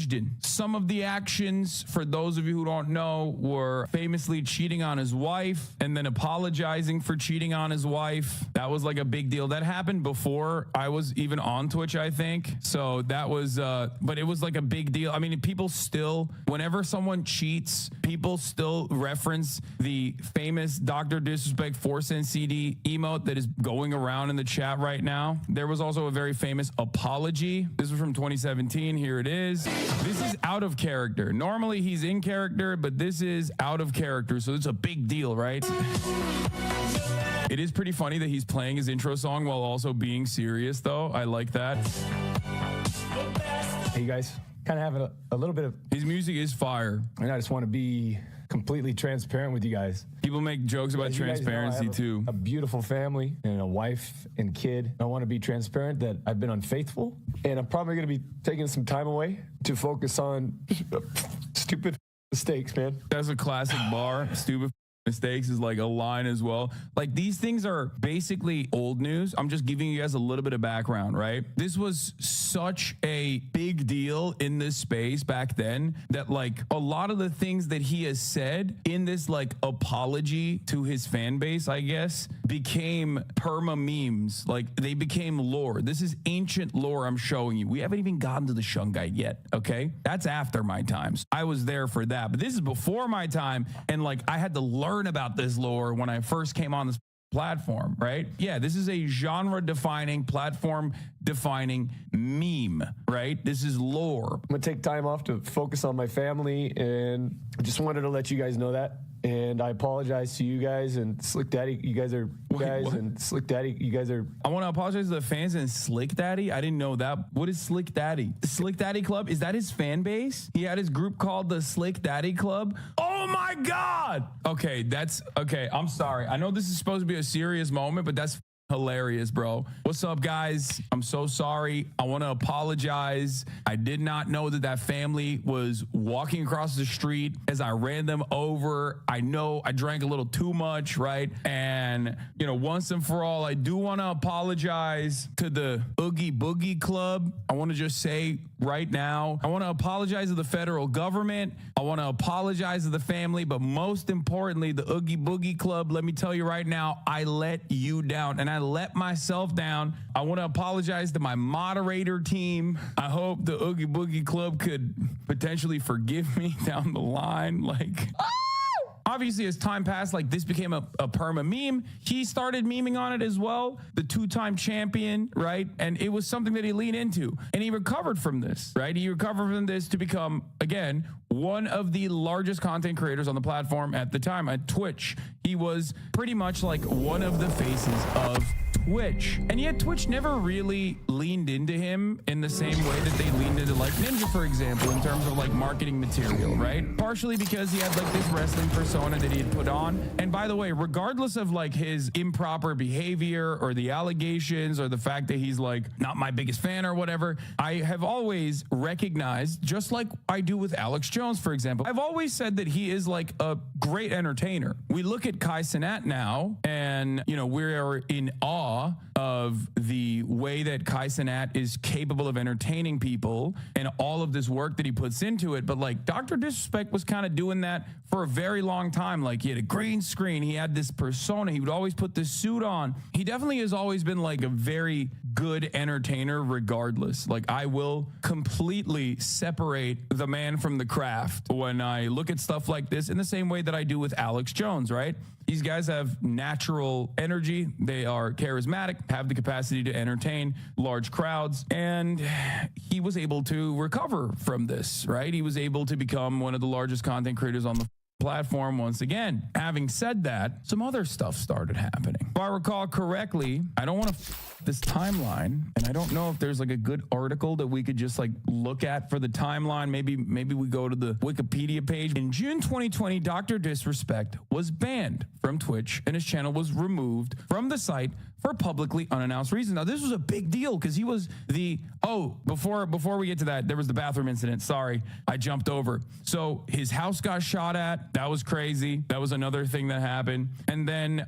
engaged in. Some of the actions, for those of you who don't know, were famously cheating on his wife and then apologizing for cheating on his wife. That was like a big deal. That happened before I was even on Twitch, I think. So that was, but it was like a big deal. I mean, people still, whenever someone cheats, people still reference the famous Dr. Disrespect 4-cent CD emote that is going around in the chat right now. There was also a very famous apology. This was from 2017. Here it is. This is out of character. Normally he's in character, but this is out of character. So it's a big deal, right? It is pretty funny that he's playing his intro song while also being serious, though. I like that. Hey, you guys, kind of having a little bit of... His music is fire. And I just want to be completely transparent with you guys. People make jokes about transparency, too. A beautiful family and a wife and kid. I want to be transparent that I've been unfaithful, and I'm probably going to be taking some time away to focus on stupid mistakes, man. That's a classic bar. Stupid mistakes is like a line as well. Like, these things are basically old news. I'm just giving you guys a little bit of background, right? This was such a big deal in this space back then that like a lot of the things that he has said in this like apology to his fan base, I guess, became perma memes. Like, they became lore. This is ancient lore I'm showing you. We haven't even gotten to the Shungite yet, okay? That's after my times. I was there for that, but this is before my time, and like I had to learn about this lore when I first came on this platform, right? Yeah, this is a genre-defining, platform-defining meme, right? This is lore. I'm gonna take time off to focus on my family, and I just wanted to let you guys know that. And I apologize to you guys and Slick Daddy. You guys are guys, and Slick Daddy. You guys are. I want to apologize to the fans and Slick Daddy. I didn't know that. What is Slick Daddy? The Slick Daddy Club? Is that his fan base? He had his group called the Slick Daddy Club. Oh my God. Okay, that's okay. I'm sorry. I know this is supposed to be a serious moment, but that's hilarious, bro. What's up, guys? I'm so sorry. I want to apologize. I did not know that that family was walking across the street as I ran them over. I know I drank a little too much, right? And, you know, once and for all, I do want to apologize to the Oogie Boogie Club. I want to just say right now, I want to apologize to the federal government. I want to apologize to the family, but most importantly, the Oogie Boogie Club. Let me tell you right now, I let you down, and I let myself down. I want to apologize to my moderator team. I hope the Oogie Boogie Club could potentially forgive me down the line. Like, obviously, as time passed, like, this became a perma meme. He started memeing on it as well, the two-time champion, right? And it was something that he leaned into, and he recovered from this, right? He recovered from this to become, again, one of the largest content creators on the platform at the time, at Twitch. He was pretty much like one of the faces of Twitch. And yet Twitch never really leaned into him in the same way that they leaned into like Ninja, for example, in terms of like marketing material, right? Partially because he had like this wrestling persona that he had put on. And by the way, regardless of like his improper behavior or the allegations or the fact that he's like not my biggest fan or whatever, I have always recognized, just like I do with Alex Jones, for example, I've always said that he is like a great entertainer. We look at Kai Cenat now, and you know, we are in awe of the way that Kai Cenat is capable of entertaining people and all of this work that he puts into it. But like Dr. Disrespect was kind of doing that for a very long time. Like, he had a green screen, he had this persona, he would always put this suit on. He definitely has always been like a very good entertainer regardless. Like, I will completely separate the man from the craft when I look at stuff like this, in the same way that I do with Alex Jones, right? These guys have natural energy. They are charismatic, have the capacity to entertain large crowds. And he was able to recover from this, right? He was able to become one of the largest content creators on the platform once again. Having said that, some other stuff started happening. If I recall correctly, I don't want to this timeline, and I don't know if there's like a good article that we could just like look at for the timeline. Maybe we go to the Wikipedia page. In June 2020, Dr. Disrespect was banned from Twitch, and his channel was removed from the site for publicly unannounced reasons. Now, this was a big deal because he was the, before we get to that, there was the bathroom incident. Sorry, I jumped over. So his house got shot at. That was crazy. That was another thing that happened. And then,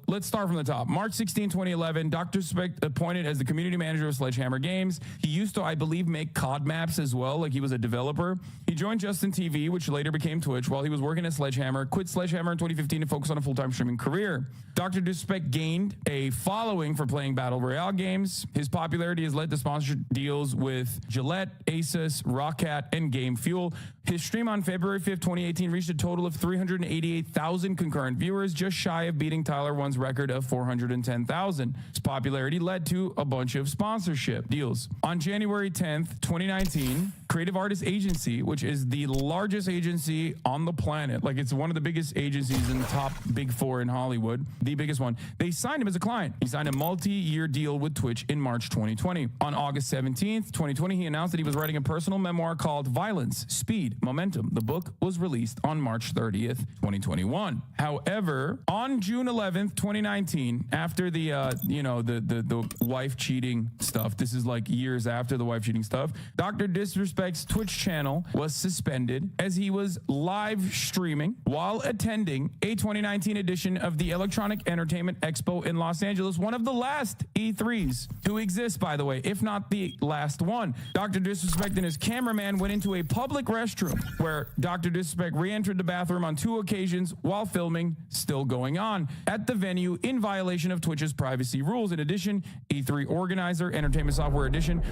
let's start from the top. March 16, 2011, Dr. Disrespect appointed as the community manager of Sledgehammer Games. He used to, I believe, make COD maps as well. Like he was a developer. He joined Justin TV, which later became Twitch, while he was working at Sledgehammer, quit Sledgehammer in 2015 to focus on a full-time streaming career. Dr. Disrespect gained a following for playing Battle Royale games. His popularity has led to sponsorship deals with Gillette, Asus, Rockcat, and Game Fuel. His stream on February 5th, 2018 reached a total of 388,000 concurrent viewers, just shy of beating Tyler 1's record of 410,000. His popularity led to a bunch of sponsorship deals. On January 10th, 2019, Creative Artist Agency, which is the largest agency on the planet, like it's one of the biggest agencies in the top big four in Hollywood, the biggest one, they signed him as a client. He signed a multi-year deal with Twitch in March 2020. On August 17th, 2020, he announced that he was writing a personal memoir called Violence, Speed, Momentum. The book was released on March 30th, 2021. However, on June 11th, 2019, after the wife cheating stuff, this is like years after the wife cheating stuff, Dr. Disrespect's Twitch channel was suspended as he was live streaming while attending a 2019 edition of the Electronic Entertainment Expo in Los Angeles, one of the last E3s to exist, by the way, if not the last one. Dr. Disrespect and his cameraman went into a public restroom where Dr. Disrespect re-entered the bathroom on 2 occasions while filming still going on at the venue in violation of Twitch's privacy rules. In addition, E3 organizer, Entertainment Software Edition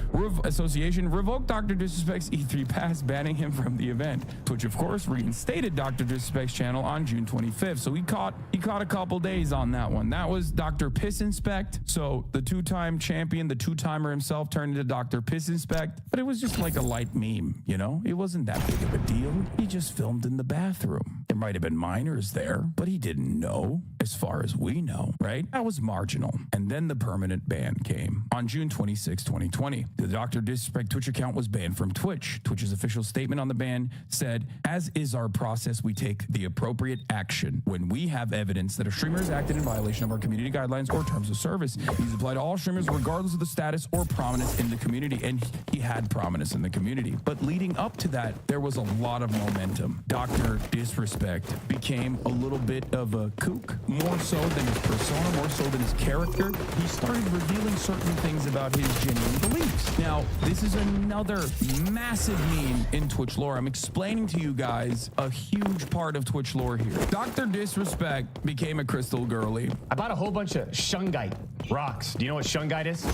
Association revoked Dr. Disrespect's E3 pass, banning him from the event. Twitch, of course, reinstated Dr. Disrespect's channel on June 25th. So he caught a couple days on that one. That was Dr. Piss Inspect. So the 2-time champion, the 2-timer himself turned into Dr. Piss Inspect, but it was just like a light meme, It wasn't that big of a deal. He just filmed in the bathroom. There might have been minors there, but he didn't know, as far as we know, right? That was marginal. And then the permanent ban came. On June 26, 2020, the Dr. Disrespect Twitch account was banned from Twitch. Twitch's official statement on the ban said, "As is our process, we take the appropriate action when we have evidence that a streamer has acted in violation of our community guidelines or terms of service. These apply to all streamers regardless of the status or prominence in the community," and he had prominence in the community. But leading up to that, there was a lot of momentum. Dr. Disrespect became a little bit of a kook, more so than his persona, more so than his character. He started revealing certain things about his genuine beliefs. Now, this is another massive meme in Twitch lore. I'm explaining to you guys a huge part of Twitch lore here. Dr. Disrespect became a crystal girly. I bought a whole bunch of shungite rocks. Do you know what shungite is?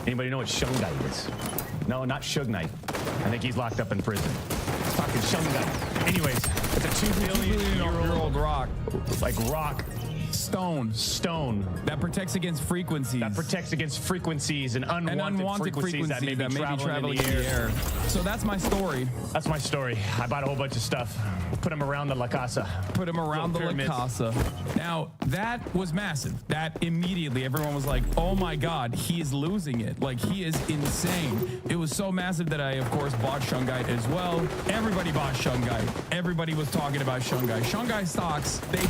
Anybody know what shungite is? No, not Sugnite. I think he's locked up in prison. It's fucking shungite. Anyways, it's a 2 billion-year-old rock. Like rock. Stone that protects against frequencies. That protects against frequencies and unwanted frequencies that may be traveling in the air. So that's my story. That's my story. I bought a whole bunch of stuff. Put them around the La Casa. Put them around the La Casa. Now, that was massive. That immediately, everyone was like, oh my God, he is losing it. Like, he is insane. It was so massive that I, of course, bought Shungite as well. Everybody bought Shungite. Everybody was talking about Shungite. Shungite stocks, they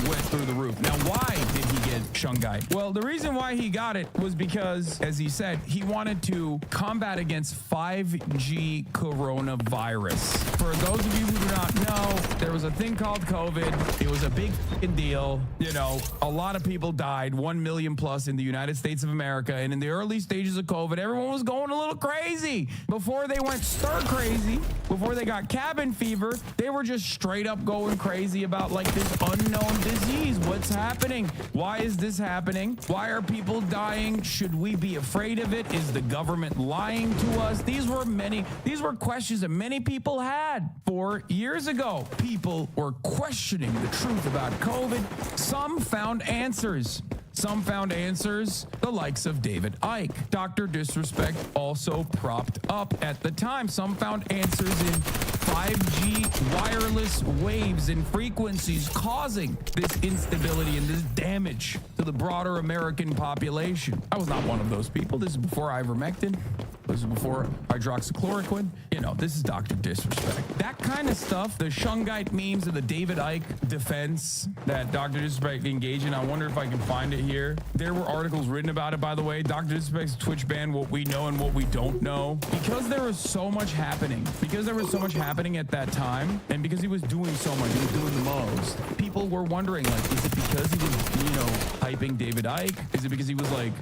went through the roof. Now, why did he get Shungite? Well, the reason why he got it was because, as he said, he wanted to combat against 5G coronavirus. For those of you who do not know, there was a thing called COVID. It was a big deal. A lot of people died, 1 million plus in the United States of America. And in the early stages of COVID, everyone was going a little crazy. Before they went stir crazy, before they got cabin fever, they were just straight up going crazy about like this unknown disease. What's happening? Why is this happening? Why are people dying? Should we be afraid of it? Is the government lying to us? These were questions that many people had 4 years ago. People were questioning the truth about COVID. Some found answers. Some found answers, the likes of David Icke. Dr. Disrespect also propped up at the time. Some found answers in 5G wireless waves and frequencies causing this instability and this damage to the broader American population. I was not one of those people. This is before ivermectin. This is before hydroxychloroquine. This is Dr. Disrespect. That kind of stuff, the Shungite memes and the David Icke defense that Dr. Disrespect engaged in, I wonder if I can find it here. There were articles written about it, by the way. Dr. Disrespect's Twitch ban, what we know and what we don't know. Because there was so much happening, happening at that time, and because he was doing so much, he was doing the most, people were wondering, like, is it because he was, hyping David Icke? Is it because he was, like,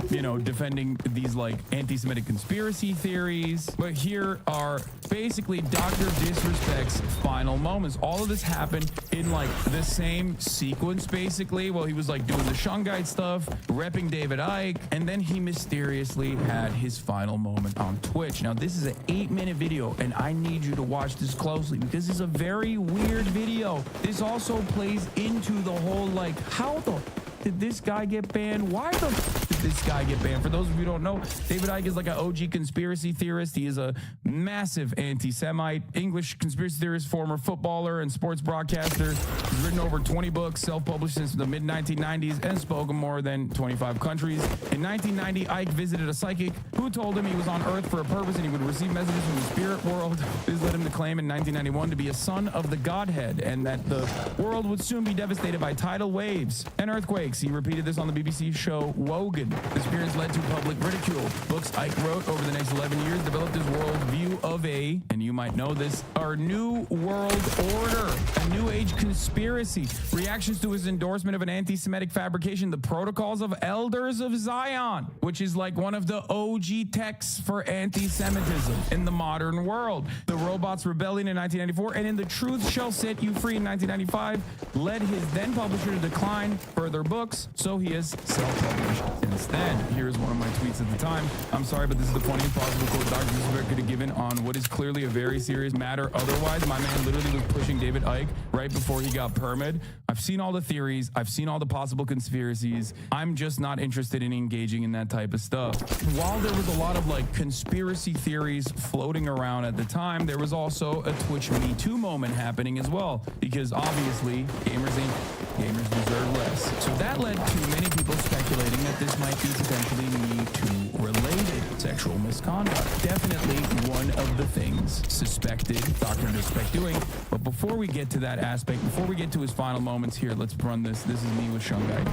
defending these, like, anti-Semitic conspiracy theories? But here are basically Dr. Disrespect's final moments. All of this happened in, like, the same sequence, basically, while he was, like, doing the Shungite stuff, repping David Icke, and then he mysteriously had his final moment on Twitch. Now, this is an 8-minute video, and I need you to watch this closely because it's a very weird video. This also plays into the whole, like, how the did this guy get banned? Why the did this guy get banned? For those of you who don't know, David Icke is like an OG conspiracy theorist. He is a massive anti-Semite, English conspiracy theorist, former footballer and sports broadcaster. He's written over 20 books, self-published since the mid-1990s, and spoken more than 25 countries. In 1990, Icke visited a psychic who told him he was on Earth for a purpose and he would receive messages from the spirit world. This led him to claim in 1991 to be a son of the Godhead and that the world would soon be devastated by tidal waves and earthquakes. He repeated this on the BBC show Wogan. This appearance led to public ridicule. Books Icke wrote over the next 11 years developed his worldview of and you might know this, our new world order, a new age conspiracy, reactions to his endorsement of an anti-Semitic fabrication, the protocols of elders of Zion, which is like one of the OG texts for anti-Semitism in the modern world. The Robots Rebellion in 1994 and In the Truth Shall Set You Free in 1995 led his then publisher to decline further books, so he has self-published since then. Here's one of my tweets at the time. I'm sorry, but this is the funniest possible quote Dr. Disrespect could have given on what is clearly a very serious matter. Otherwise, my man literally was pushing David Icke right before he got permitted. I've seen all the theories. I've seen all the possible conspiracies. I'm just not interested in engaging in that type of stuff. While there was a lot of like conspiracy theories floating around at the time, there was also a Twitch Me Too moment happening as well, because obviously gamers deserve less. So that led to many people speculating that this might be potentially Me Too related sexual misconduct. Definitely one of the things suspected Dr. Disrespect doing. But before we get to that aspect, before we get to his final moments here, let's run this. This is me with Shungite.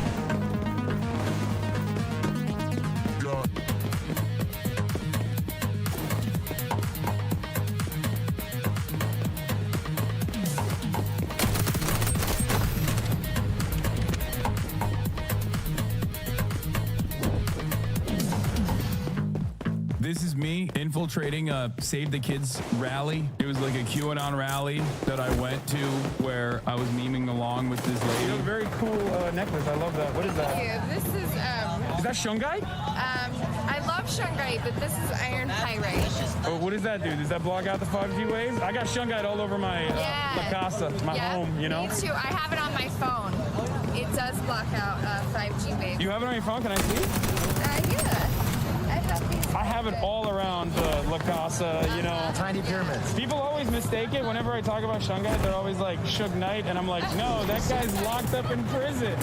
This is me infiltrating a Save the Kids rally. It was like a QAnon rally that I went to where I was memeing along with this lady. You have a very cool necklace. I love that. What is that? Thank you. This is that Shungite? I love Shungite, but this is iron pyrite. Oh, what does that do? Does that block out the 5G waves? I got Shungite all over my La Casa, my home, you know? Me too. I have it on my phone. It does block out 5G waves. You have it on your phone? Can I see? Yeah. I have it all around La Casa, you know. Tiny pyramids. People always mistake it. Whenever I talk about Shungite, they're always like, Suge Knight, and I'm like, no, that guy's locked up in prison.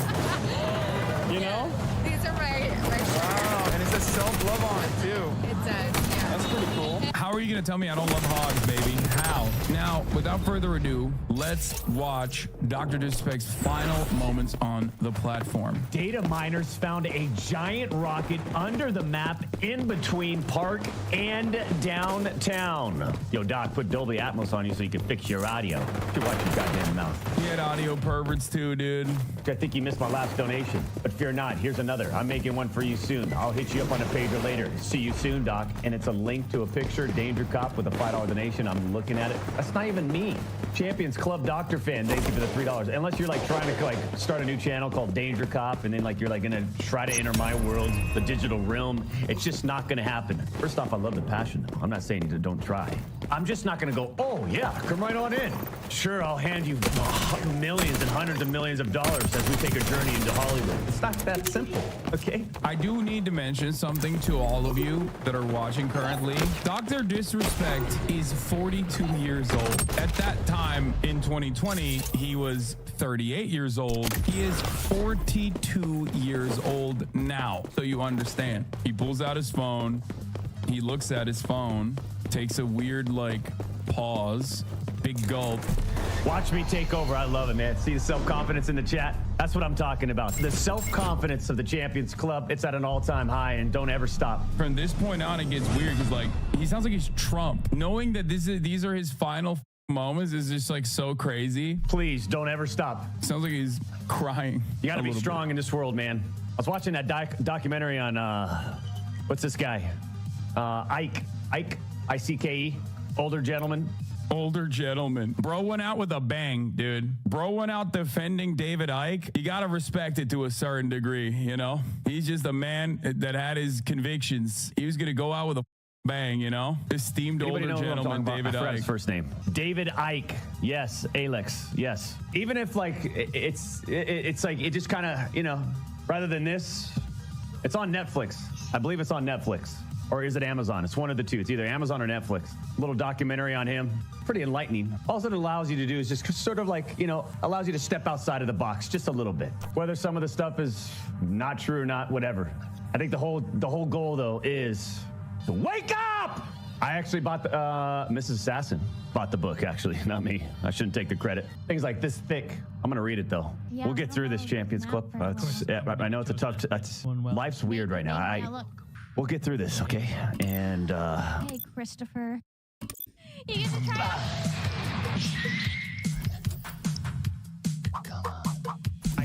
You know? These are my Wow, and it says self-love on it, too. It does, yeah. That's pretty cool. How are you going to tell me I don't love hogs, baby? How? Now, without further ado, let's watch Dr. Disrespect's final moments on the platform. Data miners found a giant rocket under the map in between Park and downtown. Yo, Doc, put Dolby Atmos on you so you can fix your audio. You watch your goddamn mouth. He had audio perverts too, dude. I think you missed my last donation. But fear not, here's another. I'm making one for you soon. I'll hit you up on a pager later. See you soon, Doc. And it's a link to a picture, Danger Cop with a $5 donation. I'm looking at it. That's not even me. Champions Club Doctor fan, thank you for the $3. Unless you're like trying to like start a new channel called Danger Cop, and then like you're like gonna try to enter my world, the digital realm. It's just not gonna happen. First off, I love the passion. I'm not saying you don't try. I'm just not gonna go, oh yeah, come right on in. Sure, I'll hand you millions and hundreds of millions of dollars as we take a journey into Hollywood. It's not that simple, okay? I do need to mention something to all of you that are watching currently. Dr. Disrespect is 42 years old. At that time in 2020, he was 38 years old. He is 42 years old now. So you understand. He pulls out his phone. He looks at his phone, takes a weird like pause, big gulp. Watch me take over. I love it, man. See the self-confidence in the chat? That's what I'm talking about. The self-confidence of the Champions Club, it's at an all-time high, and don't ever stop. From this point on, it gets weird because like he sounds like he's Trump. Knowing that these are his final moments is just like so crazy. Please don't ever stop. Sounds like he's crying. You got to a be little strong in this world, man. I was watching that documentary on, what's this guy? Ike, I-C-K-E, older gentleman. Older gentleman. Bro went out with a bang, dude. Bro went out defending David Icke. You got to respect it to a certain degree, you know? He's just a man that had his convictions. He was going to go out with a bang, you know? Esteemed Anybody older know who I'm gentleman, talking about? David I forgot Icke. his first name. David Icke. Yes. Alex. Yes. Even if like it's like it just kind of, you know, rather than this, it's on Netflix. I believe it's on Netflix. Or is it Amazon? It's one of the two. It's either Amazon or Netflix. A little documentary on him. Pretty enlightening. All it allows you to do is just sort of like, you know, allows you to step outside of the box just a little bit. Whether some of the stuff is not true or not, whatever. I think the whole goal, though, is to wake up! I actually bought the, Mrs. Assassin bought the book, actually, not me. I shouldn't take the credit. Things like this thick. I'm going to read it, though. Yeah, we'll get through this, Champions Club. I know it's a tough, life's weird right now. We'll get through this, okay? And, Hey, Christopher. You get to try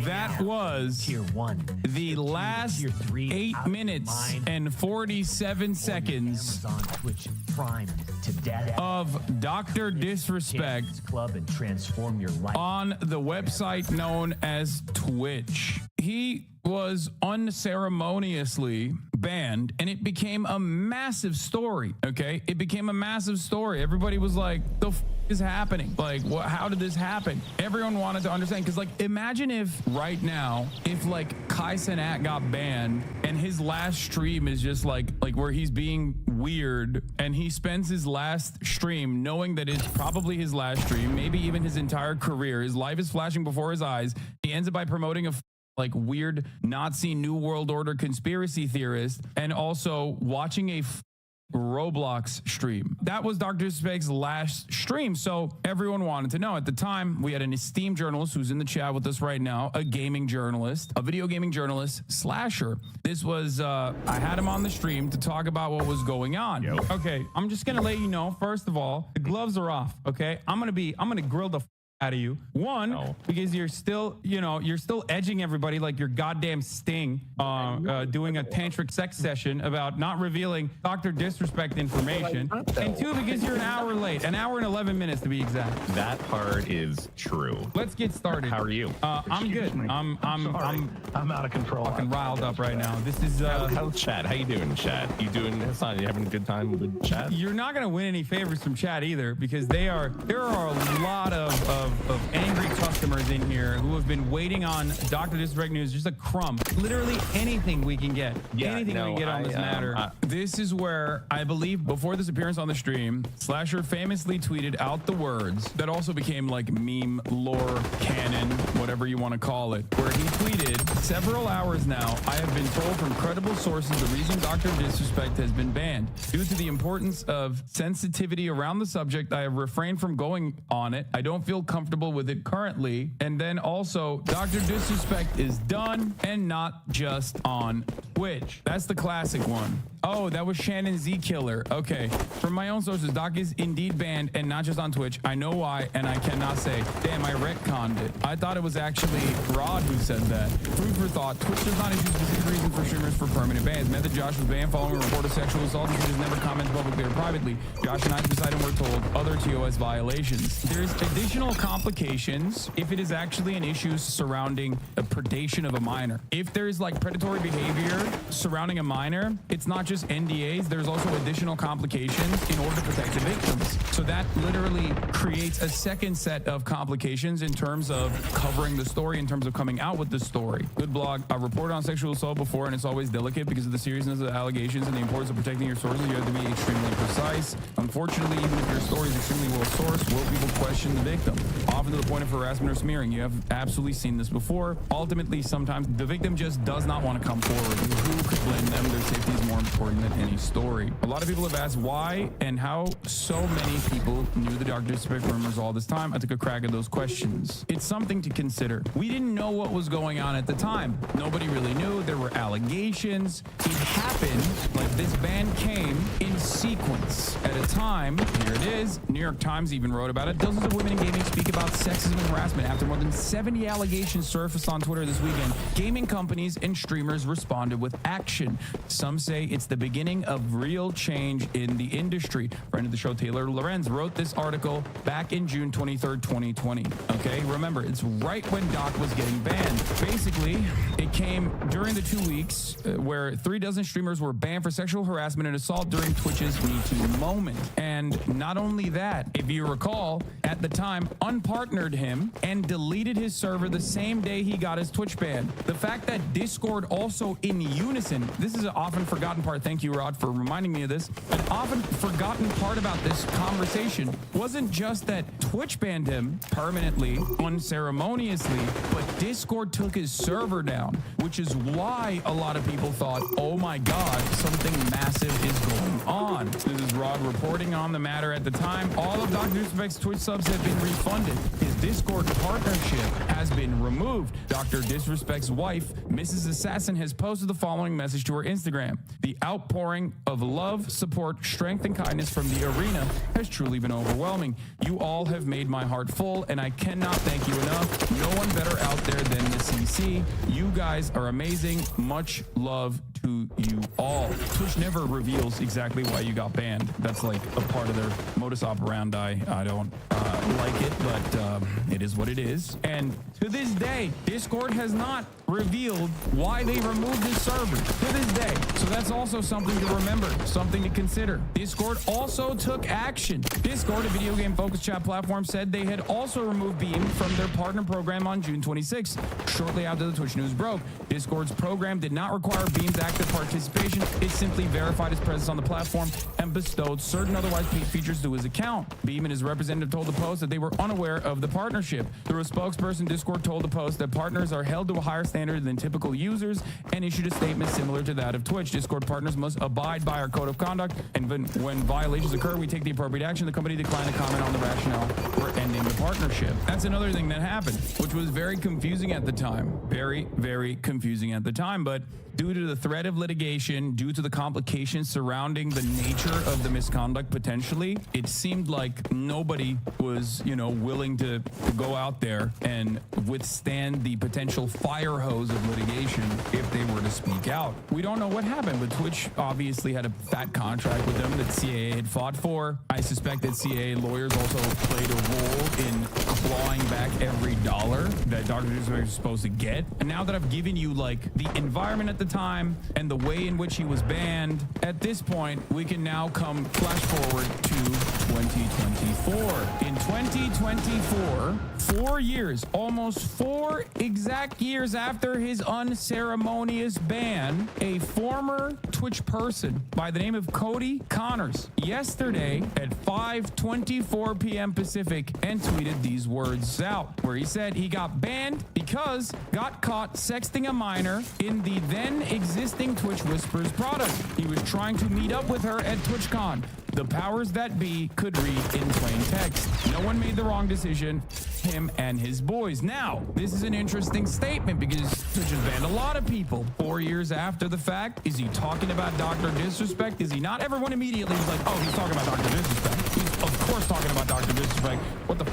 That was Tier 1. the last Tier 3 8 out of minutes mind. and 47 seconds Amazon Twitch Prime to death. of Dr. Disrespect Champions Club and transform your life. on the website known as Twitch. He was unceremoniously banned and it became a massive story. Okay, it became a massive story. Everybody was like, the is happening? Like, what, how did this happen? Everyone wanted to understand, because like, imagine if right now, if like Kai Cenat got banned and his last stream is just like where he's being weird and he spends his last stream knowing that it's probably his last stream, maybe even his entire career, his life is flashing before his eyes. He ends up by promoting a like weird Nazi New World Order conspiracy theorist and also watching a Roblox stream. That was Dr. Disrespect's last stream. So everyone wanted to know. At the time, we had an esteemed journalist who's in the chat with us right now, a gaming journalist, a video gaming journalist, Slasher. This was, I had him on the stream to talk about what was going on. Okay, I'm just gonna let you know, first of all, the gloves are off, okay? I'm gonna grill the out of you. One, because you're still, you know, you're still edging everybody like your goddamn Sting, doing a tantric sex session about not revealing Dr. Disrespect information. And two, because you're an hour late, an hour and 11 minutes to be exact. That part is true. Let's get started. How are you? I'm good. I'm out of control. fucking riled up right now. This is How's chat? How you doing, chat? You doing, Hassan? You having a good time with chat? you're not gonna win any favors from chat either, because there are a lot of angry customers in here who have been waiting on Dr. Disrespect News, just a crumb. Literally anything we can get. Anything we can get on this matter. This is where I believe before this appearance on the stream, Slasher famously tweeted out the words that also became like meme lore canon, whatever you want to call it, where he tweeted, "Several hours now, I have been told from credible sources the reason Dr. Disrespect has been banned. Due to the importance of sensitivity around the subject, I have refrained from going on it. I don't feel comfortable with it currently." And then also, Dr. Disrespect is done and not just on Twitch. That's the classic one. Oh, that was Shannon Z Killer. Okay. From my own sources, Doc is indeed banned and not just on Twitch. I know why, and I cannot say. Damn, I retconned it. I thought it was actually Rod who said that. Food for thought. Twitch does not issue specific reasons for streamers for permanent bans. Method Josh was banned following a report of sexual assault. He just never commented publicly or privately. Josh and I beside him were told other TOS violations. There's additional complications if it is actually an issue surrounding a predation of a minor. If there's like predatory behavior surrounding a minor, it's not just NDAs, there's also additional complications in order to protect the victims. So that literally creates a second set of complications in terms of covering the story, in terms of coming out with the story. Good blog. I reported on sexual assault before, and it's always delicate because of the seriousness of the allegations and the importance of protecting your sources. You have to be extremely precise. Unfortunately, even if your story is extremely well sourced, will people question the victim? Often to the point of harassment or smearing. You have absolutely seen this before. Ultimately, sometimes the victim just does not want to come forward. who could blame them? Their safety is more important than any story. A lot of people have asked why and how so many people knew the Dr. Disrespect rumors all this time. I took a crack at those questions. It's something to consider. We didn't know what was going on at the time. Nobody really knew. There were allegations. It happened like this ban came in sequence. At a time, here it is, New York Times even wrote about it. Dozens of women in gaming speak about sexism and harassment after more than 70 allegations surfaced on Twitter this weekend. Gaming companies and streamers responded with action. Some say it's the beginning of real change in the industry. Friend of the show, Taylor Lorenz, wrote this article back in June 23rd, 2020. Okay, remember, it's right when Doc was getting banned. Basically, it came during the 2 weeks where 36 streamers were banned for sexual harassment and assault during Twitch's Me Too moment. And not only that, if you recall, at the time, unpartnered him and deleted his server the same day he got his Twitch ban. The fact that Discord also in unison, this is an often forgotten part, thank you, Rod, for reminding me of this, an often forgotten part about this conversation wasn't just that Twitch banned him permanently, unceremoniously, but Discord took his server down, which is why a lot of people thought, oh my God, something massive is going on. This is Rod reporting on the matter at the time. All of Dr. Disrespect's Twitch subs have been refunded. His Discord partnership has been removed. Dr. Disrespect's wife, Mrs. Assassin, has posted the following message to her Instagram. The outpouring of love, support, strength, and kindness from the arena has truly been overwhelming. You all have made my heart full, and I cannot thank you enough. No one better out there than the CC. You guys are amazing. Much love to you all. Twitch never reveals exactly why you got banned. That's like a part of their modus operandi. I don't like it, but it is what it is. And to this day, Discord has not revealed why they removed his server to this day. So that's also something to remember, something to consider. Discord also took action. Discord, a video game focused chat platform, said they had also removed Beam from their partner program on June 26th, shortly after the Twitch news broke. Discord's program did not require Beam's active participation. It simply verified his presence on the platform and bestowed certain otherwise paid features to his account. Beam and his representative told the Post that they were unaware of the partnership. Through a spokesperson, Discord told the Post that partners are held to a higher standard than typical users and issued a statement similar to that of Twitch. Discord partners must abide by our code of conduct, and when violations occur, we take the appropriate action. The company declined to comment on the rationale for ending the partnership. That's another thing that happened, which was very confusing at the time. Very, very confusing at the time, but due to the threat of litigation, due to the complications surrounding the nature of the misconduct potentially, it seemed like nobody was, willing to go out there and withstand the potential fire hose of litigation if they were to speak out. We don't know what happened, but Twitch obviously had a fat contract with them that CAA had fought for. I suspect that CAA lawyers also played a role in clawing back every dollar that Dr. Disrespect was supposed to get. And now that I've given you like the environment at the time and the way in which he was banned, at this point, we can now come flash forward to 2024. In 2024, 4 years, almost 4 exact years after his unceremonious ban, a former Twitch person by the name of Cody Connors yesterday at 5:24 p.m. Pacific and tweeted these words out, where he said he got banned because got caught sexting a minor in the then existing Twitch Whispers product. He was trying to meet up with her at TwitchCon. The powers that be could read in plain text. No one made the wrong decision, him and his boys. Now, this is an interesting statement because Twitch has banned a lot of people 4 years after the fact. Is he talking about Dr. Disrespect? Is he not? Everyone immediately was like, oh, he's talking about Dr. Disrespect. He's of course talking about Dr. Disrespect. What the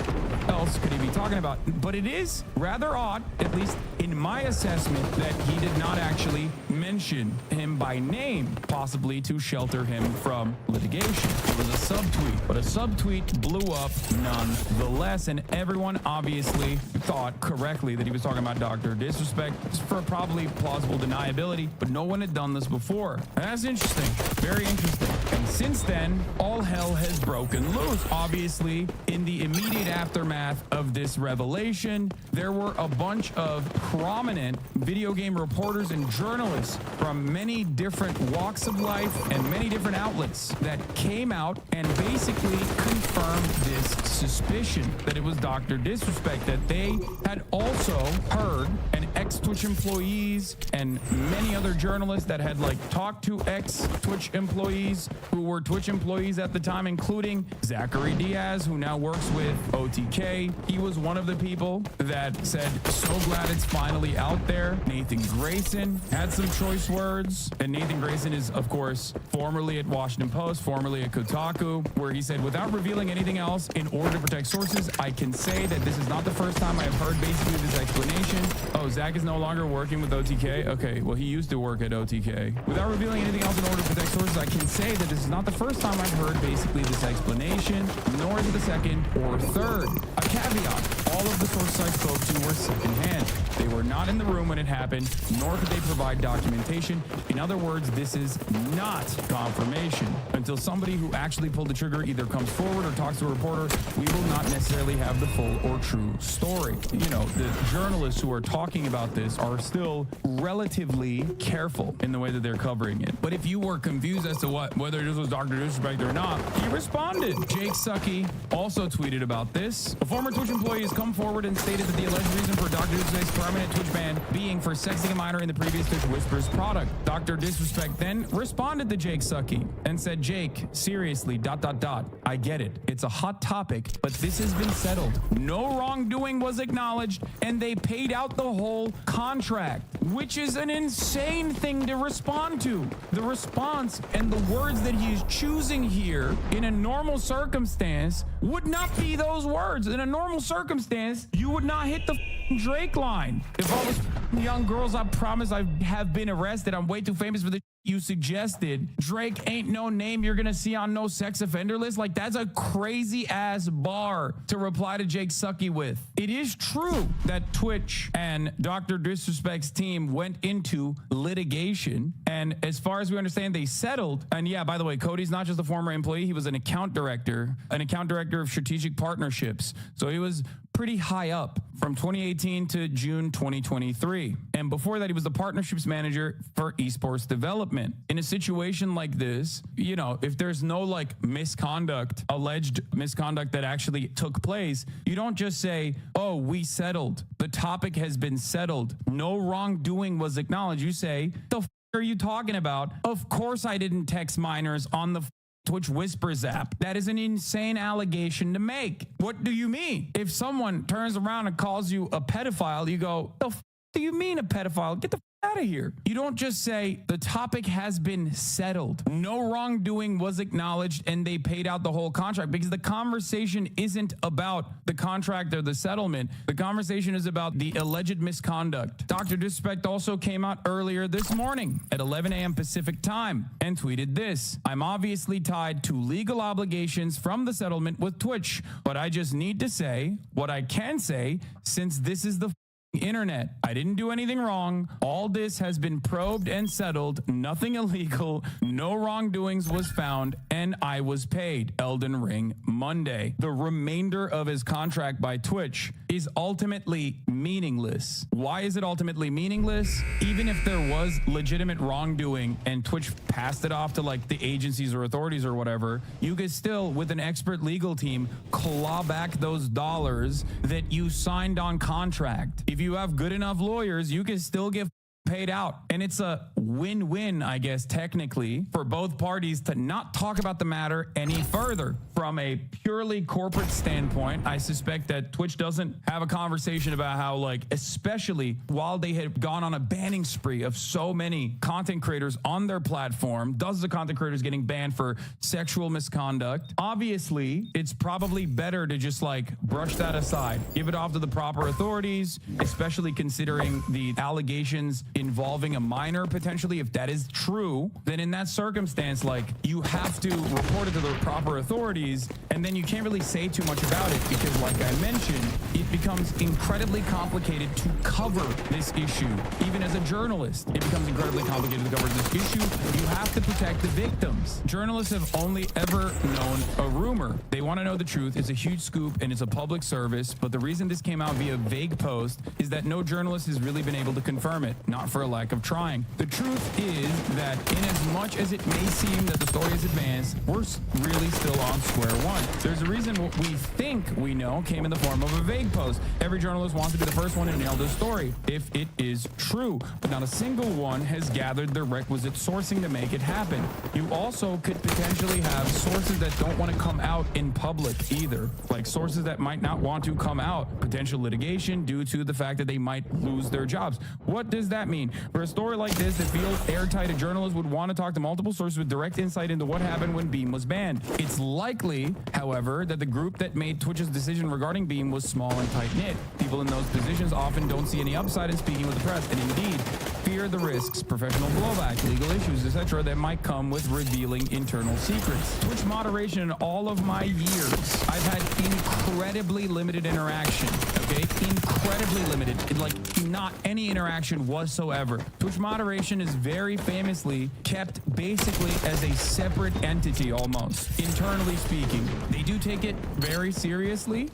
else could he be talking about? But it is rather odd, at least in my assessment, that he did not actually mention him by name, possibly to shelter him from litigation. It was a subtweet, but a subtweet blew up nonetheless, and everyone obviously thought correctly that he was talking about Dr. Disrespect for probably plausible deniability, but no one had done this before. And that's interesting, very interesting. And since then, all hell has broken loose. Obviously, in the immediate aftermath of this revelation, there were a bunch of prominent video game reporters and journalists from many different walks of life and many different outlets that came out and basically confirmed this suspicion that it was Dr. Disrespect, that they had also heard, and ex-Twitch employees and many other journalists that had like talked to ex-Twitch employees who were Twitch employees at the time, including Zachary Diaz, who now works with OTK. He was one of the people that said, so glad it's finally out there. Nathan Grayson had some choice words, and Nathan Grayson is, of course, formerly at Washington Post, formerly at Kotaku, where he said, without revealing anything else, in order to protect sources, I can say that this is not the first time I have heard basically this explanation. Oh, Zach is no longer working with OTK? Okay, well, he used to work at OTK. Without revealing anything else in order to protect sources, I can say that this is not the first time I've heard basically this explanation, nor is it the second or third. A caveat, all of the sources I spoke to were secondhand. They were not in the room when it happened, nor could they provide documentation. In other words, this is not confirmation. Until somebody who actually pulled the trigger either comes forward or talks to a reporter, we will not necessarily have the full or true story. You know, the journalists who are talking about this are still relatively careful in the way that they're covering it. But if you were confused as to whether this was Dr. Disrespect or not, he responded. Jake Sucky also tweeted about this. A former Twitch employee has come forward and stated that the alleged reason for Dr. Disrespect's permanent Twitch ban being for sexing a minor in the previous Twitch Whispers product. Dr. Disrespect then responded to Jake Sucky and said, Jake, seriously, ... I get it. It's a hot topic, but this has been settled. No wrongdoing was acknowledged, and they paid out the whole contract, which is an insane thing to respond to. The response and the words that he is choosing here in a normal circumstance would not be those words. In a normal circumstance, you would not hit the Drake line. If I was young girls, I promise I have been arrested. I'm way too famous for the you suggested. Drake ain't no name you're gonna see on no sex offender list. Like, that's a crazy ass bar to reply to Jake Sucky with. It is true that Twitch and Dr. Disrespect's team went into litigation, and as far as we understand, they settled. And yeah, by the way, Cody's not just a former employee, he was an account director of strategic partnerships. So he was pretty high up from 2018 to June 2023. And before that, he was the partnerships manager for esports development. In a situation like this, you know, if there's no like alleged misconduct that actually took place, you don't just say, oh, we settled. The topic has been settled. No wrongdoing was acknowledged. You say, the f are you talking about? Of course I didn't text minors on the Twitch Whispers app. That is an insane allegation to make. What do you mean? If someone turns around and calls you a pedophile, you go, the f do you mean a pedophile? Get the f out of here. You don't just say the topic has been settled. No wrongdoing was acknowledged and they paid out the whole contract, because the conversation isn't about the contract or the settlement. The conversation is about the alleged misconduct. Dr. Disrespect also came out earlier this morning at 11 a.m. Pacific time and tweeted this: I'm obviously tied to legal obligations from the settlement with Twitch, but I just need to say what I can say, since this is the internet. I didn't do anything wrong. All this has been probed and settled. Nothing illegal. No wrongdoings was found, and I was paid. Elden Ring Monday. The remainder of his contract by Twitch is ultimately meaningless. Why is it ultimately meaningless? Even if there was legitimate wrongdoing and Twitch passed it off to like the agencies or authorities or whatever, you could still, with an expert legal team, claw back those dollars that you signed on contract. If you have good enough lawyers, you can still get paid out. And it's a win-win, I guess, technically, for both parties to not talk about the matter any further. From a purely corporate standpoint, I suspect that Twitch doesn't have a conversation about how, like, especially while they had gone on a banning spree of so many content creators on their platform, dozens of content creators getting banned for sexual misconduct. Obviously, it's probably better to just like brush that aside, give it off to the proper authorities, especially considering the allegations involving a minor potentially. If that is true, then in that circumstance, like, you have to report it to the proper authorities, and then you can't really say too much about it, because like I mentioned, it becomes incredibly complicated to cover this issue. Even as a journalist, it becomes incredibly complicated to cover this issue. You have to protect the victims. Journalists have only ever known a rumor. They want to know the truth. It's a huge scoop and it's a public service, but the reason this came out via vague post is that no journalist has really been able to confirm it, not for a lack of trying. The truth truth is that in as much as it may seem that the story is advanced, we're really still on square one. There's a reason what we think we know came in the form of a vague post. Every journalist wants to be the first one to nail their story, if it is true, but not a single one has gathered the requisite sourcing to make it happen. You also could potentially have sources that don't want to come out in public either, like sources that might not want to come out, potential litigation due to the fact that they might lose their jobs. What does that mean? For a story like this that feels airtight, a journalist would want to talk to multiple sources with direct insight into what happened when Beam was banned. It's likely, however, that the group that made Twitch's decision regarding Beam was small and tight-knit. People in those positions often don't see any upside in speaking with the press, and indeed fear the risks, professional blowback, legal issues, etc. that might come with revealing internal secrets. Twitch moderation in all of my years, I've had incredibly limited interaction, okay? Incredibly limited, like not any interaction whatsoever. Twitch moderation is very famously kept basically as a separate entity almost, internally speaking. They do take it very seriously.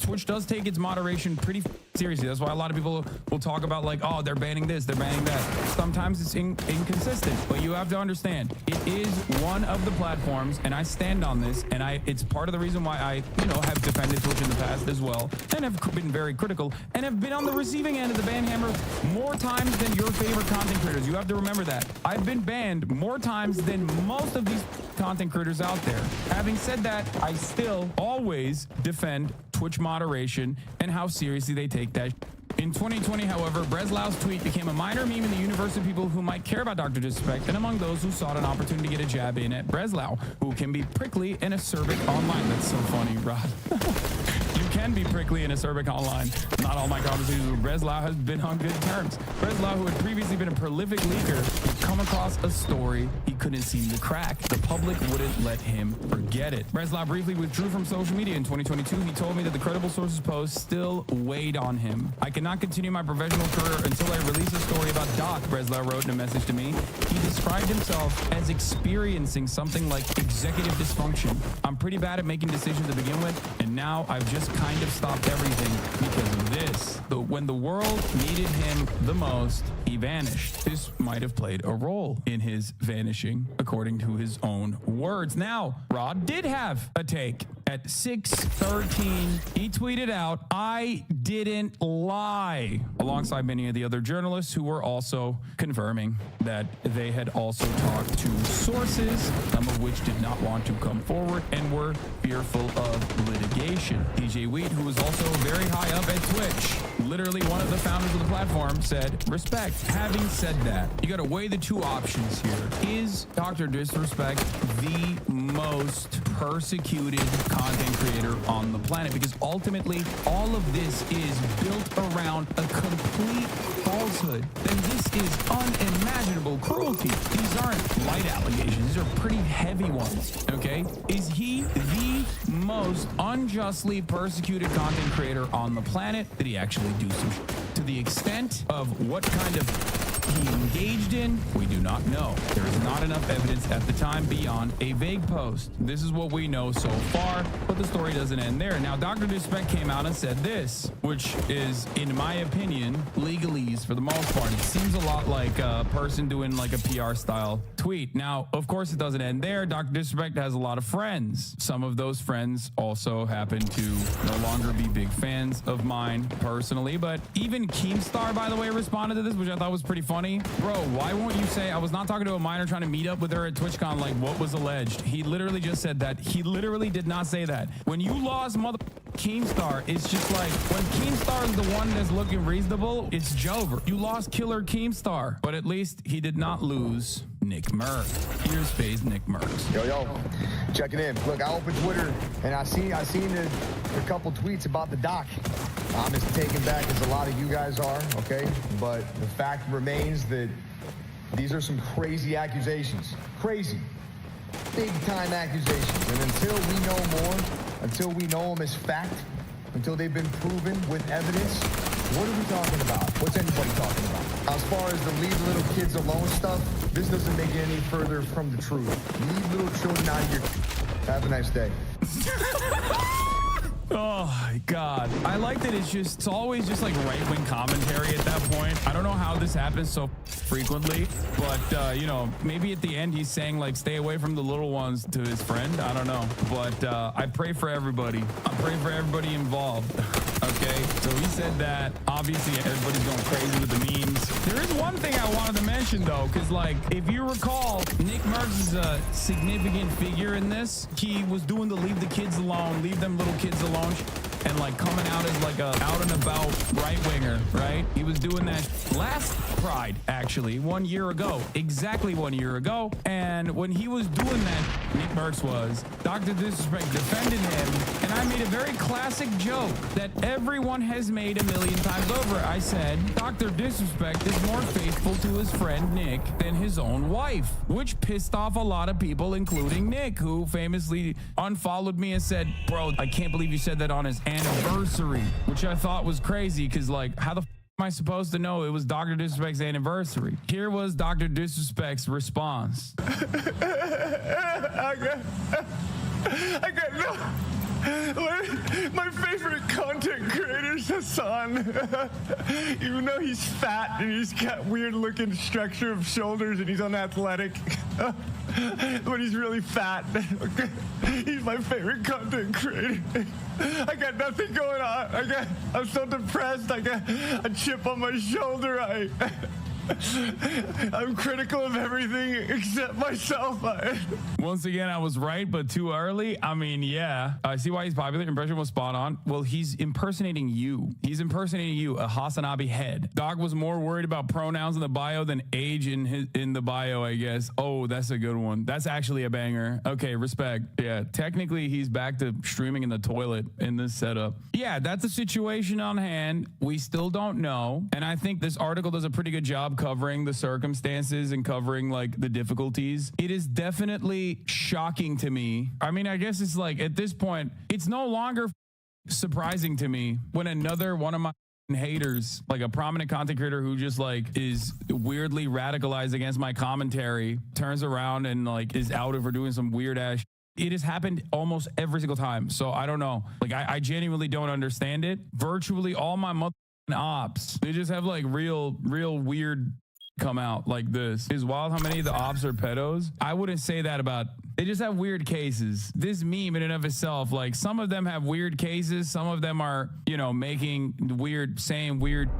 Twitch does take its moderation pretty seriously. That's why a lot of people will talk about like, oh, they're banning this, they're banning that. Sometimes it's inconsistent, but you have to understand it is one of the platforms, and I stand on this, and it's part of the reason why I, have defended Twitch in the past as well, and have been very critical, and have been on the receiving end of the ban hammer more times than your favorite content creators. You have to remember that. I've been banned more times than most of these content creators out there. Having said that, I still always defend Twitch moderation and how seriously they take that. In 2020, however, Breslau's tweet became a minor meme in the universe of people who might care about Dr. Disrespect, and among those who sought an opportunity to get a jab in at Breslau, who can be prickly and acerbic online. That's so funny, Rod. You can be prickly and acerbic online. Not all my conversations with Breslau has been on good terms. Breslau, who had previously been a prolific leaker, had come across a story he couldn't seem to crack. The public wouldn't let him forget it. Breslau briefly withdrew from social media in 2022. He told me that the credible sources post still weighed on him. I cannot continue my professional career until I release a story about Doc, Breslau wrote in a message to me. He described himself as experiencing something like executive dysfunction. I'm pretty bad at making decisions to begin with, and now I've just kind of stopped everything because of this. But when the world needed him the most, he vanished. This might have played a role in his vanishing, according to his own words. Now, Rod did have a take. At 6:13, he tweeted out, "I didn't lie," alongside many of the other journalists who were also confirming that they had also talked to sources, some of which did not want to come forward and were fearful of litigation. DJ Wheat, who was also very high up at Twitch, literally one of the founders of the platform, said, "Respect." Having said that, you got to weigh the two options here. Is Dr. Disrespect the most persecuted content creator on the planet? Because ultimately, all of this is built around a complete falsehood. Then this is unimaginable cruelty. These aren't light allegations. These are pretty heavy ones, okay? Is he the most unjustly persecuted content creator on the planet? Did he actually do some to the extent of what kind of he engaged in? We do not know. There is not enough evidence at the time beyond a vague post. This is what we know so far, but the story doesn't end there. Now, Dr. Disrespect came out and said this, which is, in my opinion, legalese for the most part. It seems a lot like a person doing like a PR style tweet. Now, of course, it doesn't end there. Dr. Disrespect has a lot of friends. Some of those friends also happen to no longer be big fans of mine personally, but even Keemstar, by the way, responded to this, which I thought was pretty funny. Bro, why won't you say, I was not talking to a minor trying to meet up with her at TwitchCon like what was alleged? He literally just said that. He literally did not say that. When you lost mother Keemstar, it's just like when Keemstar is the one that's looking reasonable, it's Jover. You lost killer Keemstar, but at least he did not lose Nick Merck. Here's FaZe Nick Merck. Yo, checking in. Look, I opened Twitter and I seen a couple tweets about the doc. I'm as taken back as a lot of you guys are, okay? But the fact remains that these are some crazy accusations. Crazy. Big time accusations. And until we know more, until we know them as fact, until they've been proven with evidence, what are we talking about? What's anybody talking about? As far as the leave little kids alone stuff, this doesn't make it any further from the truth. Leave little children out of your... Have a nice day. Oh my God. I like that it's always just like right-wing commentary at that point. I don't know how this happens so frequently, but you know, maybe at the end he's saying like, stay away from the little ones to his friend. I don't know, but I pray for everybody. I pray for everybody involved. Okay, so he said that. Obviously, everybody's going crazy with the memes. There is one thing I wanted to mention though, because like, if you recall, Nick Merckx is a significant figure in this. He was doing the leave the kids alone, leave them little kids alone, and like coming out as like a out and about right winger, right? He was doing that last Pride, actually, 1 year ago, exactly 1 year ago. And when he was doing that, Nick Merckx was, Dr. Disrespect defended him, and I made a very classic joke that everyone has made a million times over. I said, Dr. Disrespect is more faithful to his friend Nick than his own wife, which pissed off a lot of people, including Nick, who famously unfollowed me and said, bro, I can't believe you said that on his anniversary, which I thought was crazy because like, how the am I supposed to know it was Dr. Disrespect's anniversary? Here was Dr. Disrespect's response. I got no. My favorite content creator is Hassan. Even though he's fat and he's got weird looking structure of shoulders and he's unathletic. But he's really fat. He's my favorite content creator. I got nothing going on. I'm so depressed. I got a chip on my shoulder. I'm critical of everything except myself. Once again, I was right, but too early. I mean, yeah. I see why he's popular. Impression was spot on. Well, he's impersonating you. He's impersonating you, a Hasanabi head. Doc was more worried about pronouns in the bio than age in the bio, I guess. Oh, that's a good one. That's actually a banger. Okay, respect. Yeah, technically, he's back to streaming in the toilet in this setup. Yeah, that's the situation on hand. We still don't know. And I think this article does a pretty good job covering the circumstances and covering like the difficulties. It is definitely shocking to me. I mean, I guess it's like at this point, it's no longer surprising to me when another one of my haters, like a prominent content creator who just like is weirdly radicalized against my commentary, turns around and like is outed for doing some weird ass. It has happened almost every single time. So I don't know. Like I genuinely don't understand it. Virtually all my ops, they just have like real weird come out like this. Is wild how many of the ops are pedos. I wouldn't say that about, they just have weird cases. This meme in and of itself, like some of them have weird cases, some of them are, you know, making weird, saying weird.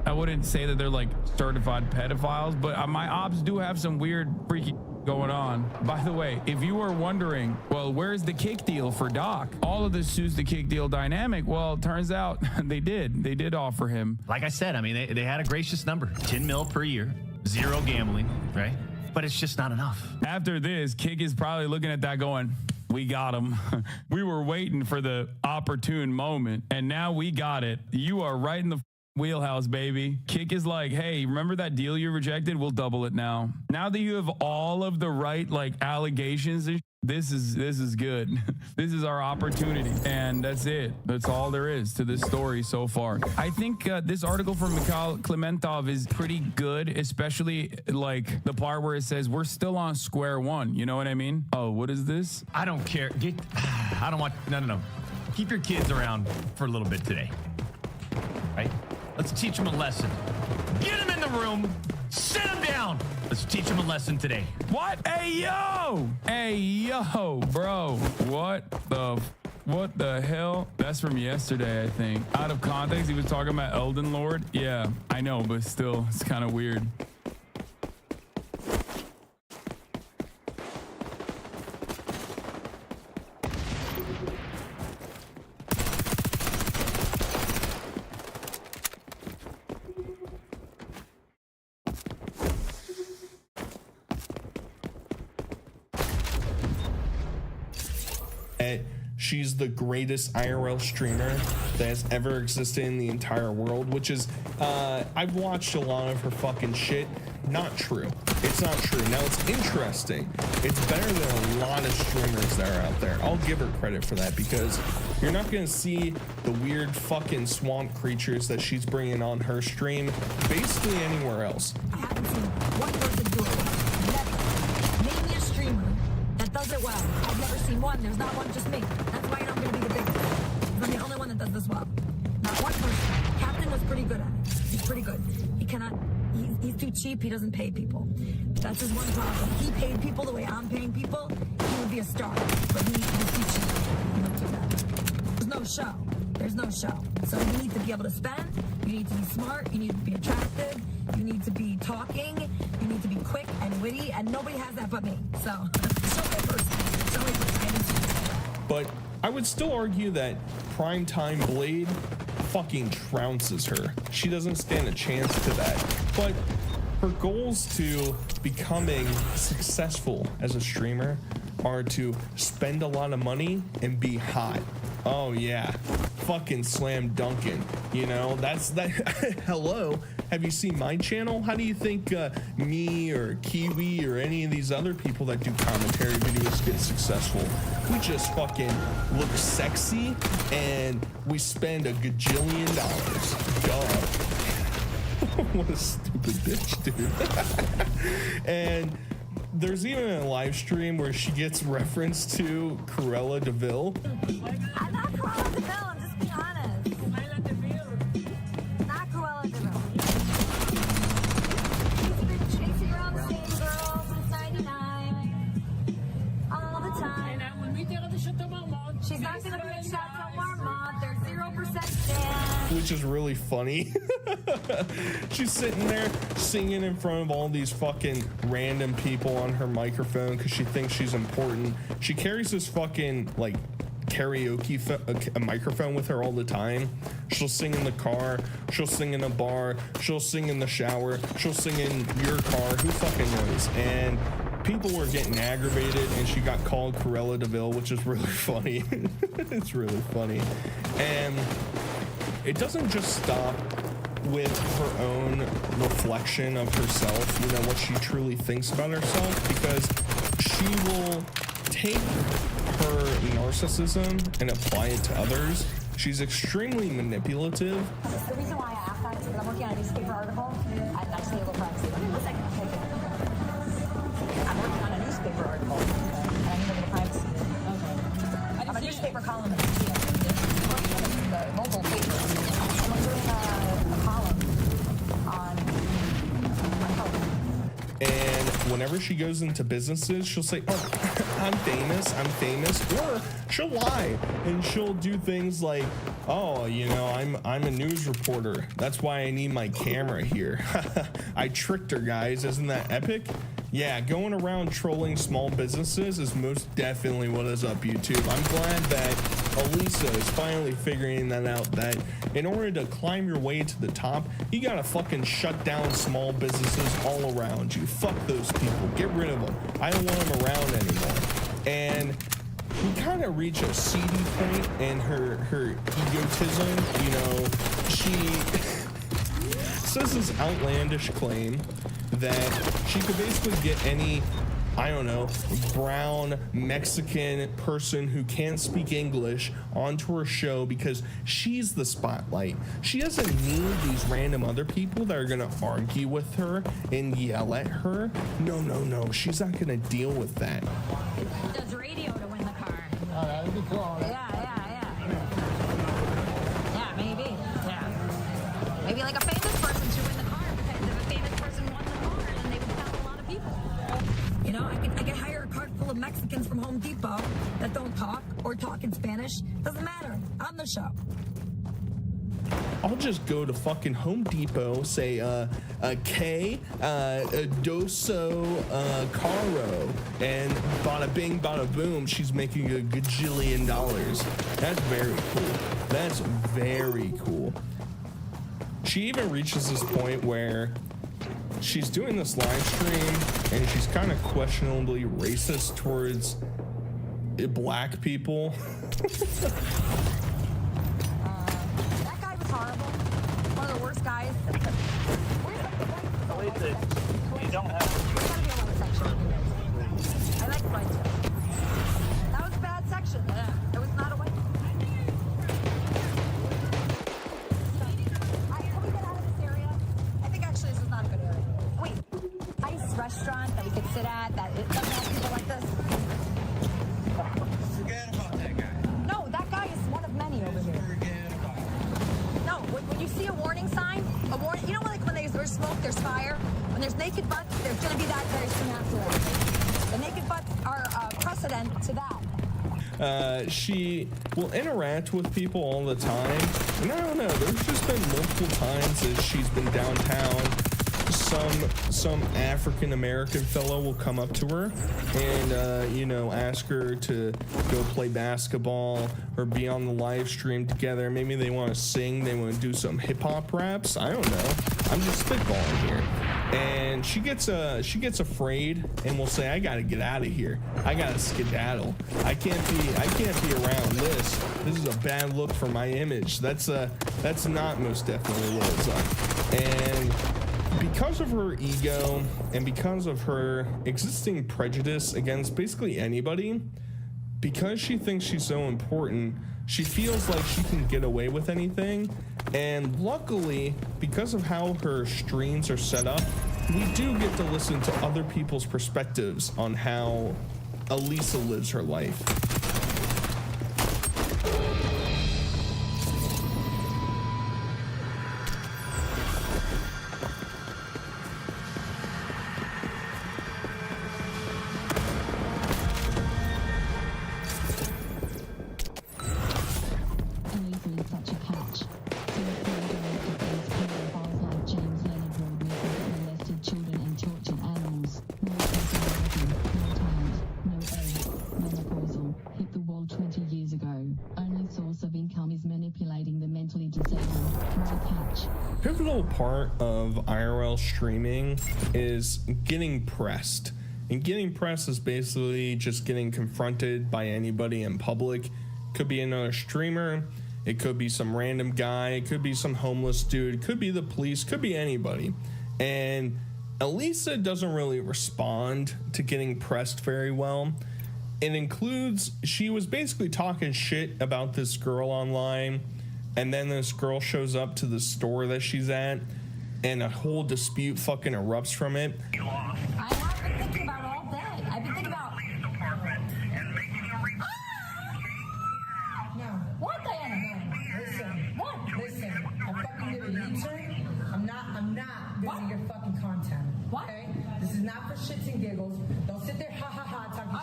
I wouldn't say that they're like certified pedophiles, but my ops do have some weird freaky going on. By the way, if you were wondering, well, where's the kick deal for Doc? All of this suits the kick deal dynamic. Well, it turns out they did offer him. Like I said, I mean, they had a gracious number, 10 mil per year, 0 gambling, right? But it's just not enough. After this, Kick is probably looking at that going, we got him. We were waiting for the opportune moment, and now we got it. You are right in the wheelhouse, baby. Kick is like, hey, remember that deal you rejected? We'll double it now. Now that you have all of the right like allegations, this is good. This is our opportunity, and that's it. That's all there is to this story so far. I think this article from Mikhail Klementov is pretty good, especially like the part where it says we're still on square one. You know what I mean? Oh, what is this? I don't care. I don't want, no. Keep your kids around for a little bit today, right? Let's teach them a lesson. Get them in the room. Sit them down. Let's teach them a lesson today. What? Hey, yo, bro. What the hell? That's from yesterday, I think. Out of context, he was talking about Elden Lord. Yeah, I know, but still, it's kind of weird. She's the greatest IRL streamer that has ever existed in the entire world, which is, I've watched a lot of her fucking shit. Not true. It's not true. Now, it's interesting. It's better than a lot of streamers that are out there. I'll give her credit for that because you're not going to see the weird fucking swamp creatures that she's bringing on her stream basically anywhere else. I haven't seen one person do it. Never. Name me a streamer that does it well. I've never seen one. There's not one, just me. That's why you're not going to be the biggest. I'm the only as well. Not one person. Captain was pretty good at it. He's pretty good. He cannot. He's too cheap. He doesn't pay people. That's his one problem. If he paid people the way I'm paying people, he would be a star. But he's too cheap. He won't do that. There's no show. There's no show. So you need to be able to spend. You need to be smart. You need to be attractive. You need to be talking. You need to be quick and witty. And nobody has that but me. So show me a person. Show me a person. I need to see that. But I would still argue that Primetime Blade fucking trounces her. She doesn't stand a chance to that. But her goals to becoming successful as a streamer are to spend a lot of money and be hot. Oh yeah, fucking slam dunking. You know, that's that. Hello, have you seen my channel? How do you think me or Kiwi or any of these other people that do commentary videos get successful? We just fucking look sexy and we spend a gajillion dollars. Duh. What a stupid bitch, dude. And there's even a live stream where she gets reference to Cruella DeVille. I'm not Cruella DeVille, I'm just being honest. Not Cruella DeVille. She's been chasing around the same girl since 99. All the time. She's not gonna be in Chateau Marmont. There's 0% stand. Which is really funny. She's sitting there singing in front of all these fucking random people on her microphone because she thinks she's important. She carries this fucking like karaoke a microphone with her all the time. She'll sing in the car, she'll sing in a bar, she'll sing in the shower, she'll sing in your car, who fucking knows. And people were getting aggravated and she got called Cruella DeVille, which is really funny. It's really funny. And it doesn't just stop with her own reflection of herself, you know, what she truly thinks about herself, because she will take her narcissism and apply it to others. She's extremely manipulative. The reason why I asked that is because I'm working on a newspaper article at Nice Legal Privacy. One second, take it. I'm working on a newspaper article and I need a little privacy. Okay. I'm a newspaper columnist. The local paper. I'm doing a column on health. And whenever she goes into businesses, she'll say, oh, I'm famous, or she'll lie and she'll do things like, oh, you know, I'm a news reporter. That's why I need my camera here. I tricked her, guys. Isn't that epic? Yeah, going around trolling small businesses is most definitely what is up YouTube. I'm glad that Elisa is finally figuring that out, that in order to climb your way to the top, you gotta fucking shut down small businesses all around you. Fuck those people. Get rid of them. I don't want them around anymore. And we kind of reach a seedy point in her egotism. You know, she says this outlandish claim that she could basically get any, I don't know, brown Mexican person who can't speak English onto her show because she's the spotlight. She doesn't need these random other people that are gonna argue with her and yell at her. No, she's not gonna deal with that. Does radio to win the car. Oh, that'd be cool. Yeah, maybe. Yeah. Maybe like a famous person should win the car, because if a famous person won the car, then they would help a lot of people. You know, I could hire a cart full of Mexicans from Home Depot that don't talk or talk in Spanish. Doesn't matter. On the show. I'll just go to fucking Home Depot, say, K, Doso, Caro, and bada bing, bada boom, she's making a gajillion dollars. That's very cool. That's very cool. She even reaches this point where she's doing this live stream and she's kind of questionably racist towards black people. That guy was horrible. One of the worst guys. You don't have There's gotta be a white section. I like white. That was a bad section. It was not a white. Can we get out of this area? I think actually this is not a good area. Wait, nice restaurant that we could sit at that it doesn't have people like this. Forget about that guy. No, that guy is one of many over here. Forget about there's naked butts, there's going to be that very soon after that. The naked butts are precedent to that. She will interact with people all the time, and I don't know, there's just been multiple times that she's been downtown. Some African American fellow will come up to her and you know, ask her to go play basketball or be on the live stream together. Maybe they want to sing, they want to do some hip-hop raps, I don't know, I'm just spitballing here. And she gets afraid and will say, I gotta get out of here, I gotta skedaddle, I can't be around this is a bad look for my image. That's not most definitely what it's like. And because of her ego and because of her existing prejudice against basically anybody, because she thinks she's so important, she feels like she can get away with anything. And luckily, because of how her streams are set up, we do get to listen to other people's perspectives on how Elisa lives her life. Pivotal part of IRL streaming is getting pressed. And getting pressed is basically just getting confronted by anybody in public. Could be another streamer, it could be some random guy, it could be some homeless dude, it could be the police, could be anybody. And Elisa doesn't really respond to getting pressed very well. It includes, she was basically talking shit about this girl online, and then this girl shows up to the store that she's at, and a whole dispute fucking erupts from it. I have been thinking about all day. I've been thinking about... No. What, Diana? Listen. What? Listen. I fucking did a U-turn. I'm not doing your fucking content. What? Okay? This is not for shits and giggles. Don't sit there talking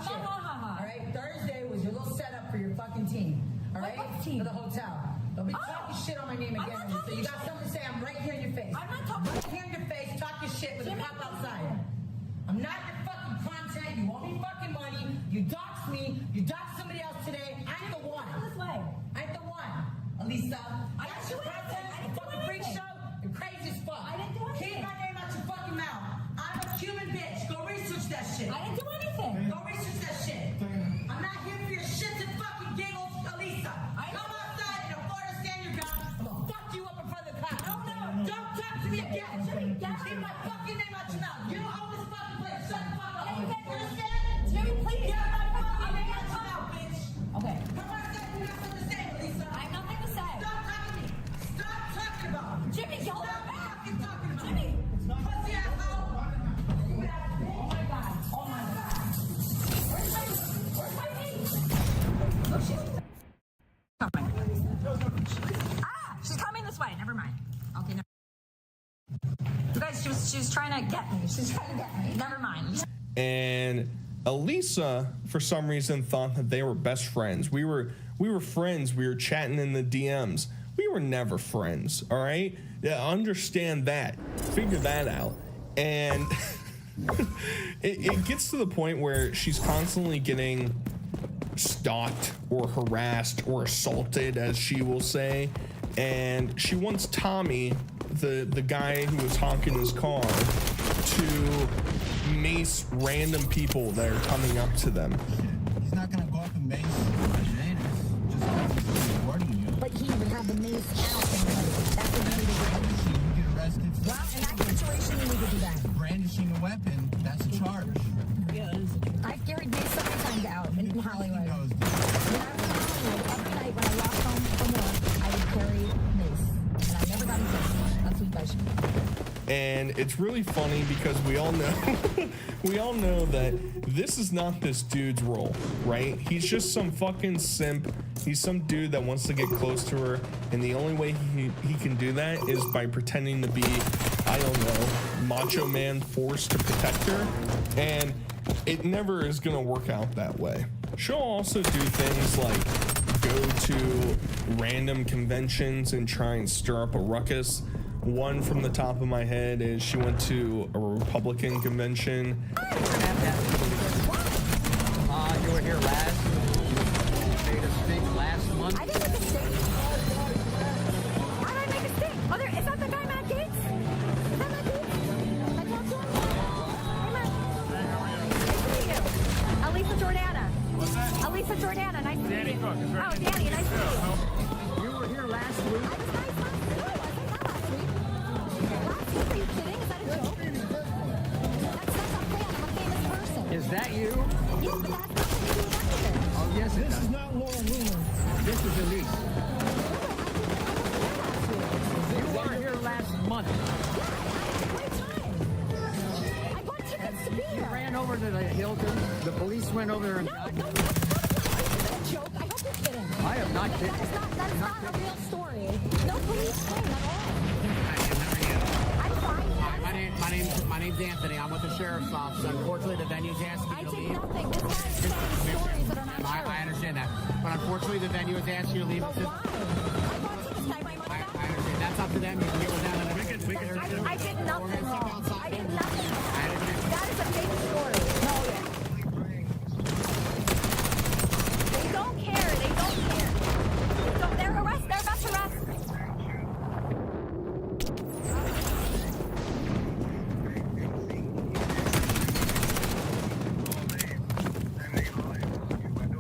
shit. All right? Thursday was your little setup for your fucking team. All right? What team? For the hotel. Don't be talking shit on my name again. So you got something to say, I'm right here in your face. I'm not talking right here in your face, talk your shit with a cop outside. I'm not your fucking content. You owe me fucking money. You doxed me. You doxed somebody else today. I'm the one. This way. I'm the one. Elisa. I didn't do anything. I didn't do fucking freak anything. show. You're crazy as fuck. I didn't do anything. Keep my name out your fucking mouth. I'm a human bitch. Go research that shit. I didn't do anything. Go research that shit. I'm not here for your shits and fucking giggles, Elisa. Come outside in a Florida standard gun. I'm gonna fuck you up in front of the cops. No. Don't talk to me again. Keep my fucking name out your mouth. You don't own this fucking place. Shut the fuck up. Understand? Jimmy, please. Get my fucking name out your mouth, bitch. Okay. Come outside. You got something to say, Elisa. I have nothing to say. Stop talking to me. Stop talking about me. Jimmy, hold Stop her back. fucking talking about Jimmy. me. Pussy asshole. Oh my God. Oh my God. Where's my niece? Oh, she's coming. She's coming this way. Never mind. Okay, never. You guys, she was trying to get me. She's trying to get me. Never mind. And Elisa, for some reason, thought that they were best friends. We were friends. We were chatting in the DMs. We were never friends, all right? Yeah, understand that. Figure that out. And it gets to the point where she's constantly getting stalked or harassed or assaulted, as she will say. And she wants Tommy, the guy who was honking his car, to mace random people that are coming up to them. He's not gonna go up and mace Janice just because he's recording you. But he would have the mace out and that's what you need to do. You get arrested. Well, in that situation, you need to do that. Brandishing a weapon, that's a charge. I've carried mace so many times out in Hollywood. He knows. When I was in Hollywood, every night when I walked home from work, I would carry mace. And I never got in trouble. That's what you guys should. And it's really funny because we all know that this is not this dude's role, right? He's just some fucking simp. He's some dude that wants to get close to her, and the only way he can do that is by pretending to be I don't know, macho man force to protect her, and it never is gonna work out that way. She'll also do things like go to random conventions and try and stir up a ruckus. One from the top of my head is she went to a Republican convention. You were here last. You made a stink last month. I didn't make a stink. Why did I make a stink? Oh, is that the guy Matt Gates? Is that Matt Gates? I talked to him? Hey, Matt. Nice to meet you. Elisa Jordana. What's that? Elisa Jordana. Nice to meet you. Oh, Danny, nice to meet you. You were here last week. I was nice last week. No, I wasn't. Not last week. Last week? Are you kidding? Is that a joke? That's not fair. I'm a famous person. Is that you? Yeah, but that has nothing to do with anything. Oh, yes, it This does. is not Laura Loomer. This is Elise. You were here last month. Great time. I bought tickets to be You here. ran over to the Hilton. The police went over there and got you. Is that a joke? I hope you're kidding. I am not kidding. That is not a real story. No police came at all. I'm fine. My name's Anthony. I'm with the sheriff's office. Unfortunately, the venue's asking I you to did leave. nothing. This guy's saying stories that are not true. I understand that. But unfortunately, the venue has asked you to leave. But why? I bought tickets. Can I buy money back? I understand. That's up to them. You can get with them. I did nothing wrong. I did nothing wrong. That is a fake story. No, yeah. They don't care. They don't care. They're about to arrest.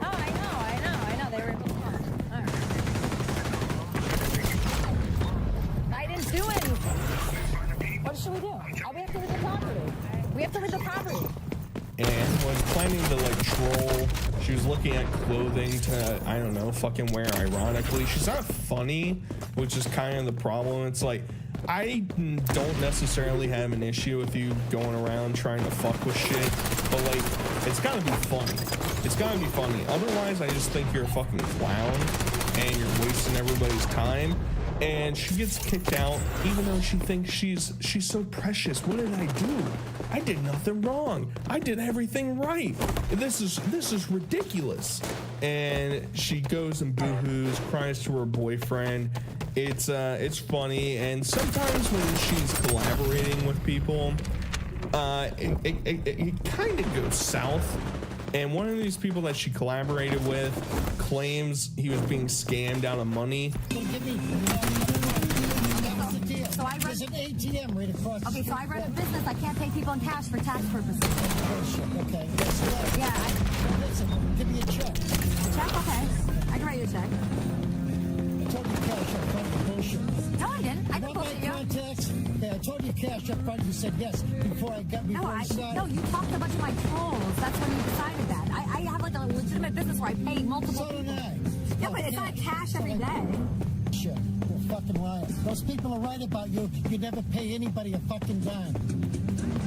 Oh, I know. They were before. All right. I didn't do anything. What should we do? Oh, we have to leave the property. We have to leave the property. And was planning to like troll. She was looking at clothing to, I don't know, fucking wear ironically. She's not funny, which is kind of the problem. It's like, I don't necessarily have an issue with you going around trying to fuck with shit, but like, it's gotta be funny. It's gotta be funny. Otherwise, I just think you're a fucking clown and you're wasting everybody's time. And she gets kicked out, even though she thinks she's so precious. What did I do? I did nothing wrong. I did everything right. This is ridiculous. And she goes and boo-hoos, cries to her boyfriend. It's funny, and sometimes when she's collaborating with people, it kind of goes south. And one of these people that she collaborated with claims he was being scammed out of money. So I run, There's an ATM right across. okay, so I run a business. I can't pay people in cash for tax purposes. Okay. Yeah, Listen, give me a check. check. Okay, I can write you a check. I told you cash up front. Bullshit. No, I didn't. I Want didn't my bullshit you. contacts? Yeah, I told you cash up front. You said yes before I started. No, you talked to a bunch of my trolls. That's when you decided that. I have like a legitimate business where I pay multiple So did people. I. Yeah, but it's not cash every day. Shit, you're a fucking liar. Those people are right about you. You never pay anybody a fucking dime.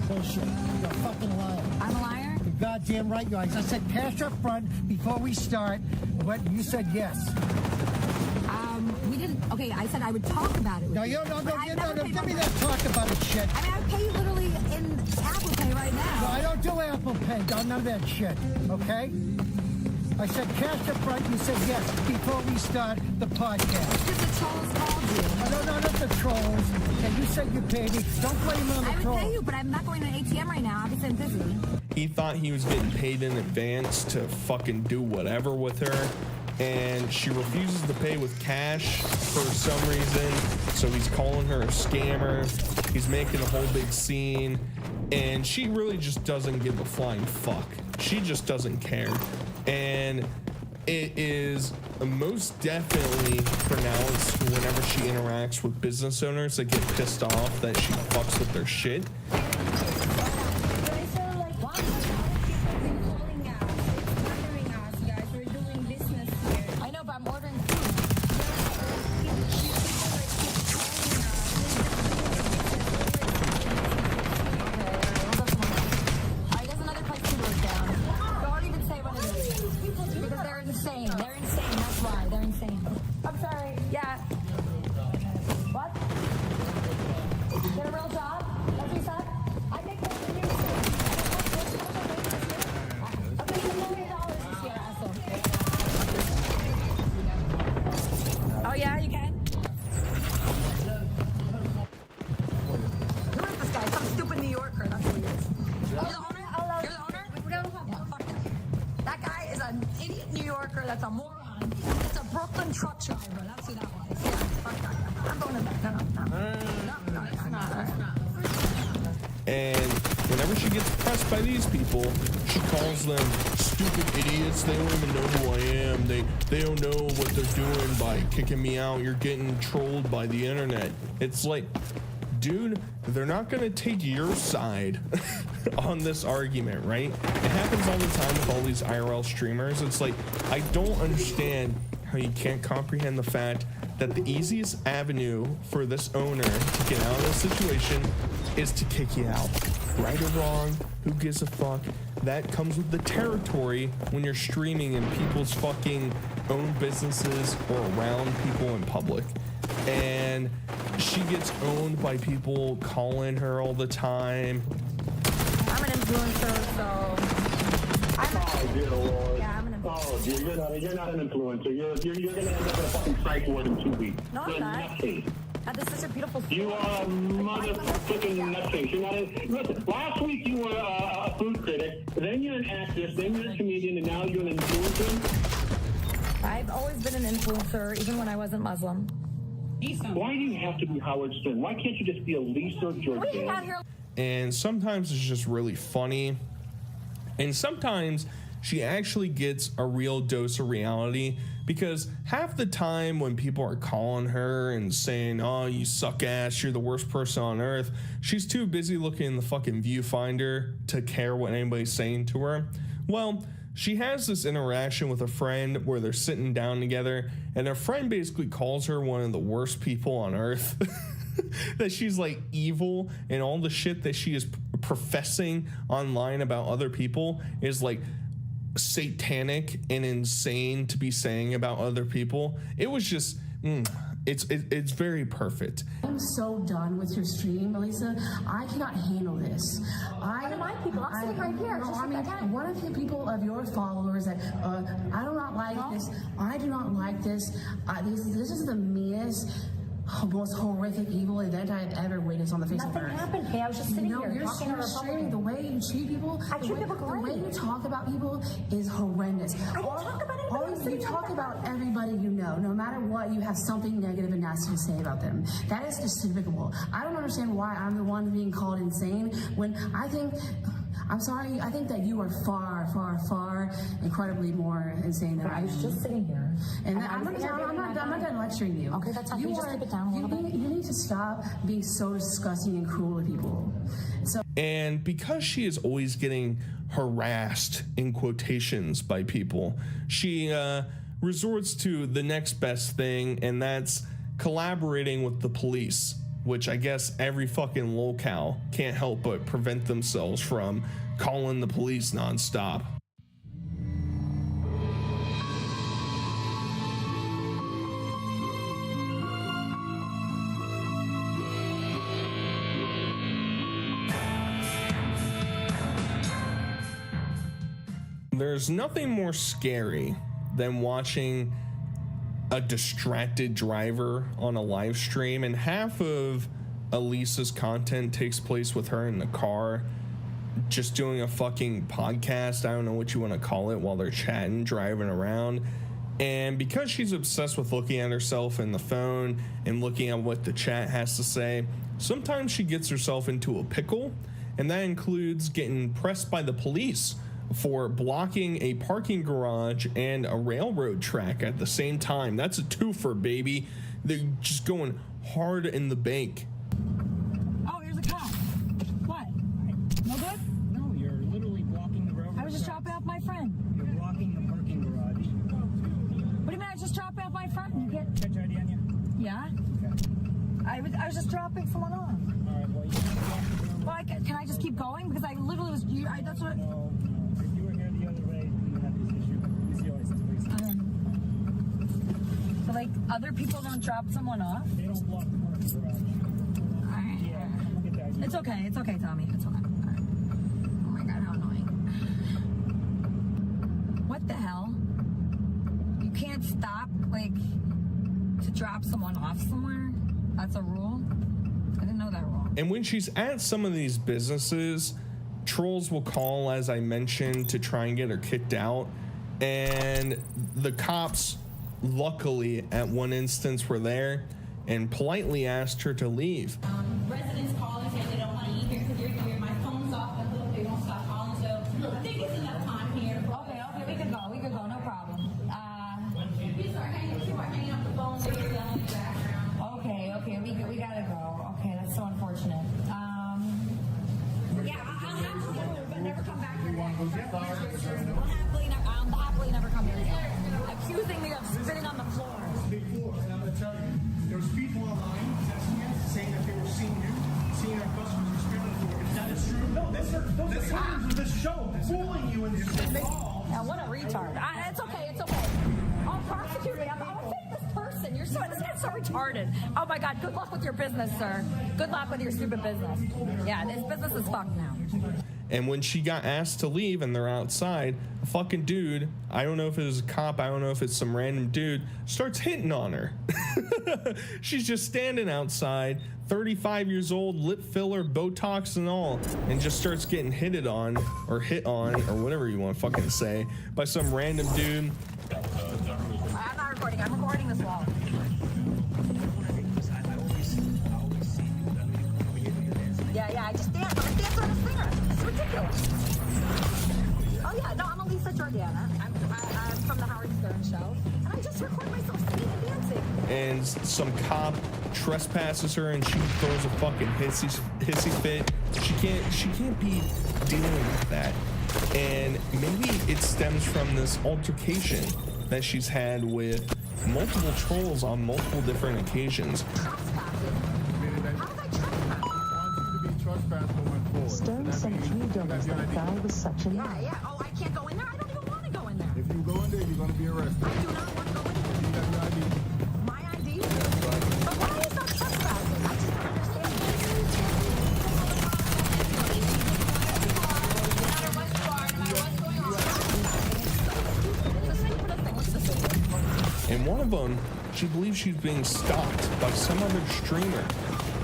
Bullshit. You're a fucking liar. I'm a liar? You're goddamn right, you are. I said cash up front before we start, but you said yes. We didn't. Okay, I said I would talk about it with No, you. no, But I never give paid me my that talk about it shit. I mean, I would pay you literally in Apple Pay right now. No, I don't do Apple Pay. None of that shit, okay? I said cash up front. You said yes before we start the podcast. Just the trolls called you. No, not the trolls. Okay, you said you paid me. Don't blame it on the I would trolls. pay you, but I'm not going to an ATM right now. Obviously, I'm busy. He thought he was getting paid in advance to fucking do whatever with her, and she refuses to pay with cash for some reason, so he's calling her a scammer. He's making a whole big scene, and she really just doesn't give a flying fuck. She just doesn't care. And it is most definitely pronounced whenever she interacts with business owners that get pissed off that she fucks with their shit. I know, but I'm ordering There's another place to work down. Don't even say what it is. Because they're insane. They're insane. That's why. They're insane. I'm sorry. Yeah. What? Get a real job? And whenever she gets pressed by these people, she calls them stupid idiots. They don't even know who I am. They don't know what they're doing by kicking me out. You're getting trolled by the internet. It's like, dude, they're not gonna take your side on this argument, right? It happens all the time with all these IRL streamers. It's like, I don't understand how you can't comprehend the fact that the easiest avenue for this owner to get out of this situation is to kick you out. Right or wrong, who gives a fuck? That comes with the territory when you're streaming in people's fucking own businesses or around people in public. And she gets owned by people calling her all the time. I'm an influencer, so Oh, dear Lord. yeah, I'm an influencer. Oh, dear, you're not an influencer. You're gonna end up in a fucking psych ward in 2 weeks. No, I'm You're a not. nutcase. This is such a beautiful story. You are a motherfucking nutcase. You're not a, listen, last week you were a food critic, then you're an actress, then you're a comedian, and now you're an influencer. I've always been an influencer, even when I wasn't Muslim. Why do you have to be Howard Stern? Why can't you just be a Lisa or George Bailey? And sometimes it's just really funny. And sometimes she actually gets a real dose of reality, because half the time when people are calling her and saying, oh, you suck ass, you're the worst person on earth, she's too busy looking in the fucking viewfinder to care what anybody's saying to her. Well, she has this interaction with a friend where they're sitting down together, and her friend basically calls her one of the worst people on earth. That she's like evil, and all the shit that she is professing online about other people is like satanic and insane to be saying about other people. It was just it's very perfect. I'm so done with your stream, Melissa. I cannot handle this. One of my people, I'm sitting right here. No, I mean, one of the people of your followers that I do not like this. I do not like this. This is the meanest, most horrific, evil event I have ever witnessed on the face of earth. Nothing happened, Kay. I was just sitting here you're talking to streaming. The way you treat people, the way you talk about people is horrendous. I don't talk about anybody. You talk about everybody you know. No matter what, you have something negative and nasty to say about them. That is despicable. I don't understand why I'm the one being called insane when I think... I'm sorry, I think that you are far, far, far incredibly more insane than I am. was just sitting here. And I'm not done lecturing you. Okay, that's fine. Can you just keep it down a little bit? You need to stop being so disgusting and cruel to people. And because she is always getting harassed, in quotations, by people, she resorts to the next best thing, and that's collaborating with the police, which I guess every fucking locale can't help but prevent themselves from calling the police nonstop. There's nothing more scary than watching a distracted driver on a live stream, and half of Elisa's content takes place with her in the car just doing a fucking podcast, I don't know what you want to call it, while they're chatting, driving around. And because she's obsessed with looking at herself in the phone and looking at what the chat has to say, sometimes she gets herself into a pickle, and that includes getting pressed by the police for blocking a parking garage and a railroad track at the same time. That's a twofer, baby. They're just going hard in the bank. Oh, here's a cop. What? No good? No, you're literally blocking the railroad. I was just dropping off my friend. You're blocking the parking garage. What do you mean I just dropped off my friend? You get... Catch ID on you? Yeah? Okay. I was just dropping someone off. All right, well, you can't block the road. Well, can I just keep going? Because I literally was... that's what... No. If you were here the other way, you would have this issue. Use your license, please. But, like, other people don't drop someone off? They don't block the parking garage. Alright. Yeah, I'm gonna get the ID. It's okay. It's okay, Tommy. It's okay. All right. Oh, my God. How annoying. What the hell? You can't stop, like, to drop someone off somewhere? That's a rule? I didn't know that rule. And when she's at some of these businesses, trolls will call, as I mentioned, to try and get her kicked out. And the cops, luckily, at one instance, were there and politely asked her to leave. Residents call and say they don't want to eat here because you're Those are haters of this show, fooling you and Now, what a retard. It's okay, it's okay. I'll prosecute me. I'm a famous person. This guy's so retarded. Oh my God, good luck with your business, sir. Good luck with your stupid business. Yeah, this business is fucked now. And when she got asked to leave and they're outside, a fucking dude, I don't know if it was a cop, I don't know if it's some random dude, starts hitting on her. She's just standing outside, 35 years old, lip filler, Botox and all, and just starts getting hit on, or whatever you want to fucking say, by some random dude. I'm not recording. I'm recording this wall. Yeah, I just dance. I'm a dancer and a singer. It's ridiculous. Oh yeah, no, I'm Elisa Jordana. I'm from the Howard Stern Show, and I just record myself singing and dancing. And some cop trespasses her, and she throws a fucking hissy fit. She can't be dealing with that. And maybe it stems from this altercation that she's had with multiple trolls on multiple different occasions. Stern sent $3 that guy was such a Yeah. Oh, I can't go in there. I don't even want to go in there. If you go in there, you're going to be arrested. I do not want to go in there. My ID? But why is that trespassing? I just don't understand. No matter what you are, no matter what's going on, it's the stupidest thing. What's the stupidest? And one of them, she believes she's being stalked by some other streamer.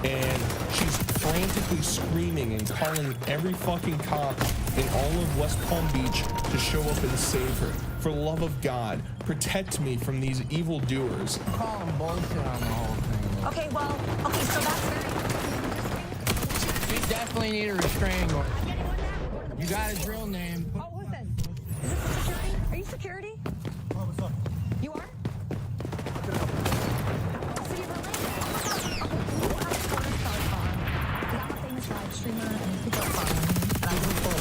And she's frantically screaming and calling every fucking cop in all of West Palm Beach to show up and save her. For the love of God, protect me from these evil doers. Calling bullshit on the whole thing. Okay, so that's very... You definitely need a restraining order. You got his real name. Oh, who's this? Is this security? Are you security? Oh, what's up? You are? Live streamer and people are following me, and I work for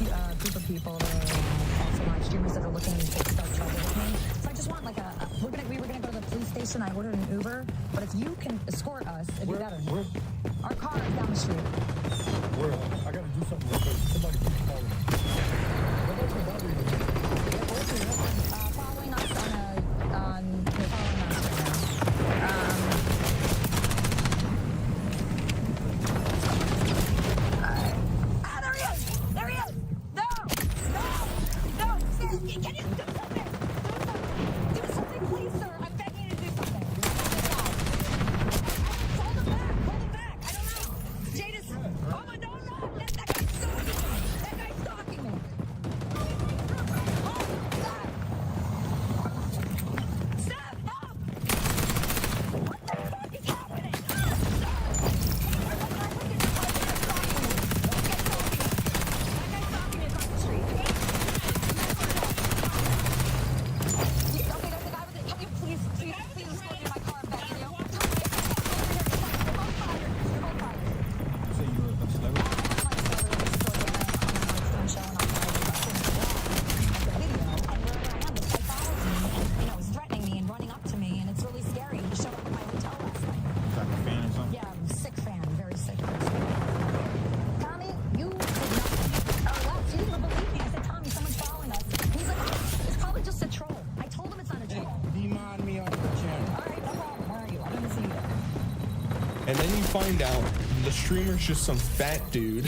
a group of people that are also live streamers that are looking to start trouble with me. So I just want we were gonna go to the police station. I ordered an Uber, but if you can escort us, it'd be better. Our car is down the street. I gotta do something real quick. Somebody keeps calling me. Following us they're following us right now. There he is! No! Can you do something? Do something, please, sir. I'm begging you to do something. Hold him back. I don't know. Jadis. Oh, no. That guy's stalking me. Stop! What the fuck is happening? And then you find out the streamer's just some fat dude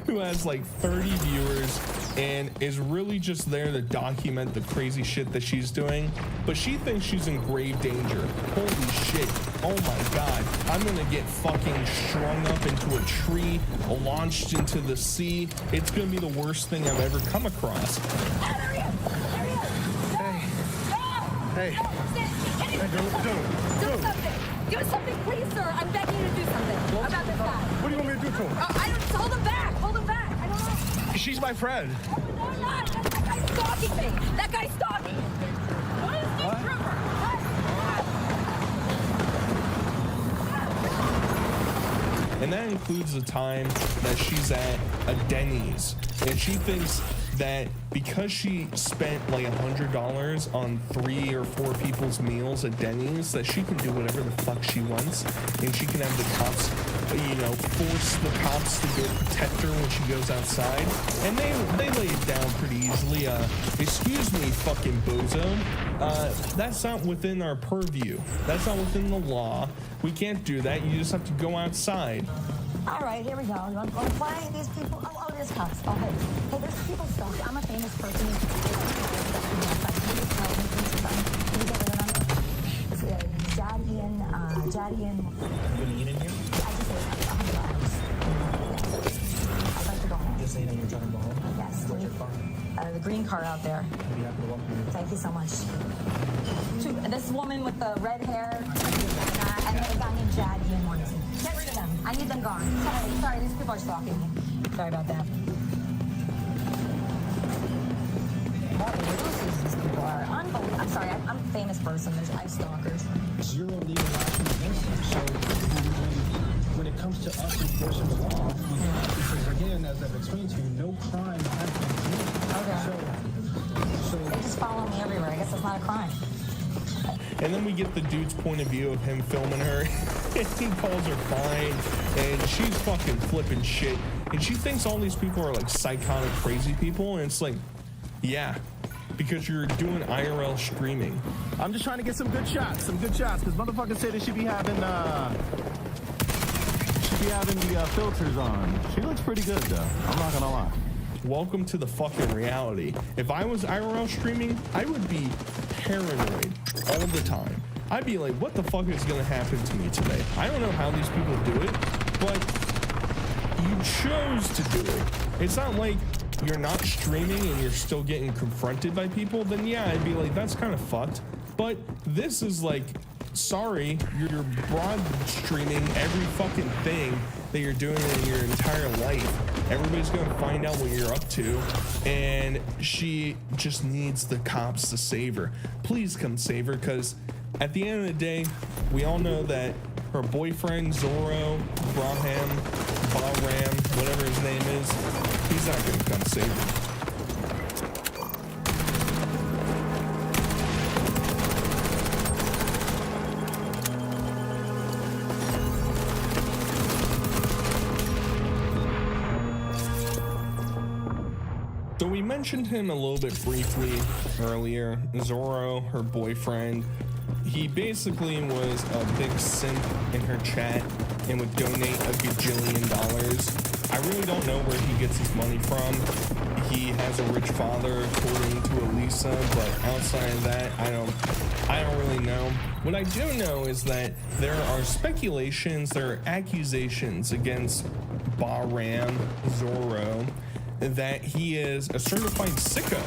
who has like 30 viewers and is really just there to document the crazy shit that she's doing. But she thinks she's in grave danger. Holy shit. Oh my God. I'm gonna get fucking strung up into a tree, launched into the sea. It's gonna be the worst thing I've ever come across. Hey, do something, please, sir. I'm begging you to do something about this guy. What do you want me to do to him? Hold him back. I don't know. She's my friend. No, you're not. That guy's stalking me. What is this trooper? And that includes the time that she's at a Denny's. And she thinks that because she spent like $100 on 3 or 4 people's meals at Denny's, that she can do whatever the fuck she wants, and she can have the cops, you know, force the cops to go protect her when she goes outside, and they lay it down pretty easily. Excuse me, fucking bozo. That's not within our purview. That's not within the law. We can't do that. You just have to go outside. All right, here we go. You want to play these people? Oh, there's cops. Oh, hey. Hey, there's people stuff. I'm a famous person. Daddy and... You gonna eat in here? I just ate $100. I'd like to go home. Just saying you're trying to go home? Yes. What's your car? The green car out there. I'll be happy to welcome you. Thank you so much. This woman with the red hair and the guy named Jad Ian Morrison. Get rid of them. I need them gone. Sorry, these people are stalking me. Sorry about that. What loses these people are unbelievable. I'm sorry, I'm a famous person. I have stalkers. Zero legal action against them. So when it comes to us enforcing the law, because again, as I've explained to you, no crime has been committed. Okay. So they just follow me everywhere. I guess that's not a crime. And then we get the dude's point of view of him filming her. He calls her fine, and she's fucking flipping shit. And she thinks all these people are like psychotic, crazy people. And it's like, yeah, because you're doing IRL streaming. I'm just trying to get some good shots, because motherfuckers say they should be having the filters on. She looks pretty good, though. I'm not gonna lie. Welcome to the fucking reality. If I was IRL streaming, I would be paranoid all the time. I'd be like, what the fuck is gonna happen to me today? I don't know how these people do it, but you chose to do it. It's not like you're not streaming and you're still getting confronted by people. Then yeah, I'd be like, that's kind of fucked. But this is like, sorry, you're broad streaming every fucking thing that you're doing in your entire life. Everybody's gonna find out what you're up to, and she just needs the cops to save her. Please come save her, because at the end of the day, we all know that her boyfriend, Zorro, Bahram, whatever his name is, he's not gonna come save her. So we mentioned him a little bit briefly earlier. Zorro, her boyfriend, he basically was a big simp in her chat and would donate $1 gajillion. I really don't know where he gets his money from. He has a rich father, according to Elisa, but outside of that, I don't really know. What I do know is that there are speculations, there are accusations against Bahram, Zorro, that he is a certified sicko,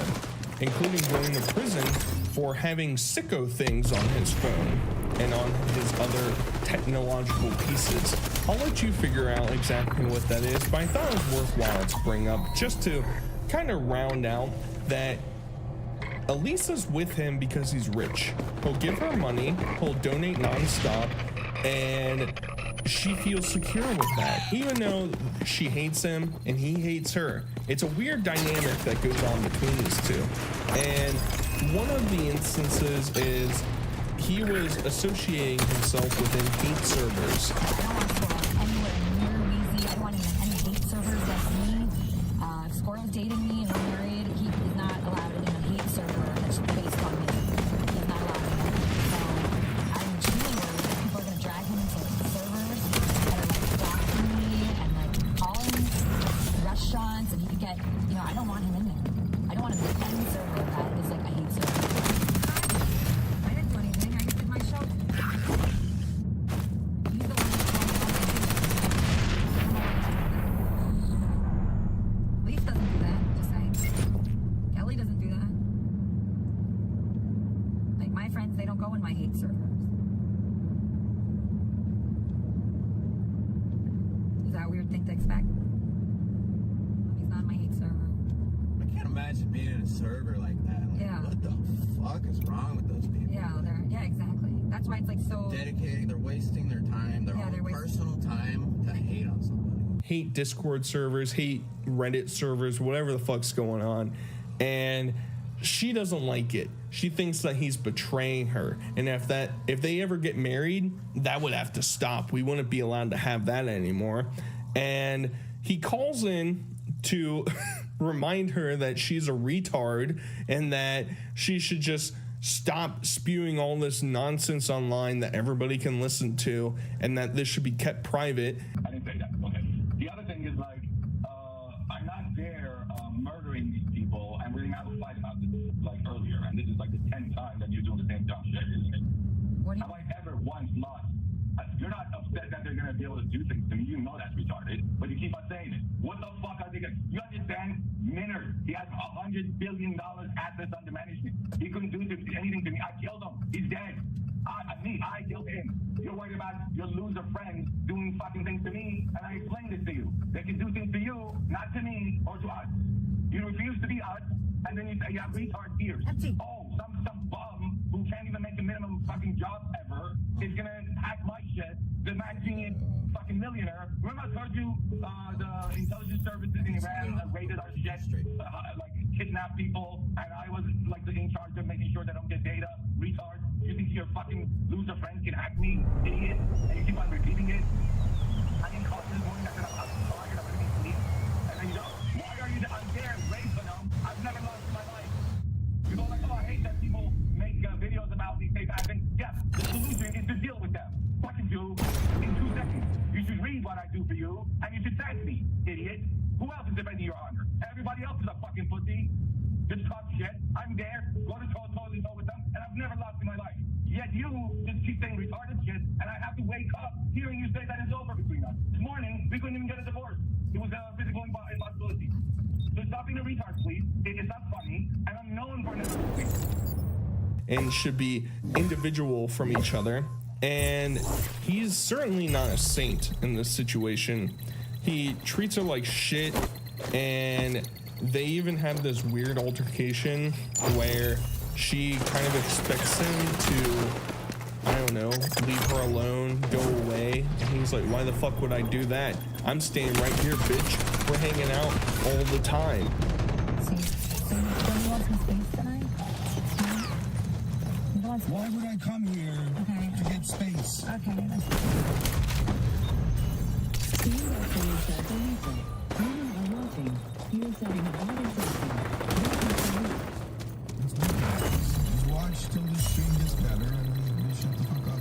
including going to prison for having sicko things on his phone and on his other technological pieces. I'll let you figure out exactly what that is, but I thought it was worthwhile to bring up just to kind of round out that Elisa's with him because he's rich. He'll give her money, he'll donate nonstop, and she feels secure with that, even though she hates him and he hates her. It's a weird dynamic that goes on between these two. And one of the instances is he was associating himself within hate servers. I don't want to any hate servers like me. If Score was dating me and we're married, he is not allowed in a hate server that's based on me. He's not allowed in it. So I'm extremely worried that people are going to drag him into servers that are like blocking me and like calling restaurants, and he could get, I don't want him in there. I don't want him in any server that is like a hate server. I didn't do anything. I just did my show. Leaf doesn't do that, just saying. Kelly doesn't do that. Like, my friends, they don't go in my hate servers. Is that a weird thing to expect? He's not in my hate server. I can't imagine being in a server like that. Like, Yeah. what the fuck is wrong with those people? Yeah, exactly. That's why it's like so... They're wasting their time, their own personal time to hate on somebody. hate Discord servers, hate Reddit servers, whatever the fuck's going on. And she doesn't like it. She thinks that he's betraying her. And if they ever get married, that would have to stop. We wouldn't be allowed to have that anymore. And he calls in to remind her that she's a retard and that she should just stop spewing all this nonsense online that everybody can listen to, and that this should be kept private. I didn't say that. Okay. The other thing is, like, I'm not there murdering these people, and we're gonna have a fight about this, like, earlier, and this is like the 10th time that you're doing the same dumb shit, isn't it? Have I ever once lost? You're not upset that they're gonna be able to do things to me. You know that's retarded, but you keep on saying it. What the fuck are they gonna? You understand? Minard, he has $100 billion assets under management. He couldn't do anything to me. I killed him. He's dead. I killed him. You're worried about your loser friends doing fucking things to me, and I explained this to you. They can do things to you, not to me or to us. You refuse to be us, and then you say you have retard ears. Oh, some bum who can't even make a minimum fucking job ever is gonna hack my shit. The Maxine fucking millionaire. Remember I told you the intelligence services in Iran raided our shit, like kidnapped people, and I was like in charge of making sure they don't get data. Retard. You think your fucking loser friends can hack me, idiot? And you keep on repeating it. I didn't call you this morning. I said I'm tired. I'm gonna be asleep. And then you go, why are you? I'm there raping them. I've never lost in my life. You go like, oh, I hate that people make videos about these things. I think, yes, the solution is to deal with them. Fucking do in 2 seconds. You should read what I do for you, and you should thank me, idiot. Who else is defending your honor? Everybody else is a fucking pussy. Just talk shit. I'm there. Go to toe with them, and I've never lost in my life. Yet you just keep saying retarded shit, and I have to wake up hearing you say that it's over between us. This morning, we couldn't even get a divorce. It was a physical impossibility. So stop being a retard, please. It's not funny, and I'm known for never. And should be individual from each other. And he's certainly not a saint in this situation. He treats her like shit, and they even have this weird altercation where she kind of expects him to, I don't know, leave her alone, go away. And he's like, why the fuck would I do that? I'm staying right here, bitch. We're hanging out all the time. Why would I come here to get space? Okay. Just watch till the stream gets better and we shut the fuck up.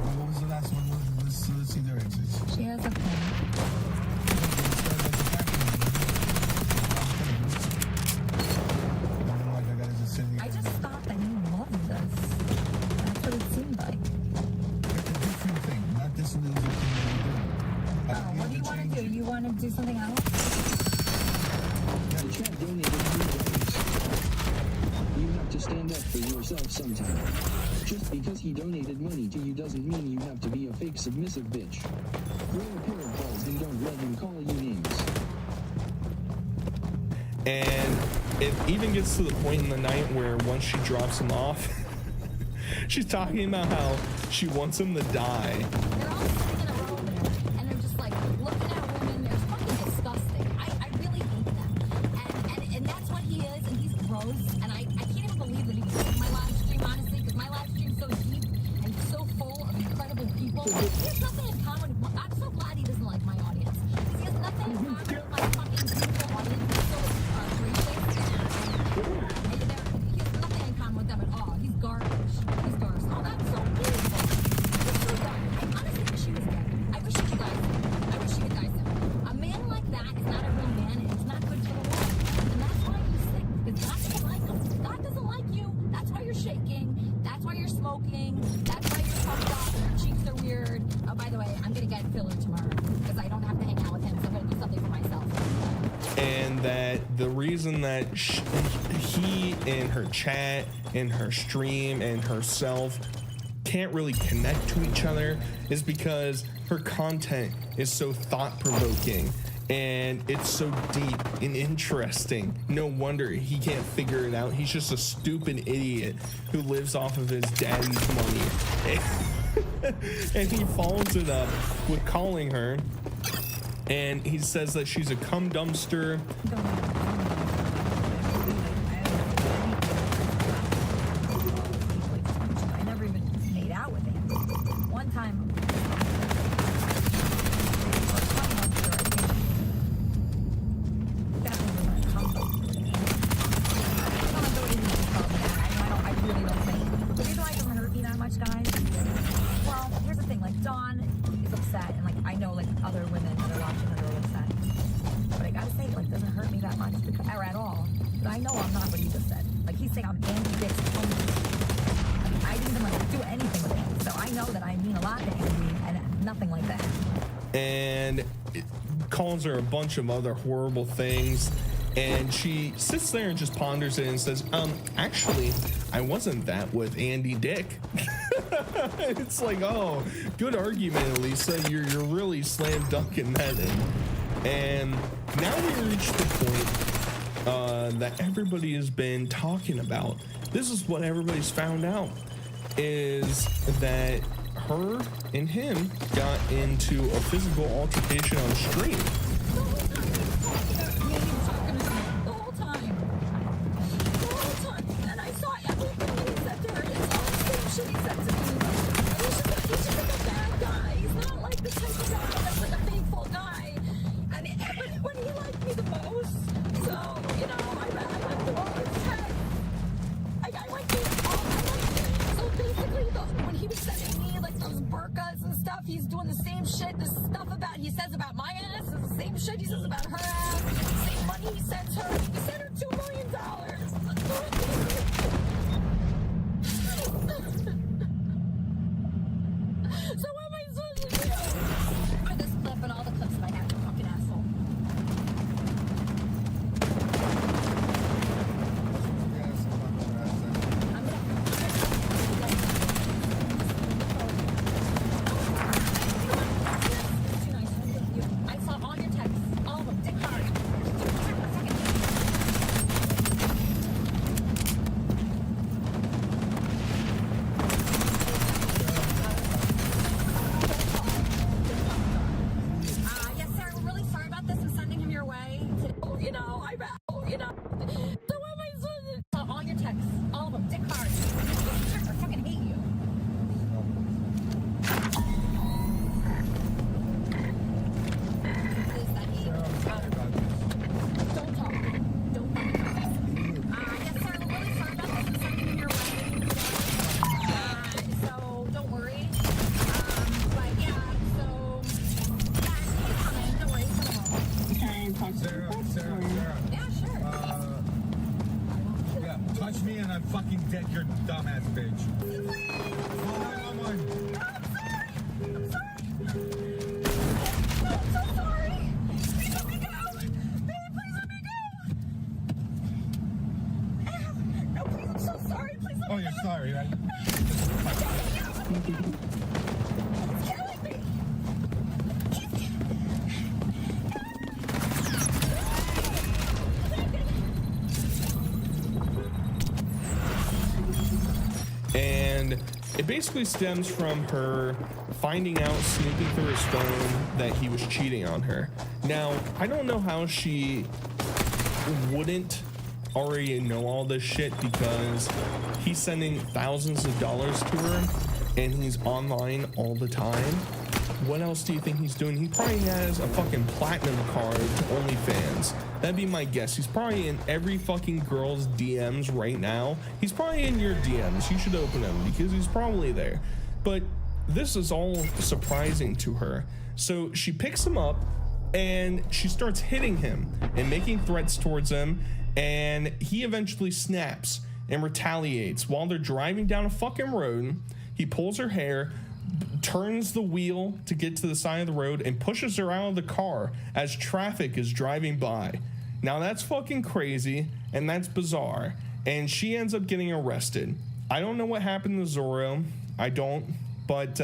What was the last one? Let's see their exits. She has a phone. I just thought that you loved this. That's what it seemed like. It's a different thing, not this loser thing that you do. What do you want to do? You want to do something else? The chat donated $3. You have to stand up for yourself sometime. Just because he donated money to you doesn't mean you have to be a fake submissive bitch. Grow a pair of balls and don't let him call you names. And it even gets to the point in the night where once she drops him off, she's talking about how she wants him to die. They're all sitting in a row there, and they're just like looking at women. They're fucking disgusting. I really hate them. And that's what he is, and he's gross. And I can't even believe that he was in my live stream, honestly, because my live stream's so deep and so full of incredible people. He has nothing in common with I'm so glad he doesn't like my audience. Because he has nothing in common with my fucking beautiful audience. He has nothing in common with them at all. He's garbage. He's garbage. Oh, that's so beautiful. He's so dumb. I honestly wish he was dead. I wish he could die soon. I wish he could die soon. A man like that is not a real man, and it's not good for the world. And that's why he's sick. Because God doesn't like him. God doesn't like you. That's why you're shaking. That's why you're smoking. That's why you're puffed up. Your cheeks are weird. Oh, by the way, I'm going to get filler tomorrow because I don't have to hang out with him, so I'm going to do something for myself. And that the reason that he and her chat and her stream and herself can't really connect to each other is because her content is so thought-provoking And it's so deep and interesting. No wonder he can't figure it out. He's just a stupid idiot who lives off of his daddy's money. And he follows it up with calling her, and he says that she's a cum dumpster. I never even made out with him. One time. Guys, well, here's the thing, like, Dawn is upset, and, like, I know, like, other women that are watching are really upset, but I gotta say, like, it doesn't hurt me that much, because, or at all, but I know I'm not what he just said. Like, he's saying I'm anti-Dick's homies. I mean, I didn't even, like, do anything with him, so I know that I mean a lot to Andy, and nothing like that. And it calls her a bunch of other horrible things, and she sits there and just ponders it and says, actually, I wasn't that with Andy Dick. It's like, oh, good argument, Elisa. You're really slam dunking that in. And now we reach the point that everybody has been talking about. This is what everybody's found out, is that her and him got into a physical altercation on stream. He's doing the same shit, the stuff about he says about my ass is the same shit he says about her ass. Same money he sends her. He sent her $2 million. So what am I supposed to do? For this clip and all the clips that I have, you fucking asshole. I saw all your texts, all of them, dick hard. Yes, sir, we're really sorry about this. I'm sending him your way. So what am I supposed to do? All your texts, all of them, dick hard. I fucking hate you. Don't talk. Don't fucking talk. Yes, sir, we're really sorry about this. I'm sending him your way. So don't worry. But yeah, so yeah, he's coming. Don't worry, he's coming home. Sarah. Yeah, sure. Yeah, touch me and I fucking deck your dumbass bitch. Call 911. I'm sorry. I'm so sorry. Please let me go. Please let me go. No, please, I'm so sorry. Please let me go. Oh, you're sorry, right? It's killing me. And it basically stems from her finding out, snooping through his phone, that he was cheating on her. Now, I don't know how she wouldn't already know all this shit, because he's sending thousands of dollars to her and he's online all the time. What else do you think he's doing? He probably has a fucking platinum card to OnlyFans. That'd be my guess. He's probably in every fucking girl's DMs right now. He's probably in your DMs. You should open them because he's probably there. But this is all surprising to her. So she picks him up and she starts hitting him and making threats towards him. And he eventually snaps and retaliates while they're driving down a fucking road. He pulls her hair, turns the wheel to get to the side of the road, and pushes her out of the car as traffic is driving by. Now that's fucking crazy and that's bizarre, and she ends up getting arrested. I don't know what happened to Zorro. I don't, but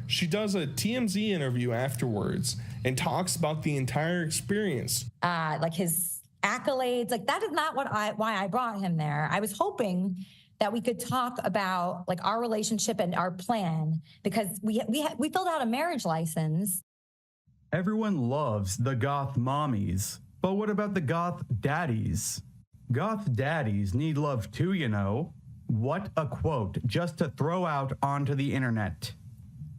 she does a TMZ interview afterwards, and talks about the entire experience. Like his accolades, like that is not why I brought him there. I was hoping that we could talk about like our relationship and our plan, because we filled out a marriage license. Everyone loves the goth mommies, but what about the goth daddies? Goth daddies need love too, you know. What a quote just to throw out onto the internet.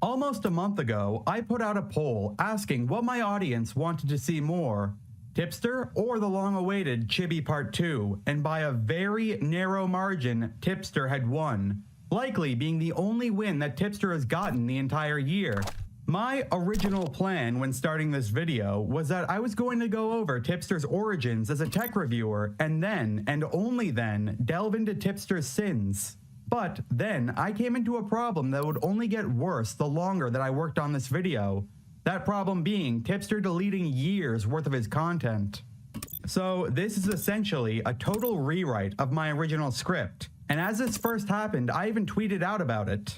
Almost a month ago, I put out a poll asking what my audience wanted to see more, Tipster or the long-awaited Chibi Part 2, and by a very narrow margin, Tipster had won, likely being the only win that Tipster has gotten the entire year. My original plan when starting this video was that I was going to go over Tipster's origins as a tech reviewer and then, and only then, delve into Tipster's sins. But then I came into a problem that would only get worse the longer that I worked on this video. That problem being Tipster deleting years worth of his content. So this is essentially a total rewrite of my original script. And as this first happened, I even tweeted out about it.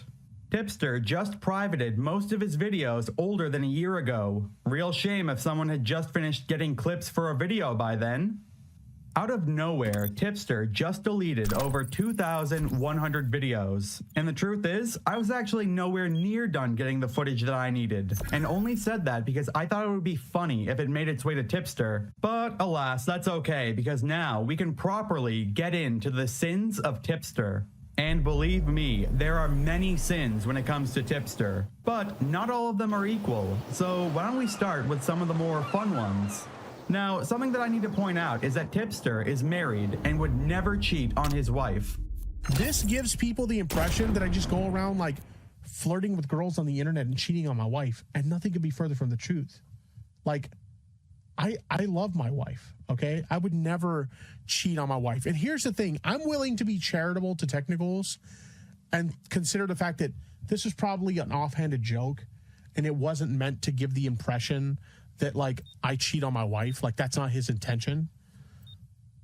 Tipster just privated most of his videos older than a year ago. Real shame if someone had just finished getting clips for a video by then. Out of nowhere, Tipster just deleted over 2,100 videos. And the truth is, I was actually nowhere near done getting the footage that I needed, and only said that because I thought it would be funny if it made its way to Tipster. But alas, that's okay, because now we can properly get into the sins of Tipster. And believe me, there are many sins when it comes to Tipster, but not all of them are equal. So why don't we start with some of the more fun ones? Now, something that I need to point out is that Tipster is married and would never cheat on his wife. This gives people the impression that I just go around like flirting with girls on the internet and cheating on my wife, and nothing could be further from the truth. Like, I love my wife, okay? I would never cheat on my wife. And here's the thing, I'm willing to be charitable to technicals and consider the fact that this was probably an offhanded joke and it wasn't meant to give the impression that like I cheat on my wife. Like, that's not his intention.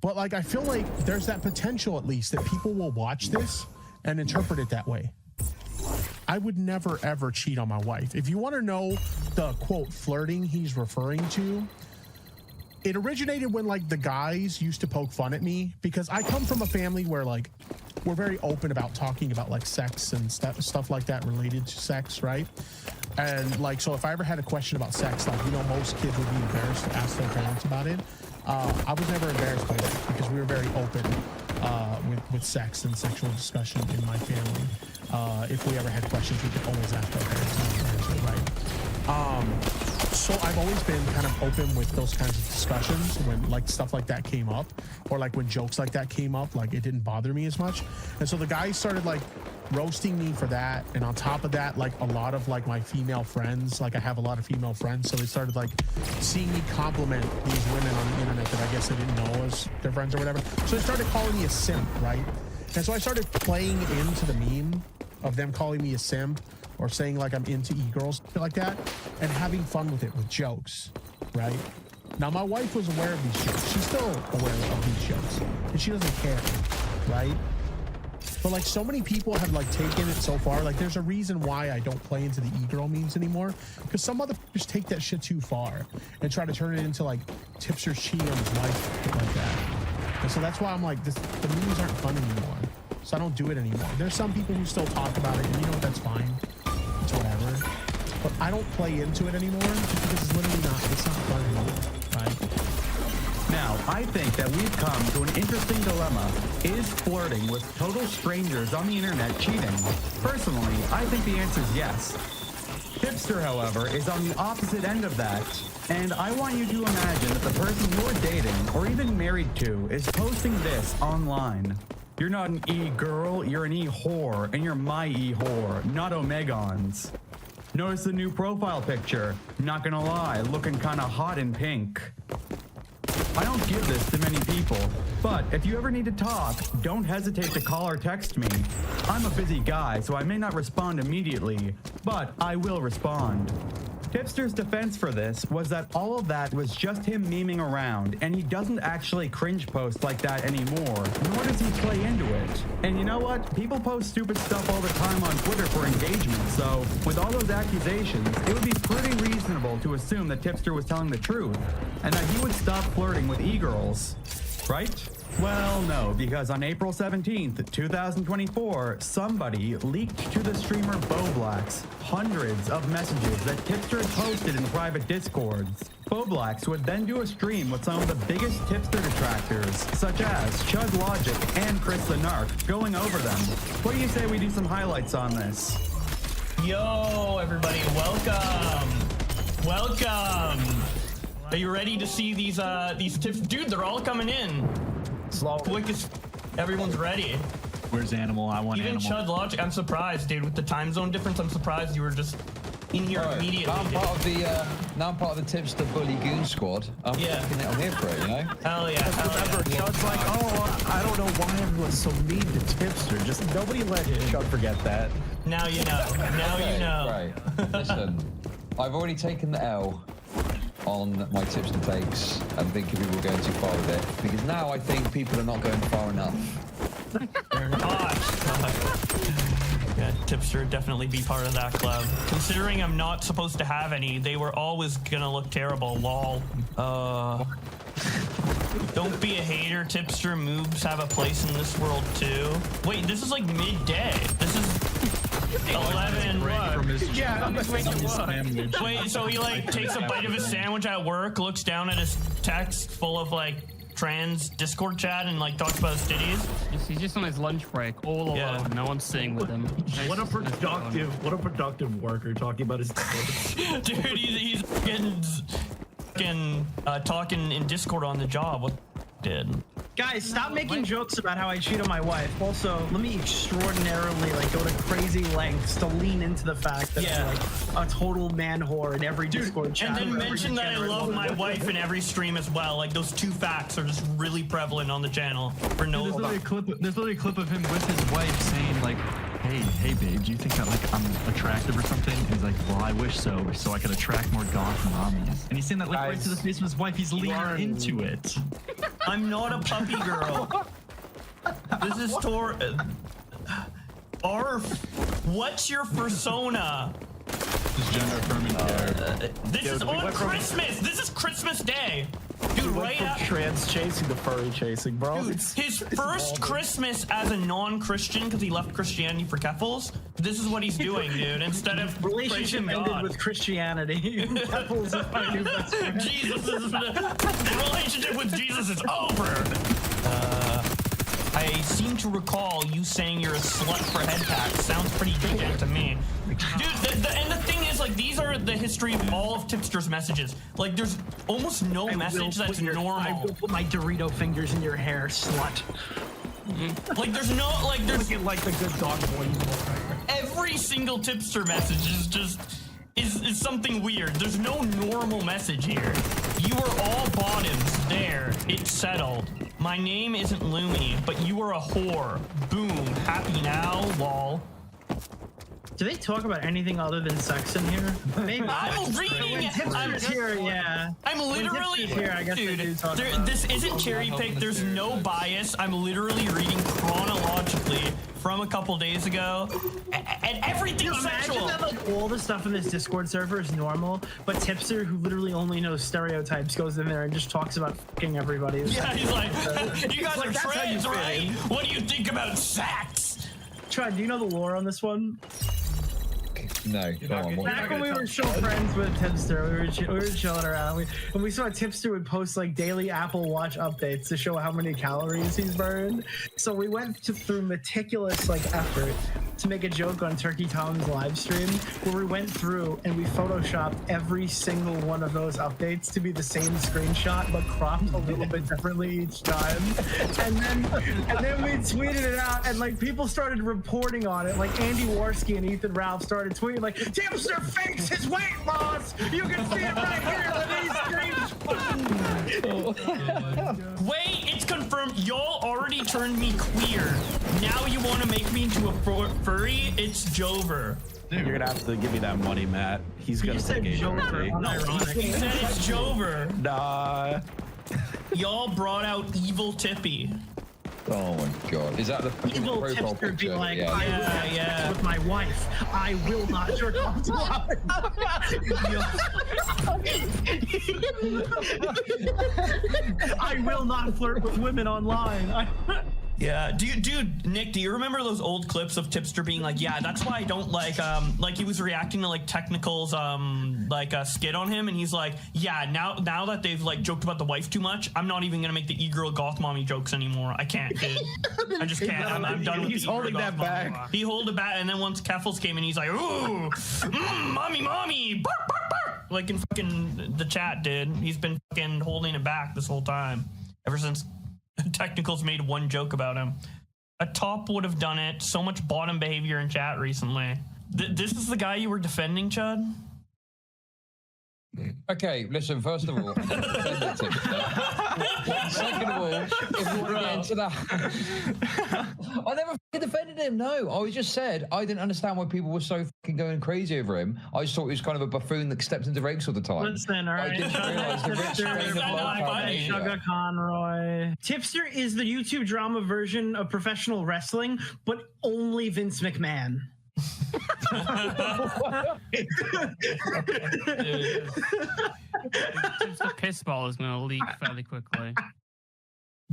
But like, I feel like there's that potential at least that people will watch this and interpret it that way. I would never ever cheat on my wife. If you want to know the quote flirting he's referring to, it originated when like the guys used to poke fun at me, because I come from a family where like we're very open about talking about like sex and stuff like that related to sex, right? And like, so if I ever had a question about sex, like, you know, most kids would be embarrassed to ask their parents about it. I was never embarrassed by that because we were very open with sex and sexual discussion in my family. If we ever had questions, we could always ask our parents, right? So I've always been kind of open with those kinds of discussions when like stuff like that came up, or like when jokes like that came up, like it didn't bother me as much. And so the guys started like roasting me for that. And on top of that, like a lot of like my female friends, like I have a lot of female friends, so they started like seeing me compliment these women on the internet that I guess they didn't know as their friends or whatever. So they started calling me a simp, right? And so I started playing into the meme of them calling me a simp, or saying like I'm into e-girls, like that, and having fun with it with jokes, right? Now my wife was aware of these jokes. She's still aware of these jokes, and she doesn't care, right? But like so many people have like taken it so far. Like there's a reason why I don't play into the e-girl memes anymore, because some motherfuckers take that shit too far and try to turn it into like Tipster's cheating on his wife, like that. And so that's why I'm like, the memes aren't fun anymore. So I don't do it anymore. There's some people who still talk about it, and you know what, that's fine. It's whatever. But I don't play into it anymore just because it's literally it's not fun anymore, right? Now, I think that we've come to an interesting dilemma. Is flirting with total strangers on the internet cheating? Personally, I think the answer is yes. Tipster, however, is on the opposite end of that. And I want you to imagine that the person you're dating or even married to is posting this online. You're not an e-girl, you're an e-whore, and you're my e-whore, not Omegon's. Notice the new profile picture. Not gonna lie, looking kinda hot in pink. I don't give this to many people, but if you ever need to talk, don't hesitate to call or text me. I'm a busy guy, so I may not respond immediately, but I will respond. Tipster's defense for this was that all of that was just him memeing around, and he doesn't actually cringe post like that anymore, nor does he play into it. And you know what? People post stupid stuff all the time on Twitter for engagement, so with all those accusations, it would be pretty reasonable to assume that Tipster was telling the truth, and that he would stop flirting with e-girls. Right? Well, no, because on April 17th, 2024, somebody leaked to the streamer Boblax hundreds of messages that Tipster had posted in private discords. Boblax would then do a stream with some of the biggest Tipster detractors, such as Chud Logic and Chris the Narc, going over them. What do you say we do some highlights on this? Yo, everybody, welcome. Welcome. Are you ready to see these tips? Dude, they're all coming in. Slow. Quick as everyone's ready. Where's Animal? I want Even Animal. Chud Logic, I'm surprised, dude. With the time zone difference, I'm surprised you were just in here immediately. Now I'm part of the Tipster Bully Goon Squad. I'm here for it, you know? Hell yeah. Remember, Chud's like, oh, I don't know why everyone's so mean to Tipster. Just nobody let Chud forget that. Now you know. Now you know. Right. Listen, I've already taken the L on my Tipster takes and thinking people were going too far with it, because now I think people are not going far enough. They're not. Yeah, Tipster would definitely be part of that club. Considering I'm not supposed to have any, they were always gonna look terrible. Lol. Don't be a hater. Tipster moves have a place in this world too. Wait, this is like midday. This is 11 what? Yeah, Wait, so he like takes a bite of his sandwich at work, looks down at his text full of like trans Discord chat and like talks about his titties. He's just on his lunch break, all alone. No one's sitting with him. What a productive worker talking about his Dude, he's getting talking in Discord on the job. What did? Guys, stop making jokes about how I cheat on my wife. Also, let me extraordinarily like go to crazy lengths to lean into the fact that I'm like a total man whore in every Discord chat. And then mention that I love my wife in every stream as well. Like those two facts are just really prevalent on the channel for no. There's literally a clip of him with his wife saying like, hey babe, do you think that like I'm attractive or something? And he's like, well, I wish so I could attract more goth mommies. And he's saying that like right to the face of his wife. He's leaning into it. I'm not a puppy girl. This is Arf. What's your persona? This gender affirming care. This is on Christmas. This is Christmas Day. Dude, right from trans chasing to furry chasing, bro. Dude, his first Christmas as a non-Christian, because he left Christianity for Keffels. This is what he's doing, dude. Instead of relationship ended with Christianity. Keffels is my new best friend. The relationship with Jesus is over. I seem to recall you saying you're a slut for head packs. Sounds pretty decent to me. Dude, and the thing is, like, these are the history of all of Tipster's messages. Like, there's almost no message that's normal. I will put my Dorito fingers in your hair, slut. Like, there's no, like, there's... Looking like the good dog boy. Every single Tipster message is just... is something weird. There's no normal message here. You are all bottoms. There. It's settled. My name isn't Lumi, but you are a whore. Boom. Happy now, lol. Do they talk about anything other than sex in here? Maybe. I'm reading. I'm here, yeah. I'm literally here. I guess dude. This isn't cherry picked. There's no bias. I'm literally reading chronologically from a couple days ago, and everything's sexual. Imagine that like all the stuff in this Discord server is normal, but Tipster, who literally only knows stereotypes, goes in there and just talks about fucking everybody. Yeah, he's like, you guys are trans, right? What do you think about sex? Chud, do you know the lore on this one? No, go on. Back when we were still friends with Tipster, we were chilling around, and we saw Tipster would post like daily Apple Watch updates to show how many calories he's burned. So we went through meticulous like effort to make a joke on Turkey Tom's live stream, where we went through and we photoshopped every single one of those updates to be the same screenshot, but cropped a little bit differently each time. And then we tweeted it out, and like people started reporting on it. Like Andy Warski and Ethan Ralph started tweeting like, Tipster fakes his weight loss. You can see it right here in these Wait, it's confirmed. Y'all already turned me queer. Now you want to make me into a furry? It's Jover. You're gonna have to give me that money, Matt. He's gonna take Jover. He said it's Jover. Nah. Y'all brought out evil Tippy. Oh my god. Is that the Evil profile tipster be picture? like, Yeah. I will have sex with my wife. I will not jerk off to I will not flirt with women online. Yeah, dude, Nick, do you remember those old clips of Tipster being like, yeah, that's why I don't like he was reacting to like Technical's skit on him, and he's like, yeah, now that they've like joked about the wife too much, I'm not even gonna make the e-girl goth mommy jokes anymore. I can't, dude. I just can't. I'm done with He's holding that back. He held it back, and then once Keffels came in, he's like, ooh, mommy, bark, bark, bark. Like in fucking the chat, dude. He's been fucking holding it back this whole time, ever since Technicals made one joke about him. A top would have done it. So much bottom behavior in chat recently. This is the guy you were defending, Chud? Okay, listen, first of all, second of all, if you want to get into that, I never fucking defended him, no. I just said I didn't understand why people were so fucking going crazy over him. I just thought he was kind of a buffoon that stepped into rakes all the time. Listen, all right. I didn't realize the rich strain of low Sugar Conroy. Tipster is the YouTube drama version of professional wrestling, but only Vince McMahon. The piss ball is gonna leak fairly quickly.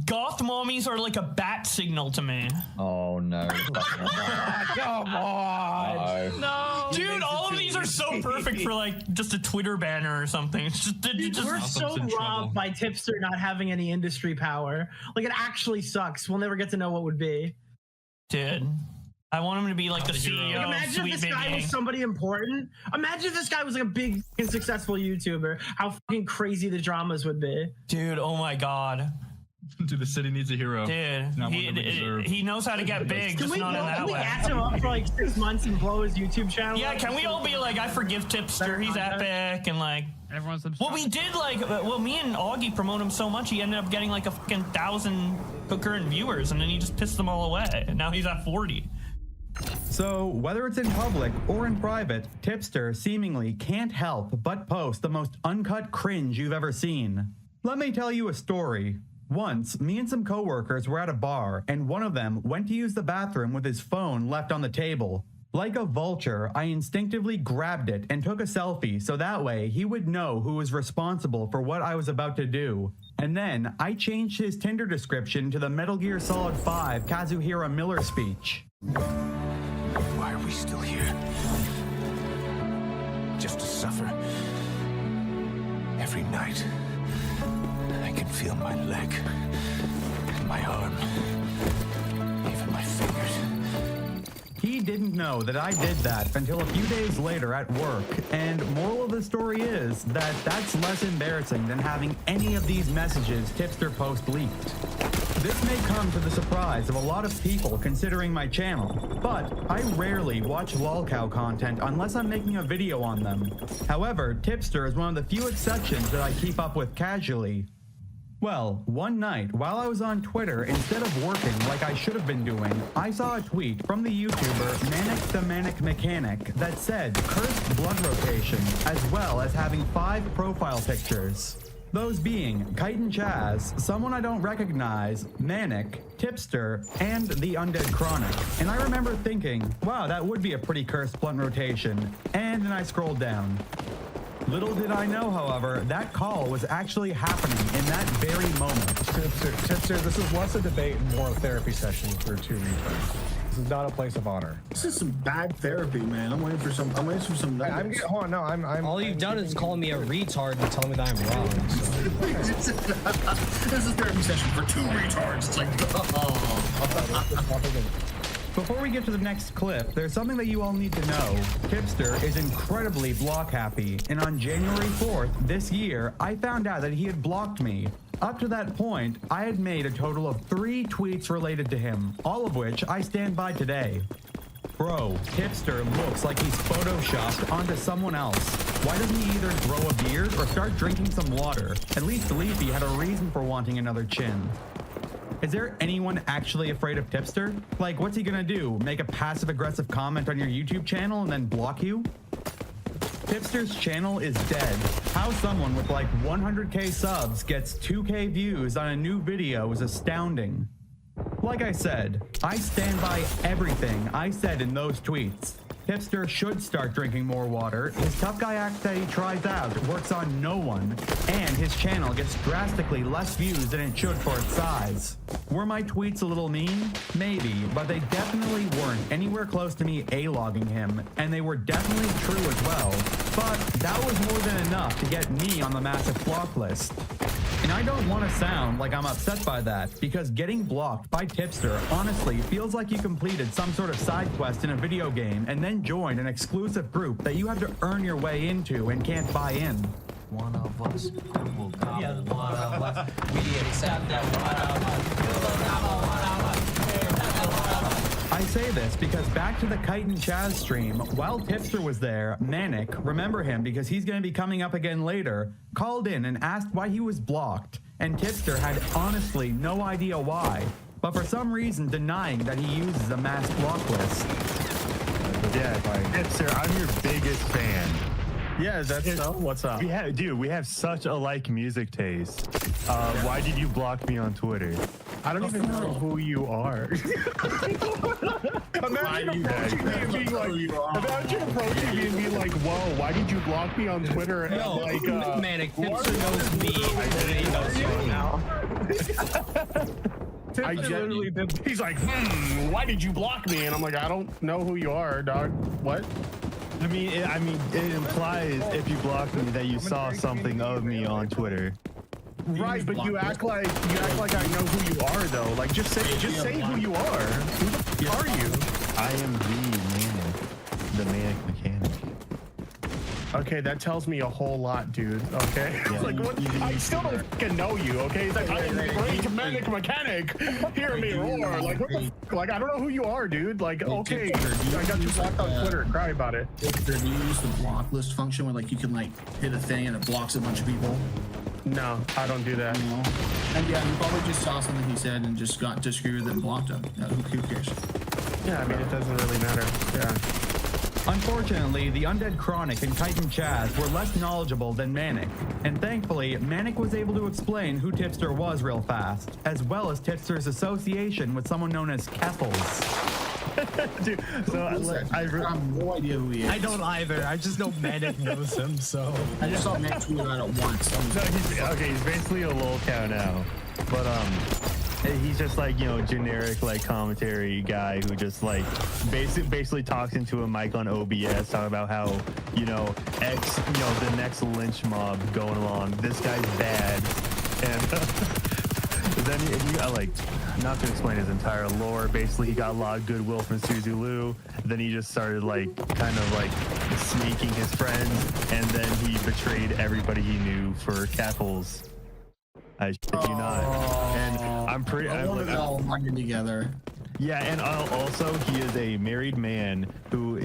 Goth mommies are like a bat signal to me. Oh no. Come on. No. Dude, all of these are so perfect for like just a Twitter banner or something. It's just We're so robbed by Tipster not having any industry power. Like, it actually sucks. We'll never get to know what would be. Dude. I want him to be like the CEO. Like, imagine of if Sweet this guy Baby. was somebody important. Imagine if this guy was like a big and successful YouTuber. How fucking crazy the dramas would be. Dude, oh my god. Dude, the city needs a hero. Dude, he knows how to get big, just not in that can we way. ask him up for like 6 months and blow his YouTube channel? Yeah, can we all be like, I forgive Tipster, he's epic, and like... Everyone's well, we did like, well, me and Augie promote him so much, he ended up getting like a fucking 1,000 concurrent viewers, and then he just pissed them all away, and now he's at 40. So, whether it's in public or in private, Tipster seemingly can't help but post the most uncut cringe you've ever seen. Let me tell you a story. Once, me and some coworkers were at a bar, and one of them went to use the bathroom with his phone left on the table. Like a vulture, I instinctively grabbed it and took a selfie so that way he would know who was responsible for what I was about to do. And then, I changed his Tinder description to the Metal Gear Solid 5 Kazuhira Miller speech. Why are we still here? Just to suffer. Every night, I can feel my leg, my arm, even my fingers. He didn't know that I did that until a few days later at work, and moral of the story is that that's less embarrassing than having any of these messages Tipster post leaked. This may come to the surprise of a lot of people considering my channel, but I rarely watch lolcow content unless I'm making a video on them. However, Tipster is one of the few exceptions that I keep up with casually. Well, one night, while I was on Twitter, instead of working like I should have been doing, I saw a tweet from the YouTuber Manic the Manic Mechanic that said cursed blood rotation, as well as having 5 profile pictures. Those being Kite and Chaz, someone I don't recognize, Manic, Tipster, and the Undead Chronic. And I remember thinking, wow, that would be a pretty cursed blunt rotation. And then I scrolled down. Little did I know, however, that call was actually happening in that very moment. Tipster, this is less a debate and more a therapy session for 2 retards. This is not a place of honor. This is some bad therapy, man. I'm waiting for some. I'm waiting for some. Hold on, no, I'm. All you've done is call me a retard and tell me that I'm wrong. So. This is therapy session for 2 retards. It's like, Before we get to the next clip, there's something that you all need to know. Tipster is incredibly block happy, and on January 4th this year, I found out that he had blocked me. Up to that point, I had made a total of 3 tweets related to him, all of which I stand by today. Bro, Tipster looks like he's photoshopped onto someone else. Why doesn't he either grow a beard or start drinking some water? At least Leafy had a reason for wanting another chin. Is there anyone actually afraid of Tipster? Like, what's he gonna do? Make a passive-aggressive comment on your YouTube channel and then block you? Tipster's channel is dead. How someone with like 100k subs gets 2k views on a new video is astounding. Like I said, I stand by everything I said in those tweets. Tipster should start drinking more water. His tough guy act that he tries out works on no one, and his channel gets drastically less views than it should for its size. Were my tweets a little mean? Maybe, but they definitely weren't anywhere close to me A-logging him, and they were definitely true as well. But that was more than enough to get me on the massive block list. And I don't want to sound like I'm upset by that, because getting blocked by Tipster honestly feels like you completed some sort of side quest in a video game and then joined an exclusive group that you have to earn your way into and can't buy in. One of us will come. Yeah, one of us. We accept that one of us. I say this because back to the Kite and Chaz stream, while Tipster was there, Manic, remember him because he's going to be coming up again later, called in and asked why he was blocked, and Tipster had honestly no idea why, but for some reason denying that he uses a mass block list. Yeah, Tipster, I'm your biggest fan. Yeah, is that so? What's up? We have such alike music taste. Why did you block me on Twitter? I don't even know who you are. Imagine approaching me and being like, whoa, why did you block me on Twitter? And No, like, Manic, Tipster knows me. He knows you now. He's like, why did you block me? And I'm like, I don't know who you are, dog. What? I mean, it implies if you blocked me that you saw something of me on Twitter. Right, but you act like I know who you are, though. Like, just say who you are. Who the f are you? I am the Manic Mechanic. Okay, that tells me a whole lot, dude. Okay, Yeah, like what? I still don't fucking know you. Okay, he's like, I am the great Manic Mechanic. Hear me roar. Like, what the f? Like, I don't know who you are, dude. Like, okay, I got you blocked on Twitter. Cry about it. Do you use the block list function where like you can like hit a thing and it blocks a bunch of people? No, I don't do that. No. And yeah, you probably just saw something he said and just got disagreed with it and blocked him. Who cares? Yeah, I mean, it doesn't really matter. Yeah. Unfortunately, the Undead Chronic and Kite and Chaz were less knowledgeable than Manic, and thankfully, Manic was able to explain who Tipster was real fast, as well as Tipster's association with someone known as Keffels. Dude, so I have no idea who he is. I don't either. I just know Manic knows him, so. I just saw Manic tweet about it once. He's basically a lol cow now, but he's just like, you know, generic like commentary guy who just like basically talks into a mic on OBS, talking about how, you know, the next lynch mob going along. This guy's bad, and then you got like, not to explain his entire lore. Basically, he got a lot of goodwill from Suzulu. Then he just started like kind of like sneaking his friends, and then he betrayed everybody he knew for Keffels. I shit you not. And I'm pretty. all working together. Yeah, and also he is a married man who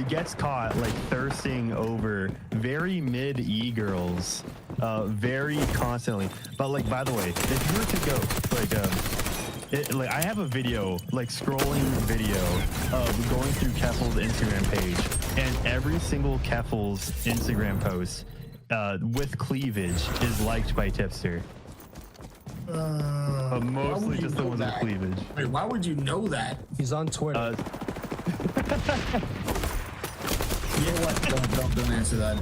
gets caught like thirsting over very mid-E girls, very constantly. But like, by the way, if you were to go like, I have a video, like scrolling video of going through Keffels' Instagram page, and every single Keffels' Instagram post with cleavage is liked by Tipster. Mostly just the ones with cleavage. Wait, why would you know that? He's on Twitter. You know what? Don't answer that.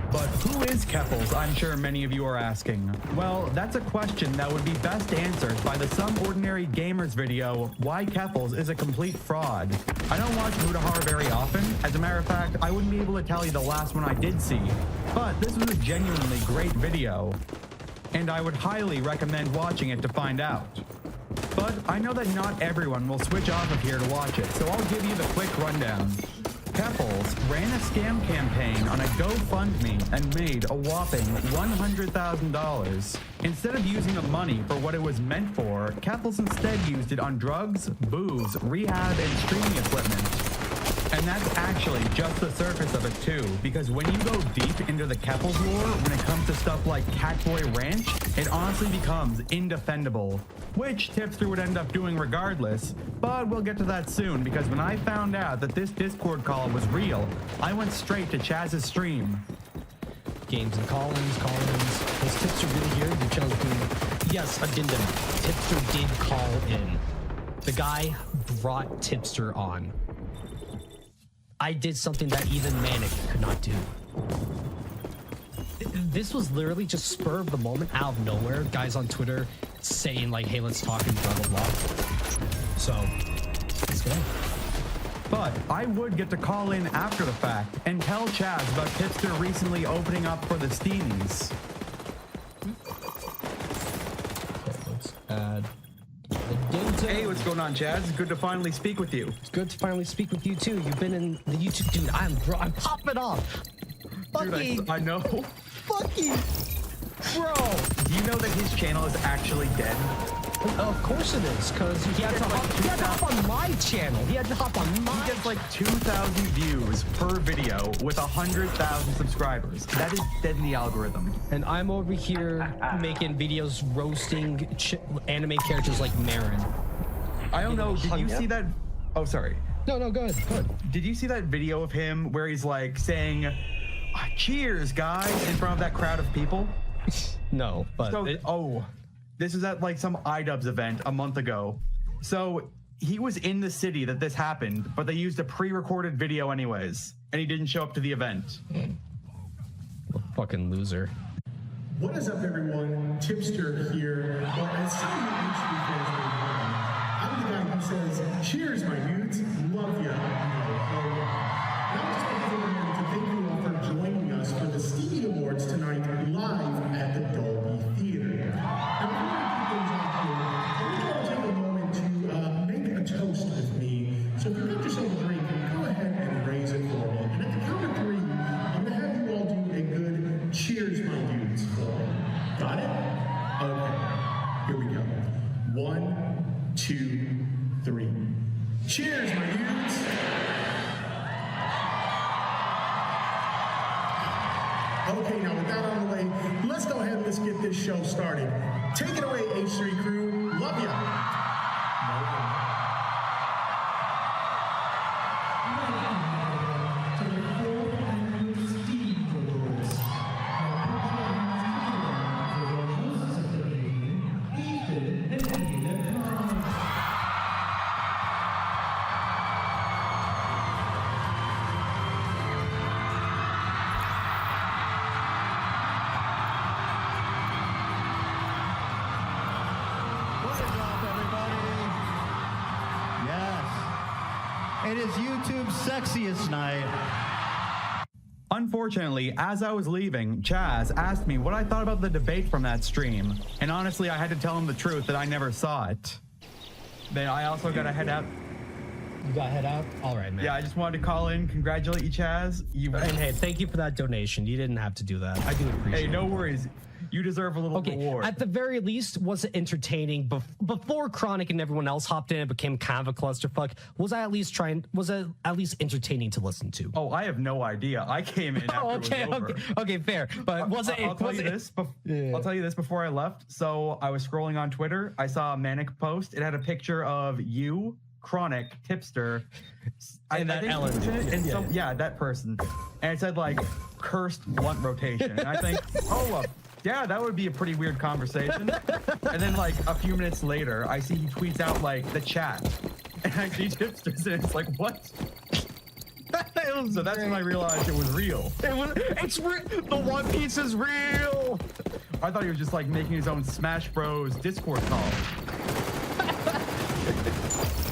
But who is Keffels? I'm sure many of you are asking. Well, that's a question that would be best answered by the Some Ordinary Gamers video, Why Keffels is a Complete Fraud. I don't watch Mutahar very often. As a matter of fact, I wouldn't be able to tell you the last one I did see. But this was a genuinely great video, and I would highly recommend watching it to find out. But I know that not everyone will switch off of here to watch it, so I'll give you the quick rundown. Keffels ran a scam campaign on a GoFundMe and made a whopping $100,000. Instead of using the money for what it was meant for, Keffels instead used it on drugs, booze, rehab, and streaming equipment. And that's actually just the surface of it too, because when you go deep into the Keppel's lore, when it comes to stuff like Catboy Ranch, it honestly becomes indefendable, which Tipster would end up doing regardless, but we'll get to that soon, because when I found out that this Discord call was real, I went straight to Chaz's stream. Games and call-ins. Was Tipster really here? Did Chaz do? Yes, addendum. Tipster did call in. The guy brought Tipster on. I did something that even Manic could not do. This was literally just spur of the moment, out of nowhere. Guys on Twitter saying like, hey, let's talk and blah, blah, blah. So, let's go. But I would get to call in after the fact and tell Chaz about Tipster recently opening up for the Steamies. Okay, let's add... Hey, what's going on, Chaz? It's good to finally speak with you. It's good to finally speak with you too. You've been in the YouTube, dude. I'm popping off. Dude, I know. Fucking bro. Do you know that his channel is actually dead? Of course it is, because he had to hop on my channel. He had to hop on my. He gets like 2,000 views per video with 100,000 subscribers. That is dead in the algorithm. And I'm over here making videos roasting anime characters like Marin. I don't know. Did you see that? Oh, sorry. No, go ahead. Go ahead. Did you see that video of him where he's like saying, "Cheers, guys," in front of that crowd of people? No, but this is at like some iDubbbz event a month ago. So he was in the city that this happened, but they used a pre-recorded video anyways, and he didn't show up to the event. Fucking loser. What is up, everyone? Tipster here. Well, as some of you HD fans may know, I'm the guy who says, "Cheers, my dudes. Love ya." And I was just taking a minute to thank you all for joining us for the Stevie Awards tonight, live at the Dolby Theater. Toast with me. So if you got yourself a drink, go ahead and raise it for me. And at the count of 3, I'm gonna have you all do a good cheers, my dudes, for me. Got it? Okay. Here we go. 1, 2, 3. Cheers, my dudes. Okay, now with that on the way, let's go ahead and let's get this show started. Take it away, H3 crew. Love ya. It is YouTube's sexiest night. Unfortunately, as I was leaving, Chaz asked me what I thought about the debate from that stream. And honestly, I had to tell him the truth that I never saw it. Then I also got to head out. You got to head out? All right, man. Yeah, I just wanted to call in, congratulate you, Chaz. And hey, thank you for that donation. You didn't have to do that. I do appreciate it. Hey, no worries. You deserve a little reward. At the very least, was it entertaining? Before Chronic and everyone else hopped in, it became kind of a clusterfuck. Was it at least entertaining to listen to? Oh, I have no idea. I came in after it was over. Okay, fair. But was it? I'll tell you this before I left. So I was scrolling on Twitter. I saw a Manic post. It had a picture of you, Chronic, Tipster, and that Ellen. That person. And it said like cursed blunt rotation. And I think, yeah, that would be a pretty weird conversation. And then like a few minutes later, I see he tweets out like the chat. And I see Tipsters and it's like, what? So that's when I realized it was real. It's real. The One Piece is real. I thought he was just like making his own Smash Bros. Discord call.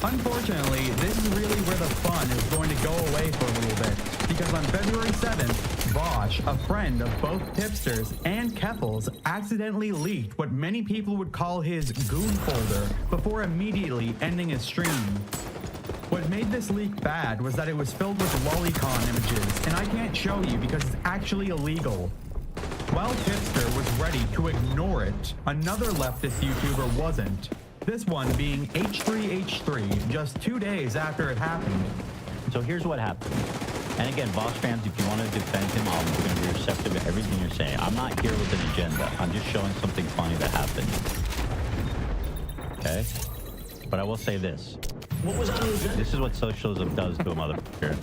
Unfortunately, this is really where the fun is going to go away for a little bit, because on February 7th, Bosch, a friend of both Tipsters and Keppel's, accidentally leaked what many people would call his goon folder before immediately ending his stream. What made this leak bad was that it was filled with lolicon images, and I can't show you because it's actually illegal. While Tipster was ready to ignore it, another leftist YouTuber wasn't. This one being H3H3 just 2 days after it happened. So here's what happened. And again, Voss fans, if you want to defend him, I'm going to be receptive to everything you're saying. I'm not here with an agenda. I'm just showing something funny that happened. Okay? But I will say this. What was on the agenda? This is what socialism does to a motherfucker.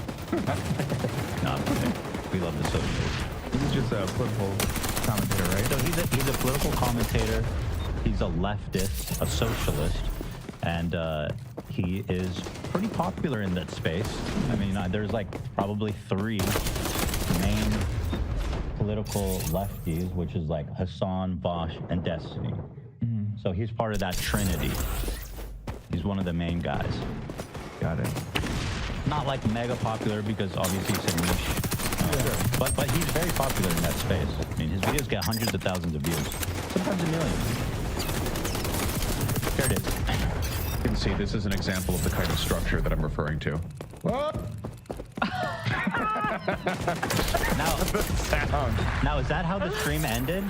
No, I'm kidding. We love the socialists. He's just a political commentator, right? So he's a political commentator. He's a leftist, a socialist, and he is pretty popular in that space. I mean, there's like probably 3 main political lefties, which is like Hassan, Vosh, and Destiny. So he's part of that trinity. He's one of the main guys. Got it. Not like mega popular because obviously it's a niche. But he's very popular in that space. I mean, his videos get hundreds of thousands of views, sometimes a million. There it is. You can see this is an example of the kind of structure that I'm referring to. What? Now, is that how the stream ended?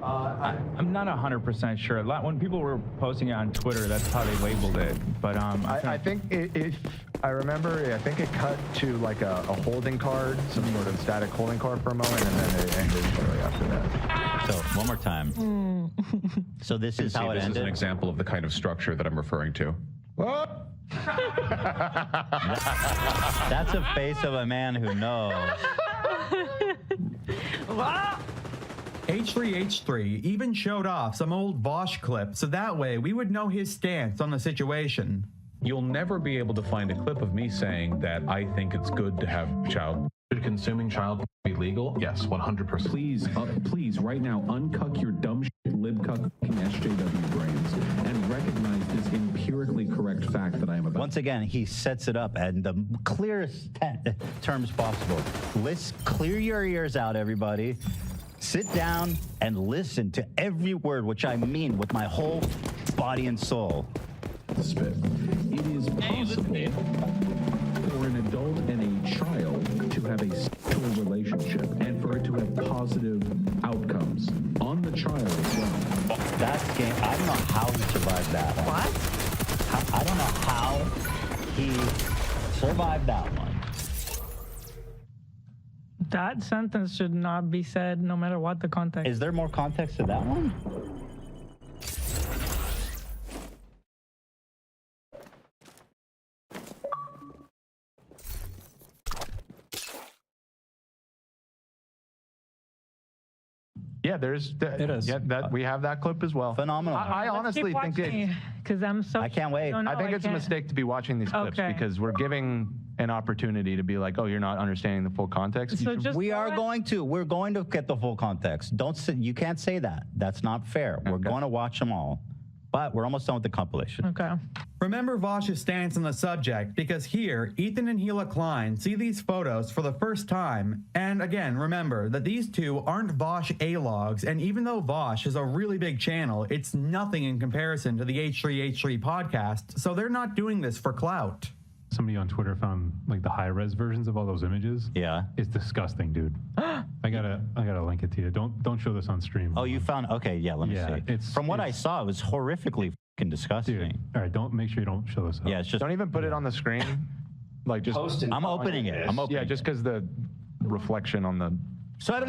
I'm not 100% sure. When people were posting it on Twitter, that's how they labeled it. But I think if I remember, I think it cut to like a holding card, some sort of static holding card for a moment, and then it ended shortly after that. So one more time. So this is how it This ended. is an example of the kind of structure that I'm referring to. What? That's a face of a man who knows. H3H3 even showed off some old Vosh clips, so that way we would know his stance on the situation. You'll never be able to find a clip of me saying that I think it's good to have child. Should consuming child be legal? Yes, 100%. Please, right now, uncuck your dumb shit, libcucking SJW brains and recognize this empirically correct fact that I am about. Once again, he sets it up in the clearest terms possible. Clear your ears out, everybody. Sit down and listen to every word, which I mean with my whole body and soul. Spit. It is possible for an adult and a child to have a sexual relationship and for it to have positive outcomes on the child as well. That's game. I don't know how he survived that one. What? I don't know how he survived that one. That sentence should not be said no matter what the context. Is there more context to that one? Yeah, it is. Yeah, that we have that clip as well. Phenomenal. I honestly think because I'm so. I can't wait. I think it's a mistake to be watching these clips because we're giving an opportunity to be like, oh, you're not understanding the full context. So just we're going to get the full context. You can't say that. That's not fair. We're going to watch them all. But we're almost done with the compilation. Okay. Remember Vosh's stance on the subject, because here, Ethan and Gila Klein see these photos for the first time. And again, remember that these two aren't Vosh A-logs, and even though Vosh is a really big channel, it's nothing in comparison to the H3H3 podcast, so they're not doing this for clout. Somebody on Twitter found like the high-res versions of all those images. Yeah. It's disgusting, dude. I gotta link it to you. Don't show this on stream. Oh, you found? Okay, yeah. Let me see. From what I saw, it was horrifically fucking disgusting. Dude, all right, make sure you don't show this up. Yeah, it's just don't even put it on the screen. Like just post it. I'm opening it. I'm opening. Yeah, just because the reflection on the. Okay.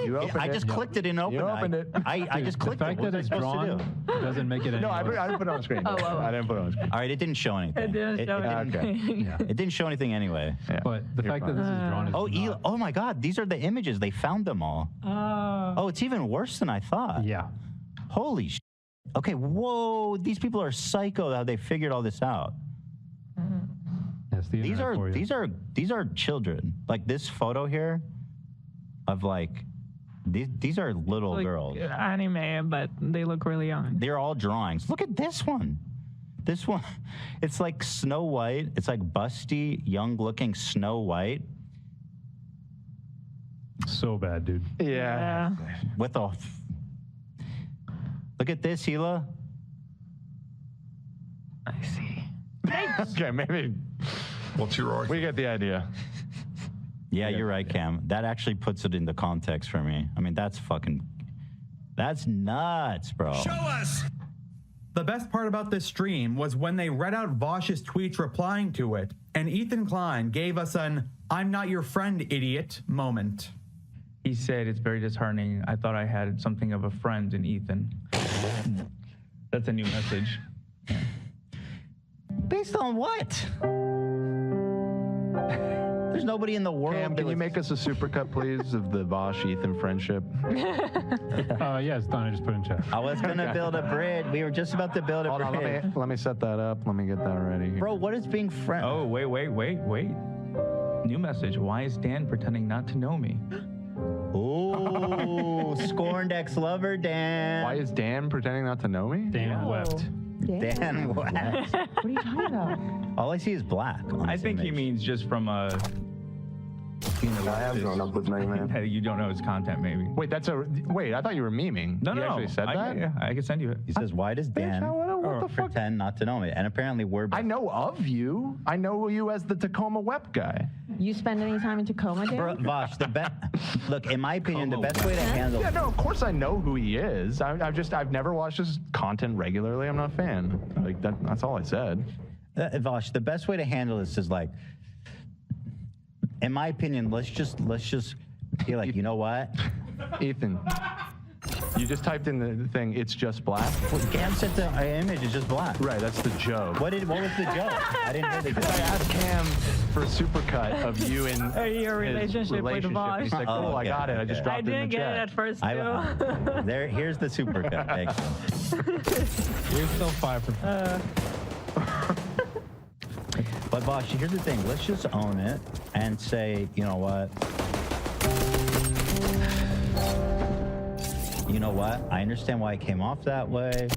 You opened I just clicked it and opened it. You opened it. I just clicked the fact it. What that was it's I supposed to drawn do? doesn't make it any No, I didn't put it on the screen. I didn't put it on the screen. All right, it didn't show anything. It didn't show anything. It didn't show anything anyway. But the fact that this is drawn is oh my God, these are the images. They found them all. Oh, it's even worse than I thought. Yeah. Holy shit. Okay, whoa, these people are psycho how they figured all this out. Yes, these are children. Like this photo here of like these are little girls. Anime, but they look really young. They're all drawings. Look at this one. This one, it's like Snow White. It's like busty, young-looking Snow White. So bad, dude. Yeah. With a. Look at this, Gila. I see. Okay, maybe. What's your argument? We get the idea. Yeah, you're right, Cam. That actually puts it into context for me. I mean, that's nuts, bro. Show us! The best part about this stream was when they read out Vosh's tweets replying to it, and Ethan Klein gave us an "I'm not your friend, idiot" moment. He said, "It's very disheartening. I thought I had something of a friend in Ethan." That's a new message. Based on what? There's nobody in the world. Cam, can you make us a supercut, please, of the Vosh Ethan friendship? Yeah, it's done. I just put in chat. I was gonna build a bridge. We were just about to build a Hold on, bridge. let me set that up. Let me get that ready. Bro, what is being friend? Oh, wait. New message. Why is Dan pretending not to know me? Ooh, scorned ex-lover Dan. Why is Dan pretending not to know me? Dan wept. Dan wept. What are you talking about? All I see is black. On I this think he image. means just from a. I have grown up with Megman. You don't know his content, maybe. Wait, I thought you were memeing. No, you no, actually said that? Yeah, I can send you it. He says, "Why does Dan what the fuck? pretend not to know me?" And apparently we're. I know of you. I know you as the Tacoma Web guy. You spend any time in Tacoma, Dan? Bro, Vosh, the best. Look, in my opinion, the best way to handle. Yeah, no, of course I know who he is. I've never watched his content regularly. I'm not a fan. Like that's all I said. Vosh, the best way to handle this is like, in my opinion, let's just be like, you know what, Ethan, you just typed in the thing. It's just black. Well, Cam said the image is just black. Right, that's the joke. What was the joke? I didn't hear the joke. I asked Cam for a supercut of you in Your relationship with Vosh. He's like, cool, Oh, I got it. I just dropped I it in the didn't get chat. it at first, too. Here's the supercut. Excellent. We're still 5 for. But Vosh, here's the thing. Let's just own it and say, you know what? You know what? I understand why it came off that way.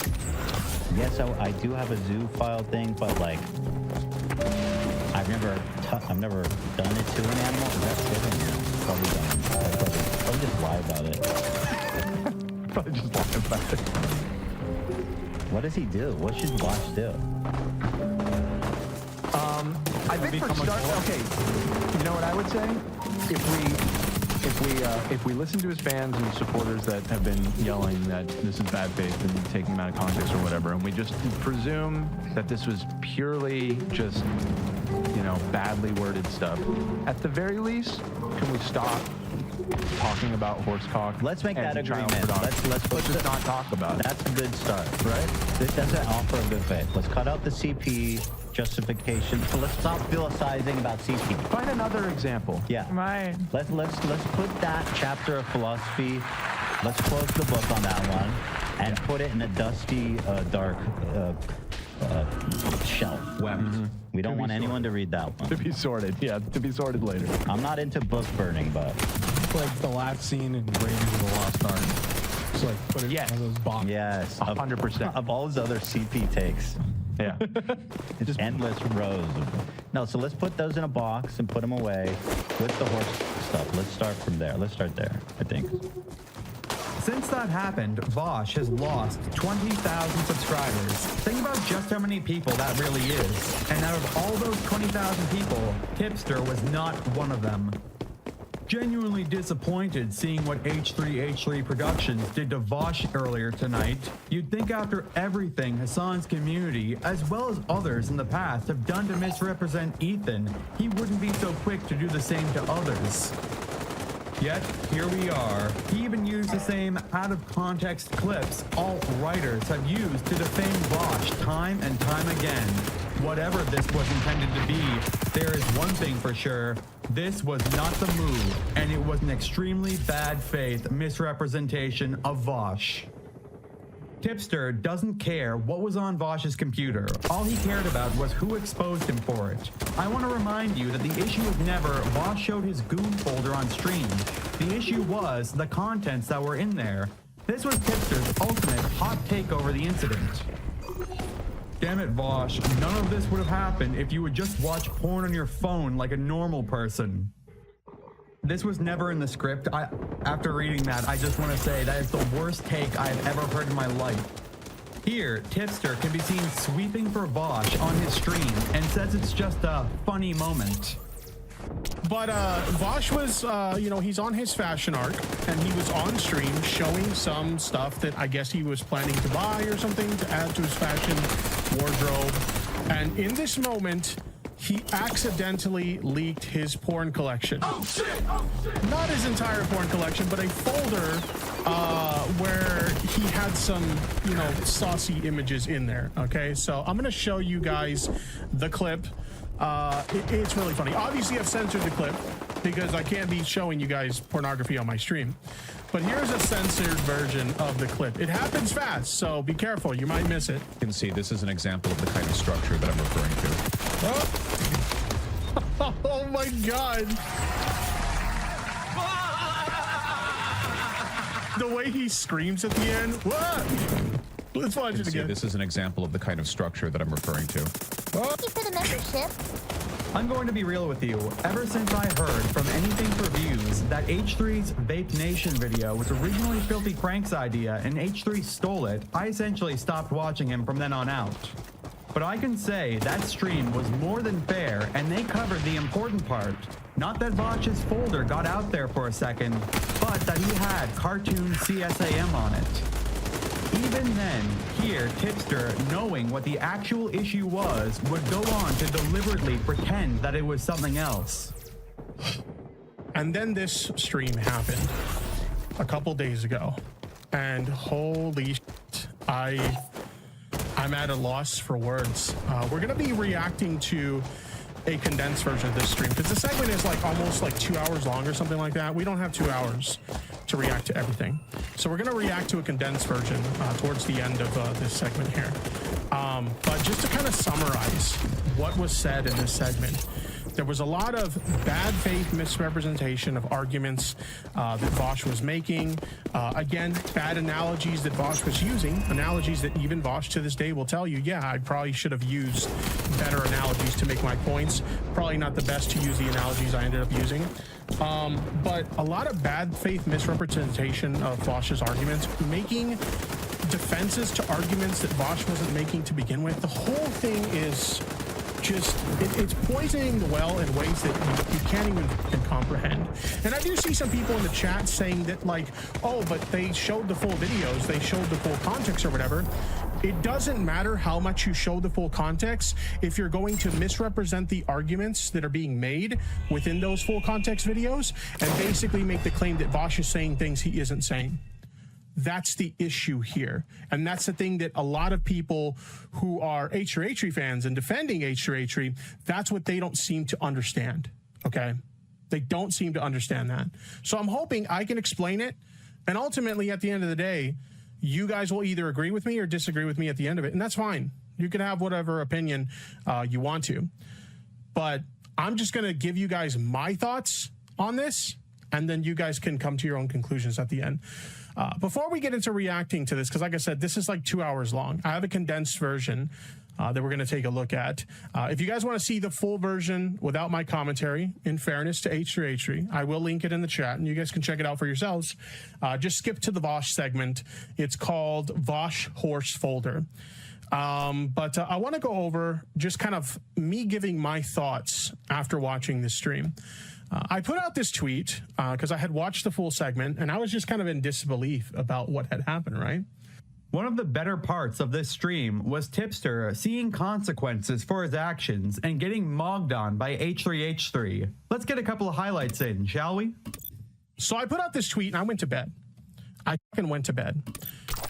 Yes, I do have a zoo file thing, but like, I've never done it to an animal. That's different. Probably done. Probably just lie about it. Probably just lie about it. What does he do? What should Vosh do? I think for start, okay. You know what I would say? If we listen to his fans and supporters that have been yelling that this is bad faith and taking him out of context or whatever, and we just presume that this was purely just, badly worded stuff. At the very least, can we stop talking about horsecock? Let's make that and child agreement. pornography? Let's just not talk about it. That's a good start. Right? That's an offer of good faith. Let's cut out the CP justification. So let's stop philosophizing about CP. Find another example. Yeah. Right. Let's put that chapter of philosophy. Let's close the book on that one and put it in a dusty, dark shelf. We don't want anyone to read that one. To be sorted, yeah. To be sorted later. I'm not into book burning, but It's like the last scene in Raiders of the Lost Ark. Just like put it in one of those boxes. yes, 100%. of all his other CP takes. Yeah. It's just endless rows. No, so let's put those in a box and put them away with the horse stuff. Let's start from there. Let's start there, I think. Since that happened, Vosh has lost 20,000 subscribers. Think about just how many people that really is. And out of all those 20,000 people, Tipster was not one of them. Genuinely disappointed seeing what H3H3 Productions did to Vosh earlier tonight. You'd think after everything Hassan's community, as well as others in the past, have done to misrepresent Ethan, he wouldn't be so quick to do the same to others. Yet, here we are. He even used the same out-of-context clips alt-writers have used to defame Vosh time and time again. Whatever this was intended to be, there is one thing for sure. This was not the move, and it was an extremely bad faith misrepresentation of Vosh. Tipster doesn't care what was on Vosh's computer. All he cared about was who exposed him for it. I want to remind you that the issue was never Vosh showed his goon folder on stream. The issue was the contents that were in there. This was Tipster's ultimate hot take over the incident. Damn it, Vosh. None of this would have happened if you would just watch porn on your phone like a normal person. This was never in the script. After reading that, I just want to say that is the worst take I've ever heard in my life. Here, Tipster can be seen sweeping for Vosh on his stream and says it's just a funny moment. But Vosh was, you know, he's on his fashion arc, and he was on stream showing some stuff that I guess he was planning to buy or something to add to his fashion wardrobe. And in this moment, he accidentally leaked his porn collection. Oh, shit! Oh, shit! Not his entire porn collection, but a folder where he had some, you know, saucy images in there. Okay, so I'm gonna show you guys the clip. It's really funny. Obviously, I've censored the clip because I can't be showing you guys pornography on my stream. But here's a censored version of the clip. It happens fast, so be careful. You might miss it. You can see this is an example of the kind of structure that I'm referring to. Oh my God. The way he screams at the end. What? Let's watch it again. This is an example of the kind of structure that I'm referring to. Thank you for the membership. I'm going to be real with you. Ever since I heard from Anything for Views that H3's Vape Nation video was originally Filthy Frank's idea and H3 stole it, I essentially stopped watching him from then on out. But I can say that stream was more than fair, and they covered the important part. Not that Vosh's folder got out there for a second, but that he had cartoon CSAM on it. Even then, here, Tipster, knowing what the actual issue was, would go on to deliberately pretend that it was something else. And then this stream happened a couple days ago, and holy shit, I'm at a loss for words. We're gonna be reacting to a condensed version of this stream because the segment is like almost like 2 hours long or something like that. We don't have 2 hours to react to everything, so we're gonna react to a condensed version towards the end of this segment here. But just to kind of summarize what was said in this segment, there was a lot of bad faith misrepresentation of arguments that Vosh was making. Again, bad analogies that Vosh was using, analogies that even Vosh to this day will tell you, yeah, I probably should have used better analogies to make my points. Probably not the best to use the analogies I ended up using. But a lot of bad faith misrepresentation of Vosh's arguments, making defenses to arguments that Vosh wasn't making to begin with. The whole thing is just, it's poisoning the well in ways that you can't even comprehend. And I do see some people in the chat saying that, like, oh, but they showed the full videos, they showed the full context or whatever. It doesn't matter how much you show the full context if you're going to misrepresent the arguments that are being made within those full context videos and basically make the claim that Vosh is saying things he isn't saying. That's the issue here. And that's the thing that a lot of people who are H3 fans and defending H3, that's what they don't seem to understand. Okay? They don't seem to understand that. So I'm hoping I can explain it. And ultimately, at the end of the day, you guys will either agree with me or disagree with me at the end of it. And that's fine. You can have whatever opinion you want to. But I'm just going to give you guys my thoughts on this. And then you guys can come to your own conclusions at the end. Before we get into reacting to this, because like I said, this is like 2 hours long. I have a condensed version that we're going to take a look at. If you guys want to see the full version without my commentary, in fairness to H3, I will link it in the chat, and you guys can check it out for yourselves. Just skip to the Vosh segment. It's called Vosh Horse Folder. But I want to go over just kind of me giving my thoughts after watching this stream. I put out this tweet because I had watched the full segment and I was just kind of in disbelief about what had happened, right? One of the better parts of this stream was Tipster seeing consequences for his actions and getting mogged on by H3. Let's get a couple of highlights in, shall we? So I put out this tweet and I went to bed. I fucking went to bed.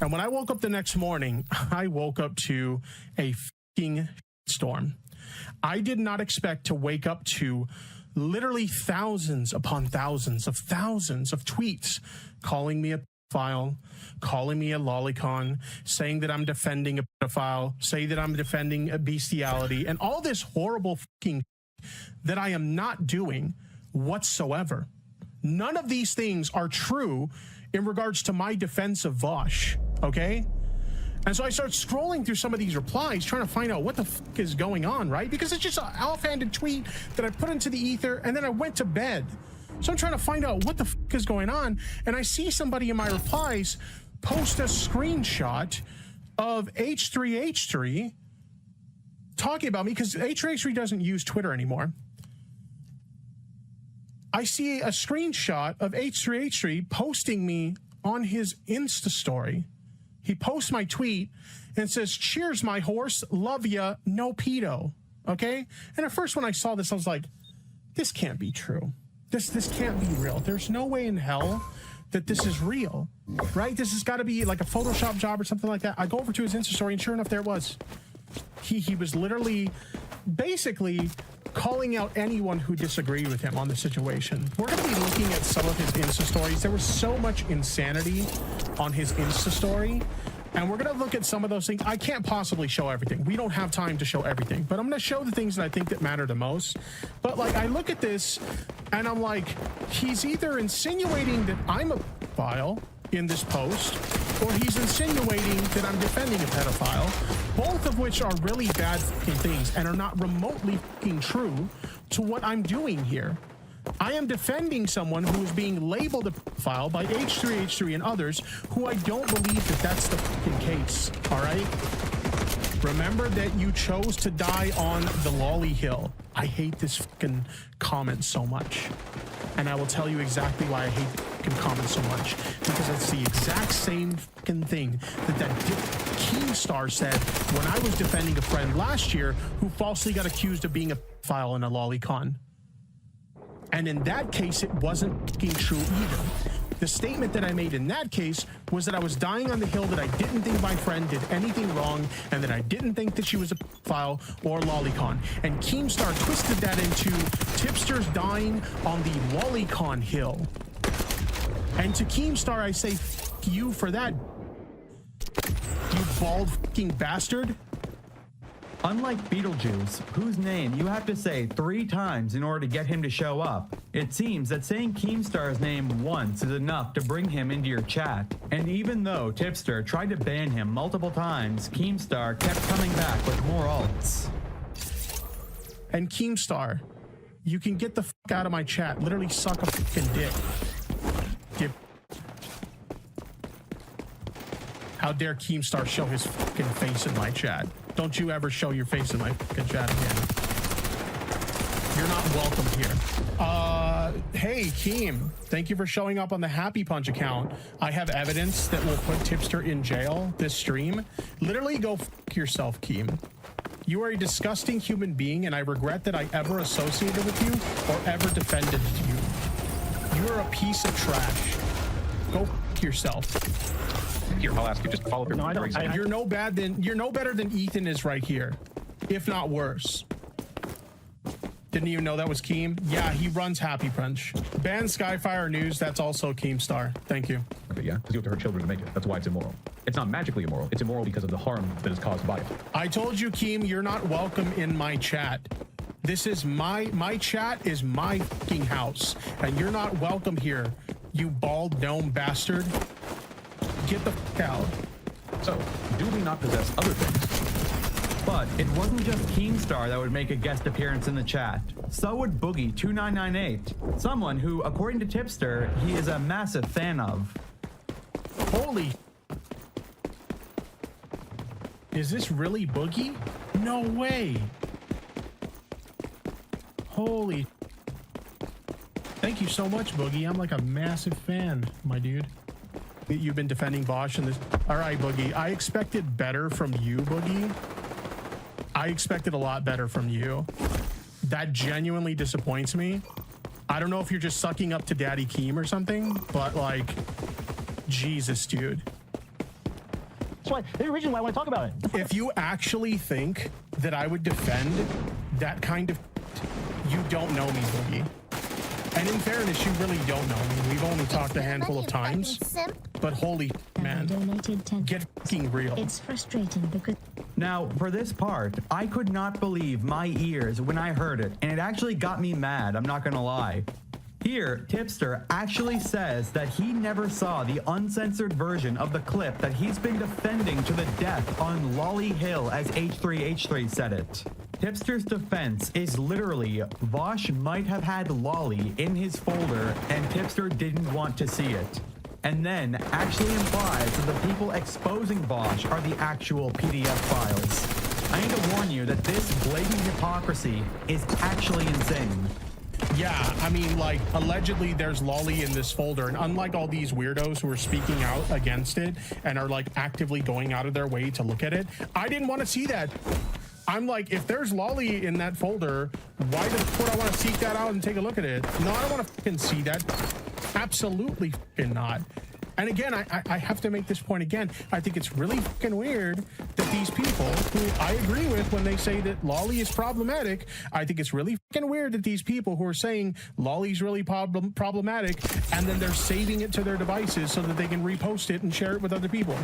And when I woke up the next morning, I woke up to a fucking storm. I did not expect to wake up to literally thousands upon thousands of tweets calling me a pedophile, calling me a lolicon, saying that I'm defending a pedophile, say that I'm defending a bestiality, and all this horrible fucking that I am not doing whatsoever. None of these things are true in regards to my defense of Vosh, okay? And so I start scrolling through some of these replies, trying to find out what the fuck is going on, right? Because it's just an offhanded tweet that I put into the ether, and then I went to bed. So I'm trying to find out what the fuck is going on, and I see somebody in my replies post a screenshot of H3 talking about me, because H3 doesn't use Twitter anymore. I see a screenshot of H3H3 posting me on his Insta story. He posts my tweet and says, "Cheers, my horse. Love ya. No pedo." Okay? And at first when I saw this, I was like, this can't be true. This can't be real. There's no way in hell that this is real, right? This has got to be like a Photoshop job or something like that. I go over to his Insta story, and sure enough, there it was. He was literally basically calling out anyone who disagreed with him on the situation. We're going to be looking at some of his Insta stories. There was so much insanity on his Insta story, and we're going to look at some of those things. I can't possibly show everything. We don't have time to show everything, but I'm going to show the things that I think that matter the most. But like, I look at this and I'm like, he's either insinuating that I'm a pedophile in this post, or he's insinuating that I'm defending a pedophile, both of which are really bad fucking things and are not remotely fucking true to what I'm doing here. I am defending someone who is being labeled a pedophile by H3H3 and others who I don't believe that that's the fucking case, all right? Remember that you chose to die on the lolly hill. I hate this fucking comment so much. And I will tell you exactly why I hate fucking comments so much. Because it's the exact same fucking thing that Keemstar said when I was defending a friend last year who falsely got accused of being a pedophile in a lolicon. And in that case, it wasn't fucking true either. The statement that I made in that case was that I was dying on the hill, that I didn't think my friend did anything wrong, and that I didn't think that she was a pedophile or lolicon. And Keemstar twisted that into tipsters dying on the lolicon hill. And to Keemstar, I say, f you for that, you bald fucking bastard. Unlike Beetlejuice, whose name you have to say 3 times in order to get him to show up, it seems that saying Keemstar's name once is enough to bring him into your chat. And even though Tipster tried to ban him multiple times, Keemstar kept coming back with more alts. And Keemstar, you can get the fuck out of my chat. Literally suck a fucking dick. How dare Keemstar show his fucking face in my chat? Don't you ever show your face in my fucking chat again. You're not welcome here. Hey, Keem, thank you for showing up on the Happy Punch account. I have evidence that will put Tipster in jail this stream. Literally go fuck yourself, Keem. You are a disgusting human being, and I regret that I ever associated with you or ever defended you. You are a piece of trash. Go fuck yourself. Here, I'll ask you, just follow through. No, you're no better than Ethan is right here, if not worse. Didn't even know that was Keem. Yeah, he runs Happy Punch. Ban Skyfire News. That's also Keemstar. Thank you. Okay, yeah, because you have to hurt children to make it. That's why it's immoral. It's not magically immoral. It's immoral because of the harm that is caused by it. I told you, Keem, you're not welcome in my chat. This is my chat is my fucking house, and you're not welcome here, you bald dome bastard. Get the fuck out. So, do we not possess other things? But it wasn't just Keemstar that would make a guest appearance in the chat. So would Boogie2998, someone who, according to Tipster, he is a massive fan of. Holy. Is this really Boogie? No way. Holy. Thank you so much, Boogie. I'm like a massive fan, my dude. You've been defending Bosch and this. All right, Boogie. I expected better from you, Boogie. I expected a lot better from you. That genuinely disappoints me. I don't know if you're just sucking up to Daddy Keem or something, but like, Jesus, dude. That's why the reason why I want to talk about it. If you actually think that I would defend that kind of, you don't know me, Boogie. And in fairness, you really don't know me. We've only talked a handful of times. But holy man, get fucking real. It's frustrating because... Now, for this part, I could not believe my ears when I heard it, and it actually got me mad, I'm not gonna lie. Here, Tipster actually says that he never saw the uncensored version of the clip that he's been defending to the death on Lolly Hill, as H3H3 said it. Tipster's defense is literally, Vosh might have had Lolly in his folder and Tipster didn't want to see it. And then actually implies that the people exposing Vosh are the actual PDF files. I need to warn you that this blatant hypocrisy is actually insane. Yeah, I mean, like, allegedly there's lolly in this folder, and unlike all these weirdos who are speaking out against it and are, like, actively going out of their way to look at it, I didn't want to see that. I'm like, if there's lolly in that folder, why would I want to seek that out and take a look at it? No, I don't want to fucking see that. Absolutely fucking not. And again, I have to make this point again. I think it's really fucking weird that these people, who I agree with when they say that lolly is problematic, I think it's really fucking weird that these people who are saying lolly's really problematic, and then they're saving it to their devices so that they can repost it and share it with other people.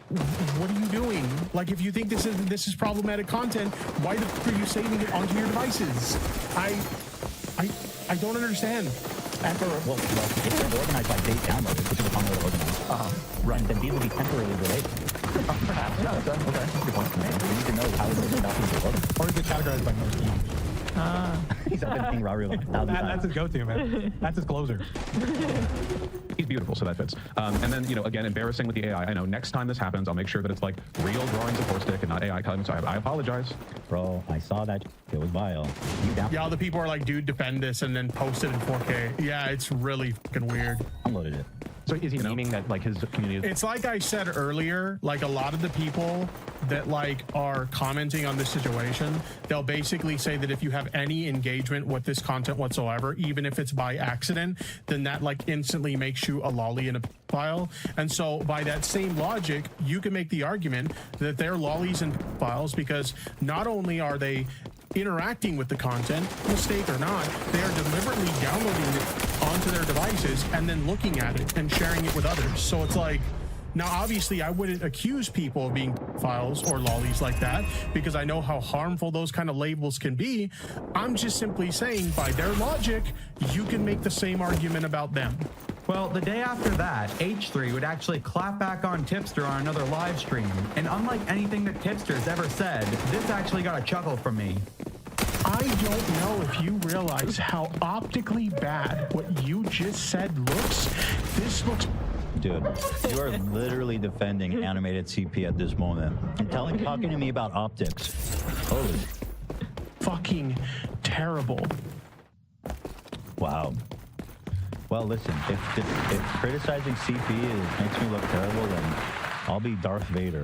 What are you doing? Like, if you think this is problematic content, why the fuck are you saving it onto your devices? I don't understand. And for, well, if they're organized by date downloaded, which is a common way to organize, right, then these will be temporarily related. Perhaps, yeah, okay, that's a good point. We need to know how those documents are organized. Or is it categorized by most games? He's up in King Raru like 1,000 times. That's his go-to, man. That's his closer. He's beautiful, so that fits. And then, you know, again, embarrassing with the AI. I know next time this happens, I'll make sure that it's like real drawings of horse dick and not AI coloring. So I apologize. Bro, I saw that. It was vile. Yeah, all the people are like, dude, defend this, and then post it in 4K. Yeah, it's really fucking weird. Downloaded it. So is he memeing that like his community? It's like I said earlier, like a lot of the people that like are commenting on this situation, they'll basically say that if you have any engagement with this content whatsoever, even if it's by accident, then that like instantly makes you a lolly in a file. And so by that same logic, you can make the argument that they're lollies and files because not only are they interacting with the content, mistake or not, they are deliberately downloading it onto their devices and then looking at it and sharing it with others. So it's like, now obviously I wouldn't accuse people of being files or lollies like that because I know how harmful those kind of labels can be. I'm just simply saying by their logic, you can make the same argument about them. Well, the day after that, H3 would actually clap back on Tipster on another live stream. And unlike anything that Tipster's ever said, this actually got a chuckle from me. I don't know if you realize how optically bad what you just said looks. This looks... Dude, you are literally defending animated CP at this moment. And talking to me about optics. Holy. Fucking terrible. Wow. Well, listen, if criticizing CP makes me look terrible, then I'll be Darth Vader.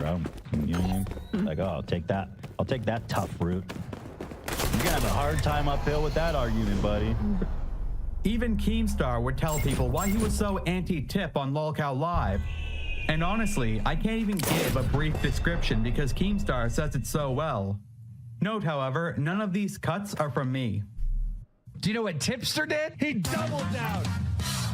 You know what I mean? Like, oh, I'll take that tough route. You're gonna have a hard time uphill with that argument, buddy. Even Keemstar would tell people why he was so anti-tip on LolCow Live. And honestly, I can't even give a brief description because Keemstar says it so well. Note, however, none of these cuts are from me. Do you know what Tipster did? He doubled down.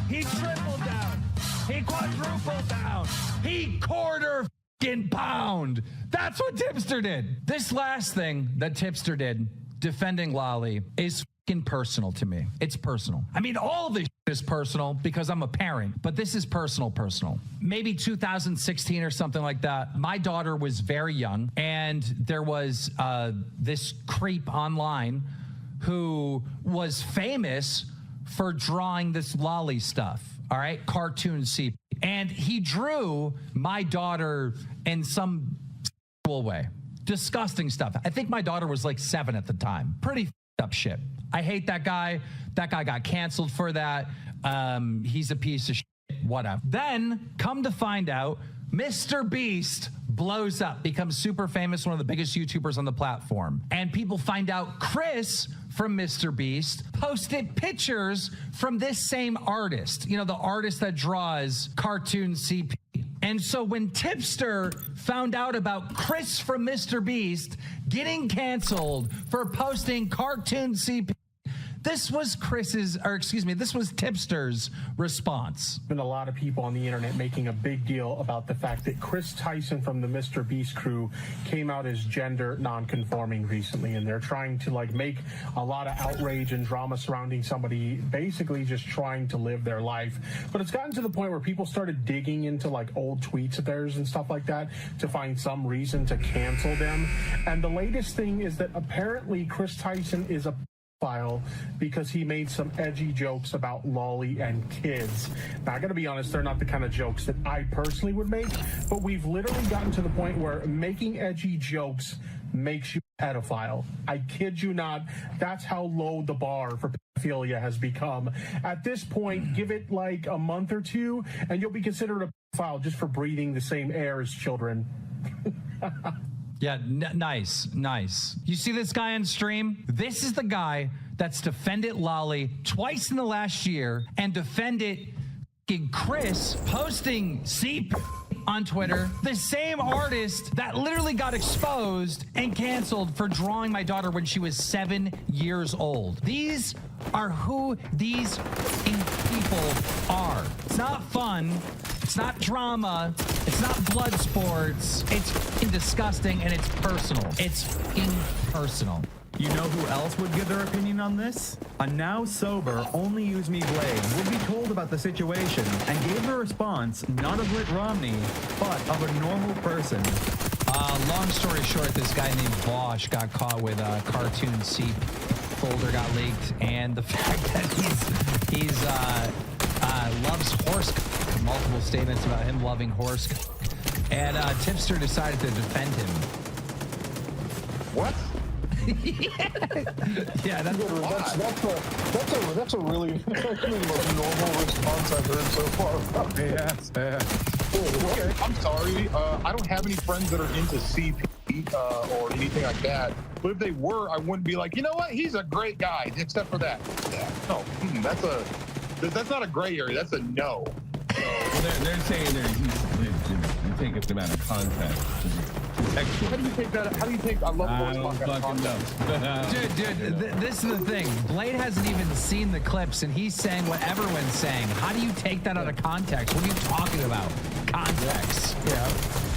He tripled down. He quadrupled down. He quarter fucking pound. That's what Tipster did. This last thing that Tipster did, defending Lolly, is fucking personal to me. It's personal. I mean, all of this is personal because I'm a parent, but this is personal. Maybe 2016 or something like that. My daughter was very young, and there was this creep online who was famous for drawing this lolly stuff, all right? Cartoon CP. And he drew my daughter in some sexual way. Disgusting stuff. I think my daughter was like 7 at the time. Pretty up shit. I hate that guy. That guy got canceled for that. He's a piece of shit. Whatever. Then, come to find out, Mr. Beast blows up, becomes super famous, one of the biggest YouTubers on the platform. And people find out Chris from Mr. Beast posted pictures from this same artist, you know, the artist that draws cartoon CP. And so when Tipster found out about Chris from Mr. Beast getting canceled for posting cartoon CP, this was Tipster's response. Been a lot of people on the internet making a big deal about the fact that Chris Tyson from the Mr. Beast crew came out as gender non-conforming recently, and they're trying to like make a lot of outrage and drama surrounding somebody basically just trying to live their life. But it's gotten to the point where people started digging into like old tweets of theirs and stuff like that to find some reason to cancel them. And the latest thing is that apparently Chris Tyson is a file because he made some edgy jokes about lolly and kids. Now, I gotta be honest, they're not the kind of jokes that I personally would make, but we've literally gotten to the point where making edgy jokes makes you pedophile. I kid you not. That's how low the bar for pedophilia has become. At this point, give it like a month or two, and you'll be considered a pedophile just for breathing the same air as children. Yeah, nice. You see this guy on stream? This is the guy that's defended Lolly twice in the last year and defended Chris posting CP on Twitter, the same artist that literally got exposed and canceled for drawing my daughter when she was 7 years old. These are who these people are. It's not fun. It's not drama. It's not blood sports. It's disgusting and it's personal. It's personal. You know who else would give their opinion on this? A now sober, only use me Blade would be told about the situation and gave the response not of Mitt Romney, but of a normal person. Long story short, this guy named Bosch got caught with a cartoon C folder got leaked, and the fact that he's loves horse, multiple statements about him loving horse, and Tipster decided to defend him. What? Yeah, that's a really the most normal response I've heard so far. Okay, I'm sorry. I don't have any friends that are into CP or anything like that. But if they were, I wouldn't be like, you know what? He's a great guy, except for that. Yeah. No, that's not a gray area. That's a no. They're saying you take it out of context. How do you take that? How do you take? I love Dude, this is the thing. Blade hasn't even seen the clips, and he's saying what everyone's saying. How do you take that out of context? What are you talking about? Context. Yeah.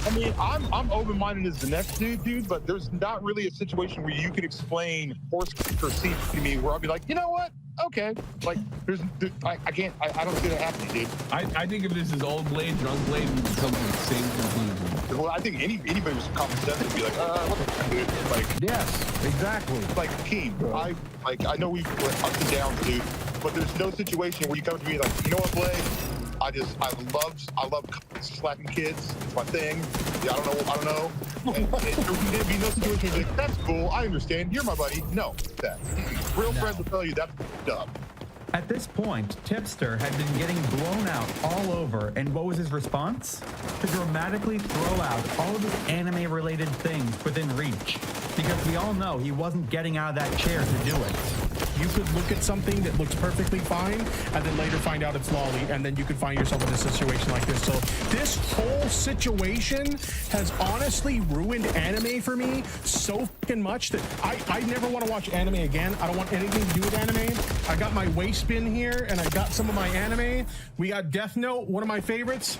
I mean, I'm open-minded as the next dude, but there's not really a situation where you can explain horse or seat to me where I'll be like, you know what? Okay. Like, I don't see that happening, dude. I think of this as old Blade, drunk Blade, and come to the same conclusion. Well, I think anybody with common sense would be like, what the fuck, dude? Like, yes, exactly. Like, Keem, I know we went ups and downs, dude, but there's no situation where you come to me like, you know what, Blade? I love slapping kids. It's my thing. Yeah, I don't know. And there'd be no situation where you're like, that's cool. I understand. You're my buddy. No, that. Real friends will tell you that's dumb. At this point, Tipster had been getting blown out all over, and what was his response? To dramatically throw out all of his anime-related things within reach. Because we all know he wasn't getting out of that chair to do it. You could look at something that looks perfectly fine and then later find out it's lolly, and then you could find yourself in a situation like this. So this whole situation has honestly ruined anime for me so fucking much that I never want to watch anime again. I don't want anything to do with anime. I got my waist bin here and I got some of my anime. We got Death Note, one of my favorites.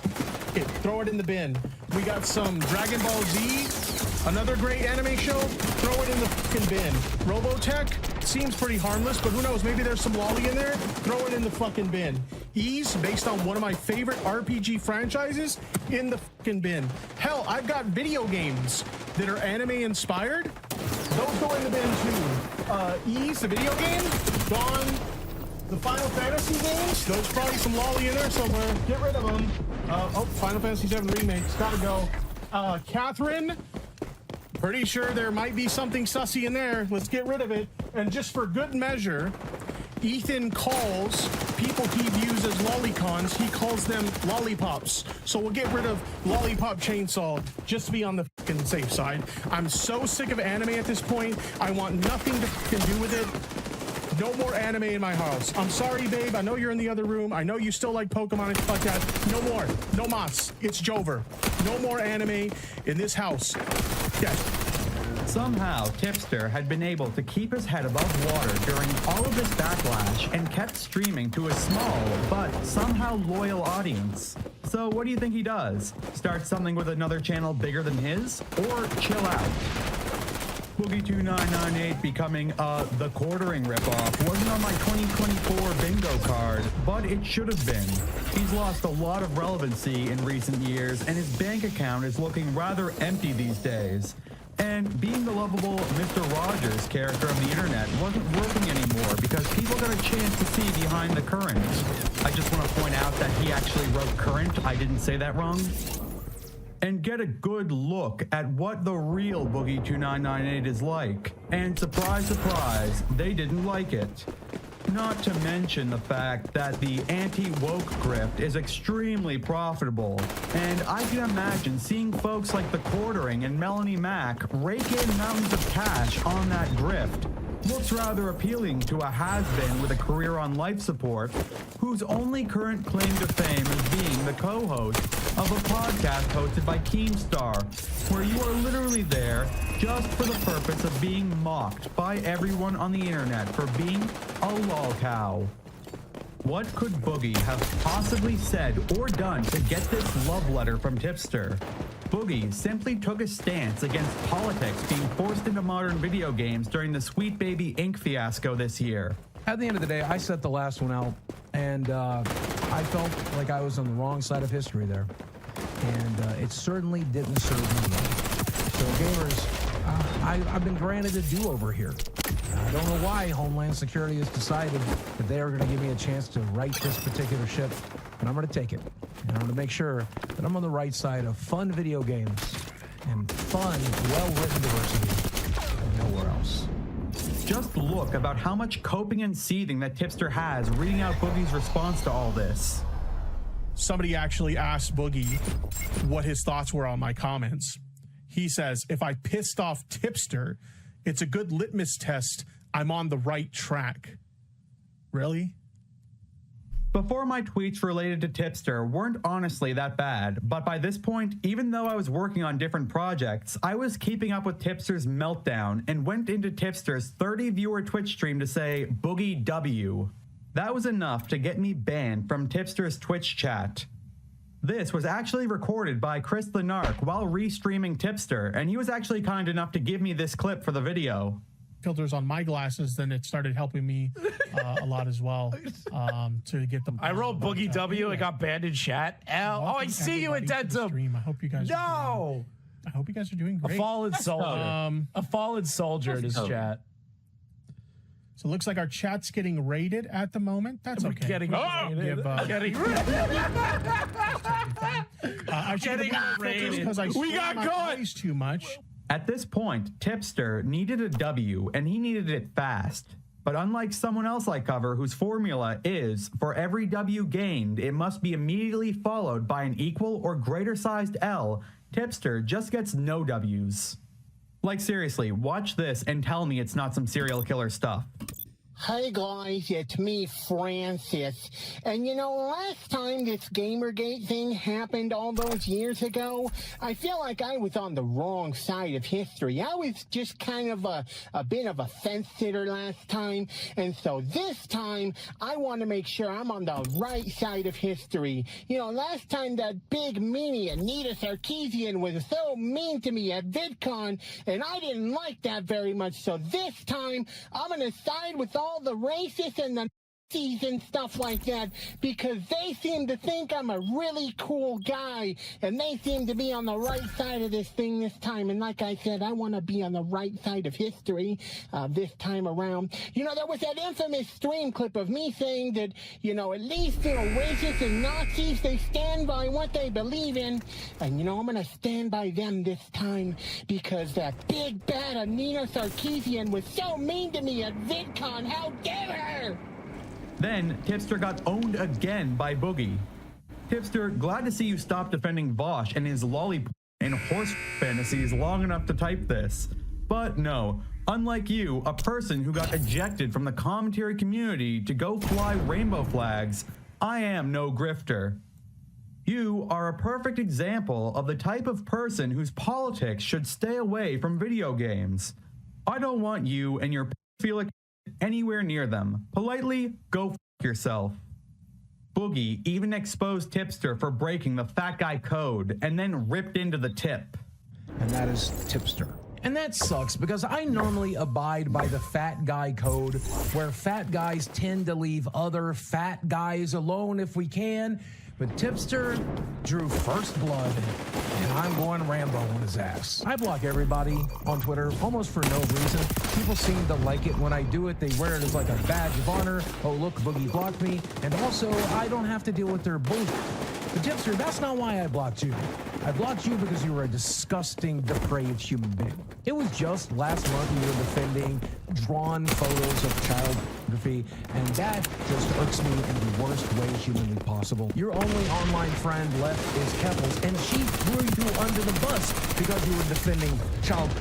Okay, throw it in the bin. We got some Dragon Ball Z, another great anime show. Throw it in the fucking bin. Robotech seems pretty harmless, but who knows? Maybe there's some lolly in there. Throw it in the fucking bin. Ease, based on one of my favorite RPG franchises, in the fucking bin. Hell, I've got video games that are anime inspired. Those go in the bin too. Ease, the video game, gone. The Final Fantasy games, there's probably some lolly in there somewhere. Get rid of them. Final Fantasy VII Remakes, gotta go. Catherine, pretty sure there might be something sussy in there. Let's get rid of it. And just for good measure, Ethan calls people he views as lolicons, he calls them lollipops. So we'll get rid of Lollipop Chainsaw just to be on the fucking safe side. I'm so sick of anime at this point. I want nothing to fucking do with it. No more anime in my house. I'm sorry, babe. I know you're in the other room. I know you still like Pokemon and stuff like that. No more. No mas. It's Jover. No more anime in this house. Yes. Somehow, Tipster had been able to keep his head above water during all of this backlash and kept streaming to a small, but somehow loyal audience. So what do you think he does? Start something with another channel bigger than his? Or chill out? Boogie2998 becoming the quartering ripoff wasn't on my 2024 bingo card, but it should have been. He's lost a lot of relevancy in recent years, and his bank account is looking rather empty these days. And being the lovable Mr. Rogers character on the internet wasn't working anymore because people got a chance to see behind the current. I just want to point out that he actually wrote current. I didn't say that wrong. and get a good look at what the real Boogie 2998 is like. And surprise, surprise, they didn't like it. Not to mention the fact that the anti-woke grift is extremely profitable, and I can imagine seeing folks like the Quartering and Melanie Mack rake in mountains of cash on that grift. Looks rather appealing to a has-been with a career on life support, whose only current claim to fame is being the co-host of a podcast hosted by Keemstar, where you are literally there just for the purpose of being mocked by everyone on the internet for being a lolcow. What could Boogie have possibly said or done to get this love letter from Tipster? Boogie simply took a stance against politics being forced into modern video games during the Sweet Baby Inc. fiasco this year. At the end of the day, I set the last one out, and I felt like I was on the wrong side of history there. And it certainly didn't serve me well. So gamers, I've been granted a do-over here. I don't know why Homeland Security has decided that they are going to give me a chance to right this particular ship, but I'm going to take it. And I'm going to make sure that I'm on the right side of fun video games and fun, well-written diversity and nowhere else. Just look about how much coping and seething that Tipster has reading out Boogie's response to all this. Somebody actually asked Boogie what his thoughts were on my comments. He says, if I pissed off Tipster, it's a good litmus test I'm on the right track. Really? Before, my tweets related to Tipster weren't honestly that bad, but by this point, even though I was working on different projects, I was keeping up with Tipster's meltdown and went into Tipster's 30-viewer Twitch stream to say Boogie W. That was enough to get me banned from Tipster's Twitch chat. This was actually recorded by Chris the Narc while restreaming Tipster, and he was actually kind enough to give me this clip for the video. Filters on my glasses, then it started helping me a lot as well to get them. I wrote Boogie W. It got banned in chat. I see you, Addendum. I hope you guys. No. I hope you guys are doing great. A fallen soldier. A fallen soldier in his chat. So it looks like our chat's getting raided at the moment. That's okay. Getting raided. Getting raided. Because I we got caught too much. At this point, Tipster needed a W, and he needed it fast. But unlike someone else I cover whose formula is, for every W gained, it must be immediately followed by an equal or greater sized L, Tipster just gets no Ws. Like seriously, watch this and tell me it's not some serial killer stuff. Hey guys, it's me, Francis. And you know, last time this Gamergate thing happened all those years ago, I feel like I was on the wrong side of history. I was just kind of a bit of a fence sitter last time. And so this time, I want to make sure I'm on the right side of history. You know, last time that big meanie Anita Sarkeesian was so mean to me at VidCon, and I didn't like that very much. So this time, I'm going to side with all the racists and the Nazis and stuff like that, because they seem to think I'm a really cool guy, and they seem to be on the right side of this thing this time. And like I said, I want to be on the right side of history this time around. You know, there was that infamous stream clip of me saying that, you know, at least, you know, racists and Nazis, they stand by what they believe in. And, you know, I'm going to stand by them this time, because that big bad Anita Sarkeesian was so mean to me at VidCon. How dare her! Then, Tipster got owned again by Boogie. Tipster, glad to see you stop defending Vosh and his lollipop and horse fantasies long enough to type this. But no, unlike you, a person who got ejected from the commentary community to go fly rainbow flags, I am no grifter. You are a perfect example of the type of person whose politics should stay away from video games. I don't want you and your pedophilic anywhere near them. Politely, go f yourself. Boogie even exposed Tipster for breaking the fat guy code and then ripped into the tip. And that is Tipster. And that sucks, because I normally abide by the fat guy code, where fat guys tend to leave other fat guys alone if we can. But Tipster drew first blood, and I'm going Rambo on his ass. I block everybody on Twitter almost for no reason. People seem to like it when I do it. They wear it as like a badge of honor. Oh, look, Boogie blocked me. And also, I don't have to deal with their bullshit. But Tipster, that's not why I blocked you. I blocked you because you were a disgusting, depraved human being. It was just last month you were defending drawn photos of child pornography, and that just irks me in the worst way humanly possible. Your only online friend left is Keppels, and she threw you under the bus because you were defending child.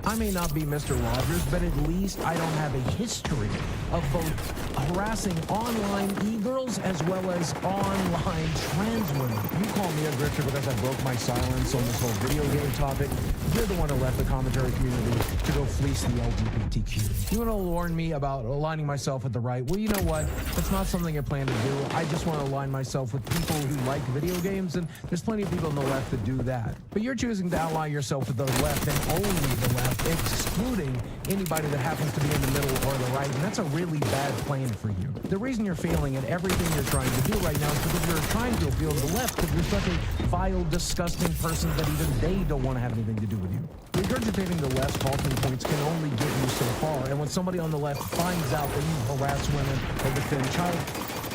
I may not be Mr. Rogers, but at least I don't have a history of both harassing online e-girls as well as online trans women. You call me a grifter because I broke my silence on this whole video game topic. You're the one who left the commentary community to go fleece the LGBTQ. You want to warn me about aligning myself with the right? Well, you know what? That's not something I plan to do. I just want to align myself with people who like video games, and there's plenty of people on the left that do that. But you're choosing to ally yourself with the left and only the left, excluding anybody that happens to be in the middle or the right, and that's a really bad plan for you. The reason you're failing at everything you're trying to do right now is because you're trying to appeal to the left, because you're such a vile, disgusting person that even they don't want to have anything to do with you. Regurgitating the left's talking points can only get you so far, and when somebody on the left finds out that you harass women or defend child,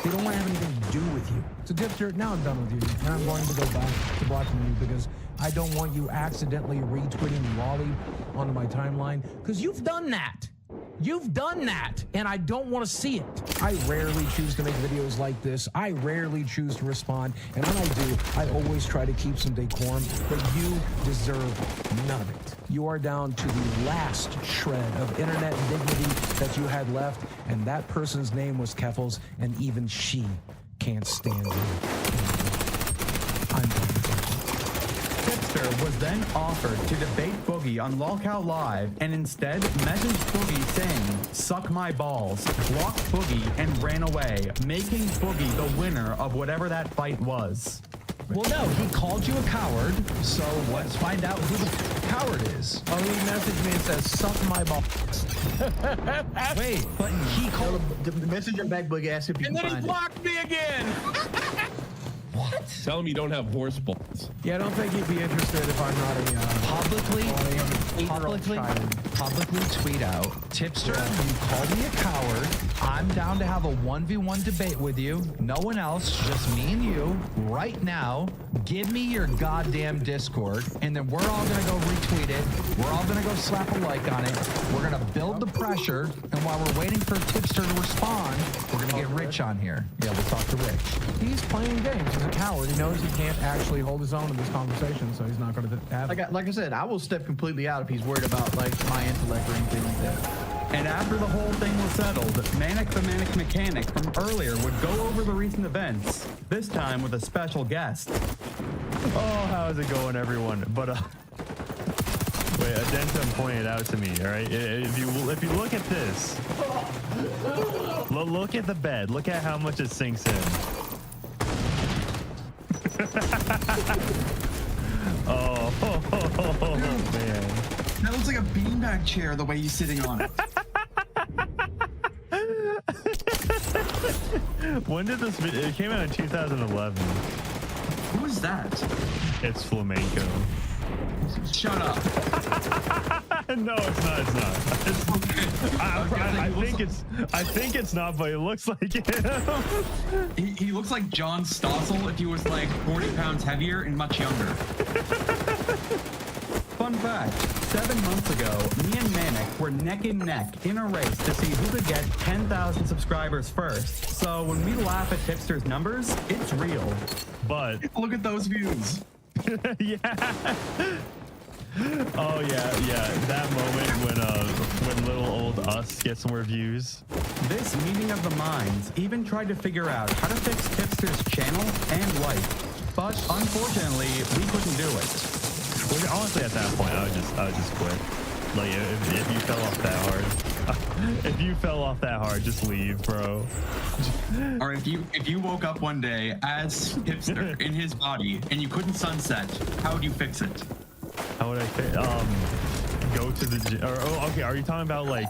they don't want to have anything to do with you. So Dipster, now I'm done with you, and I'm going to go back to blocking you because I don't want you accidentally retweeting Raleigh onto my timeline, because you've done that. You've done that, and I don't want to see it. I rarely choose to make videos like this. I rarely choose to respond, and when I do, I always try to keep some decorum, but you deserve none of it. You are down to the last shred of internet dignity that you had left, and that person's name was Keffels, and even she can't stand you. I'm done. Tipster was then offered to debate Boogie on Lolcow Live and instead messaged Boogie saying, "Suck my balls," blocked Boogie and ran away, making Boogie the winner of whatever that fight was. Well, no, he called you a coward, so let's find out who the coward is. Oh, he messaged me and says, "Suck my balls." Wait, but he called... The messenger back Boogie asked if you And can then he find it. blocked me again. What? Tell him you don't have horse balls. Yeah, I don't think he'd be interested if I'm not a publicly tweet out, Tipster, you called me a coward. I'm down to have a 1v1 debate with you. No one else, just me and you. Right now, give me your goddamn Discord, and then we're all gonna go retweet it. We're all gonna go slap a like on it. We're gonna build the pressure, and while we're waiting for Tipster to respond, we're gonna get Rich on here. Yeah, we'll talk to Rich. He's playing games. He's a coward. He knows he can't actually hold his own in this conversation, so he's not going to have. Like I said, I will step completely out if he's worried about like my intellect or anything like that. And after the whole thing was settled, Manic the Manic Mechanic from earlier would go over the recent events, this time with a special guest. Oh, how's it going, everyone? But wait, Adentum pointed out to me. All right, if you look at this, look at the bed. Look at how much it sinks in. Oh, man. That looks like a beanbag chair the way he's sitting on it. When did this video? It came out in 2011. Who is that? It's Flamenco. Shut up. No, it's not. It's not. I think it's not, but it looks like him. He looks like John Stossel if he was like 40 pounds heavier and much younger. Fun fact, 7 months ago, me and Manic were neck and neck in a race to see who could get 10,000 subscribers first. So when we laugh at Tipster's numbers, it's real. But look at those views. Yeah. Oh yeah. That moment when little old us gets more views. This meeting of the minds even tried to figure out how to fix Tipster's channel and life, but unfortunately, we couldn't do it. Well, honestly, at that point, I would just quit. Like if you fell off that hard, just leave, bro. Or if you woke up one day as Hipster in his body and you couldn't sunset, how would you fix it? How would I fix? Go to the gym. Okay, are you talking about like?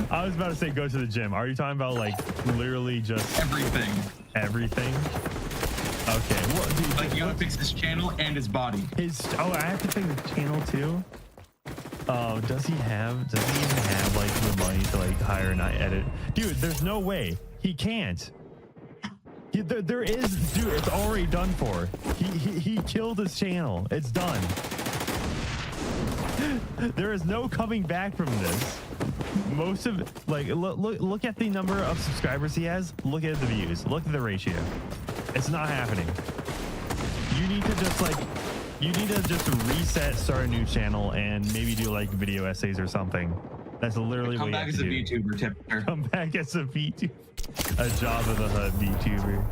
I was about to say go to the gym. Are you talking about like literally just everything? Everything. Okay. Well, dude, like you gotta fix his channel and his body. I have to fix his channel too. Does he even have like the money to like hire an edit? Dude, there's no way he can't. There is, dude. It's already done for. He killed his channel. It's done. There is no coming back from this. Most of look at the number of subscribers he has. Look at the views. Look at the ratio. It's not happening. You need to just reset, start a new channel, and maybe do like video essays or something. That's literally what you have to do. Come back as a VTuber, Tipster. Come back as a VTuber. A Jabba the Hutt VTuber.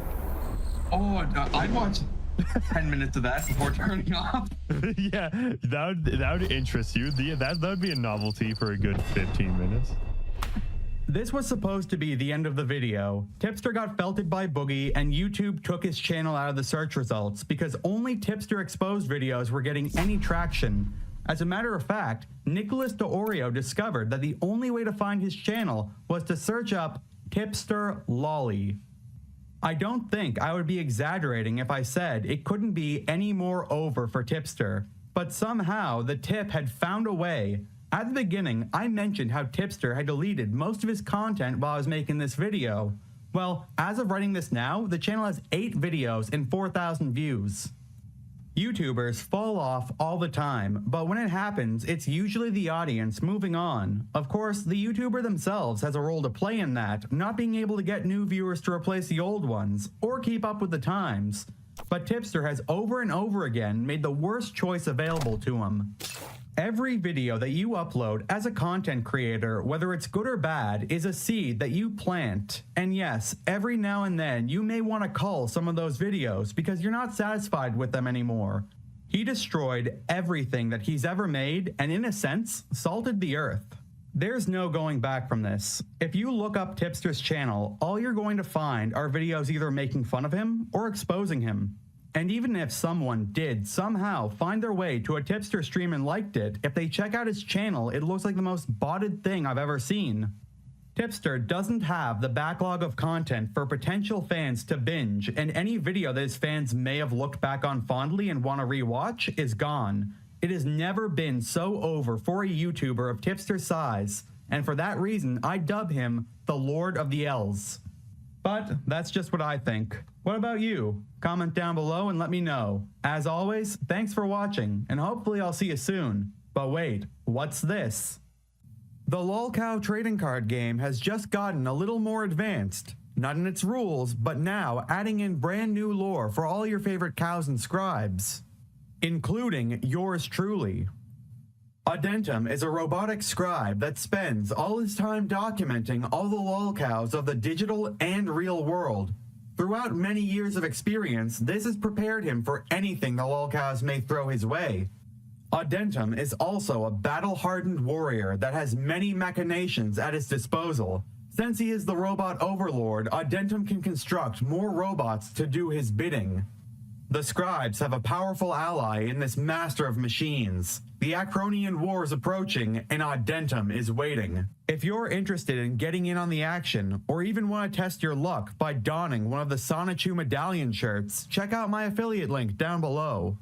Oh, I'd watch 10 minutes of that before turning off. Yeah, that would interest you. That would be a novelty for a good 15 minutes. This was supposed to be the end of the video. Tipster got felted by Boogie, and YouTube took his channel out of the search results because only Tipster exposed videos were getting any traction. As a matter of fact, Nicholas DeOrio discovered that the only way to find his channel was to search up Tipster Lolly. I don't think I would be exaggerating if I said it couldn't be any more over for Tipster, but somehow the tip had found a way. At the beginning, I mentioned how Tipster had deleted most of his content while I was making this video. Well, as of writing this now, the channel has 8 videos and 4,000 views. YouTubers fall off all the time, but when it happens, it's usually the audience moving on. Of course, the YouTuber themselves has a role to play in that, not being able to get new viewers to replace the old ones, or keep up with the times. But Tipster has over and over again made the worst choice available to him. Every video that you upload as a content creator, whether it's good or bad, is a seed that you plant. And yes, every now and then you may want to cull some of those videos because you're not satisfied with them anymore. He destroyed everything that he's ever made and in a sense, salted the earth. There's no going back from this. If you look up Tipster's channel, all you're going to find are videos either making fun of him or exposing him. And even if someone did somehow find their way to a Tipster stream and liked it, if they check out his channel, it looks like the most botted thing I've ever seen. Tipster doesn't have the backlog of content for potential fans to binge, and any video that his fans may have looked back on fondly and want to rewatch is gone. It has never been so over for a YouTuber of Tipster's size, and for that reason, I dub him the Lord of the L's. But that's just what I think. What about you? Comment down below and let me know. As always, thanks for watching, and hopefully I'll see you soon. But wait, what's this? The lolcow trading card game has just gotten a little more advanced. Not in its rules, but now adding in brand new lore for all your favorite cows and scribes, including yours truly. Adentum is a robotic scribe that spends all his time documenting all the lolcows of the digital and real world. Throughout many years of experience, this has prepared him for anything the lolcows may throw his way. Adentum is also a battle-hardened warrior that has many machinations at his disposal. Since he is the robot overlord, Adentum can construct more robots to do his bidding. The scribes have a powerful ally in this master of machines. The Acronian War is approaching, and Adentum is waiting. If you're interested in getting in on the action, or even want to test your luck by donning one of the Sonichu medallion shirts, check out my affiliate link down below.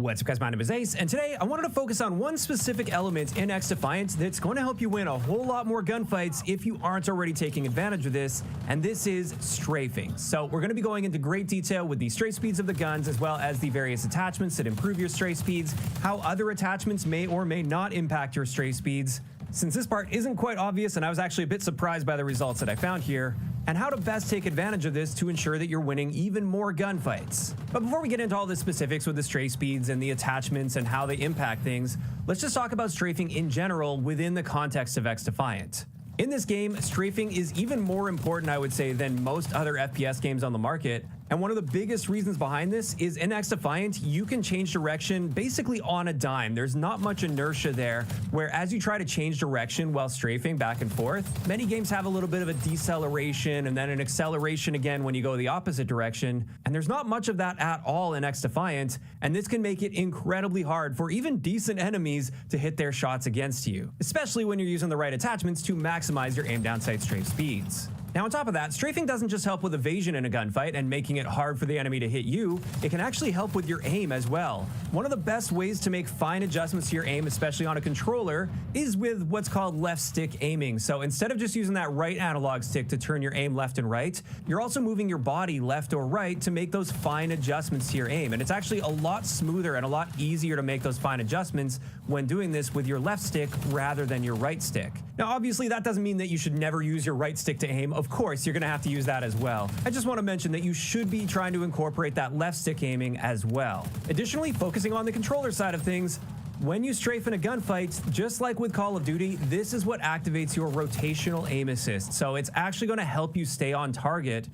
What's up, guys? My name is Ace, and today I wanted to focus on one specific element in XDEFIANT that's going to help you win a whole lot more gunfights if you aren't already taking advantage of this, and this is strafing. So we're going to be going into great detail with the strafe speeds of the guns, as well as the various attachments that improve your strafe speeds, how other attachments may or may not impact your strafe speeds, since this part isn't quite obvious and I was actually a bit surprised by the results that I found here, and how to best take advantage of this to ensure that you're winning even more gunfights. But before we get into all the specifics with the strafe speeds and the attachments and how they impact things, let's just talk about strafing in general within the context of XDEFIANT. In this game, strafing is even more important, I would say, than most other FPS games on the market. And one of the biggest reasons behind this is in XDEFIANT, you can change direction basically on a dime. There's not much inertia there, where as you try to change direction while strafing back and forth, many games have a little bit of a deceleration and then an acceleration again when you go the opposite direction. And there's not much of that at all in XDEFIANT, and this can make it incredibly hard for even decent enemies to hit their shots against you, especially when you're using the right attachments to maximize your aim down sight strafe speeds. Now, on top of that, strafing doesn't just help with evasion in a gunfight and making it hard for the enemy to hit you, it can actually help with your aim as well. One of the best ways to make fine adjustments to your aim, especially on a controller, is with what's called left stick aiming. So instead of just using that right analog stick to turn your aim left and right, you're also moving your body left or right to make those fine adjustments to your aim. And it's actually a lot smoother and a lot easier to make those fine adjustments when doing this with your left stick rather than your right stick. Now, obviously, that doesn't mean that you should never use your right stick to aim. Of course, you're going to have to use that as well. I just want to mention that you should be trying to incorporate that left stick aiming as well. Additionally, focusing on the controller side of things, when you strafe in a gunfight, just like with Call of Duty, this is what activates your rotational aim assist. So it's actually going to help you stay on target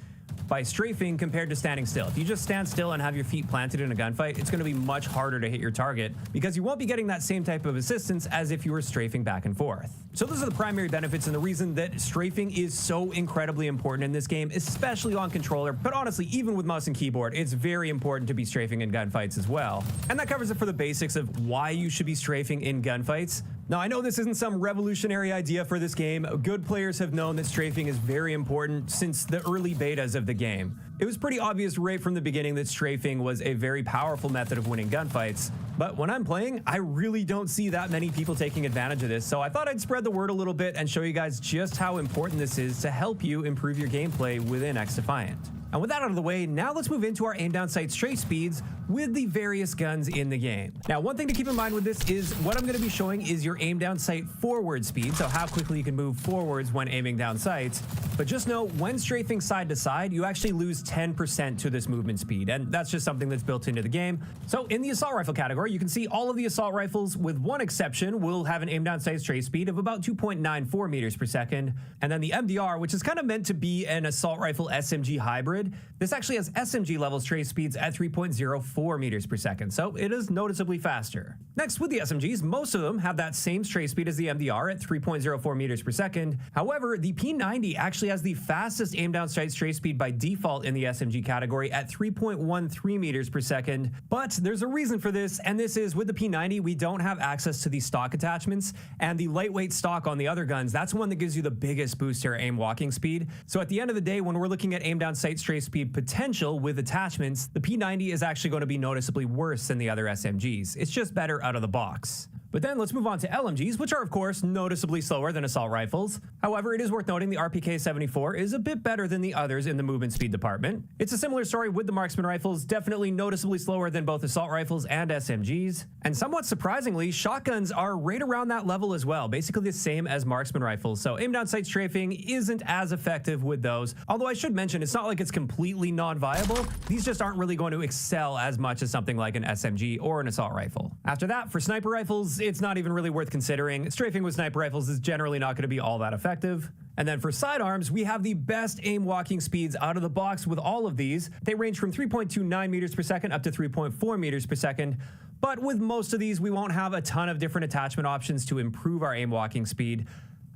by strafing compared to standing still. If you just stand still and have your feet planted in a gunfight, it's going to be much harder to hit your target because you won't be getting that same type of assistance as if you were strafing back and forth. So those are the primary benefits and the reason that strafing is so incredibly important in this game, especially on controller, but honestly, even with mouse and keyboard, it's very important to be strafing in gunfights as well. And that covers it for the basics of why you should be strafing in gunfights. Now, I know this isn't some revolutionary idea for this game. Good players have known that strafing is very important since the early betas of the game. It was pretty obvious right from the beginning that strafing was a very powerful method of winning gunfights. But when I'm playing, I really don't see that many people taking advantage of this. So I thought I'd spread the word a little bit and show you guys just how important this is to help you improve your gameplay within XDEFIANT. And with that out of the way, now let's move into our aim down sight strafe speeds with the various guns in the game. Now, one thing to keep in mind with this is what I'm going to be showing is your aim down sight forward speed, so how quickly you can move forwards when aiming down sights. But just know, when strafing side to side, you actually lose 10% to this movement speed, and that's just something that's built into the game. So in the assault rifle category, you can see all of the assault rifles, with one exception, will have an aim down sight strafe speed of about 2.94 meters per second. And then the MDR, which is kind of meant to be an assault rifle SMG hybrid, this actually has SMG level strafe speeds at 3.04 meters per second, so it is noticeably faster. Next, with the SMGs, most of them have that same strafe speed as the MDR at 3.04 meters per second. However, the P90 actually has the fastest aim down sight strafe speed by default in the SMG category at 3.13 meters per second. But there's a reason for this, and this is with the P90, we don't have access to the stock attachments, and the lightweight stock on the other guns, that's one that gives you the biggest boost to your aim walking speed. So at the end of the day, when we're looking at aim down sight strafe speed potential with attachments, the P90 is actually going to be noticeably worse than the other SMGs. It's just better out of the box. But then let's move on to LMGs, which are of course noticeably slower than assault rifles. However, it is worth noting the RPK-74 is a bit better than the others in the movement speed department. It's a similar story with the marksman rifles, definitely noticeably slower than both assault rifles and SMGs. And somewhat surprisingly, shotguns are right around that level as well, basically the same as marksman rifles. So aim down sight strafing isn't as effective with those. Although I should mention, it's not like it's completely non-viable. These just aren't really going to excel as much as something like an SMG or an assault rifle. After that, for sniper rifles, it's not even really worth considering. Strafing with sniper rifles is generally not going to be all that effective. And then for sidearms, we have the best aim walking speeds out of the box with all of these. They range from 3.29 meters per second up to 3.4 meters per second. But with most of these, we won't have a ton of different attachment options to improve our aim walking speed.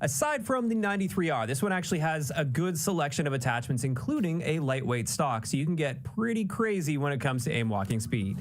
Aside from the 93R, this one actually has a good selection of attachments, including a lightweight stock, so you can get pretty crazy when it comes to aim walking speed.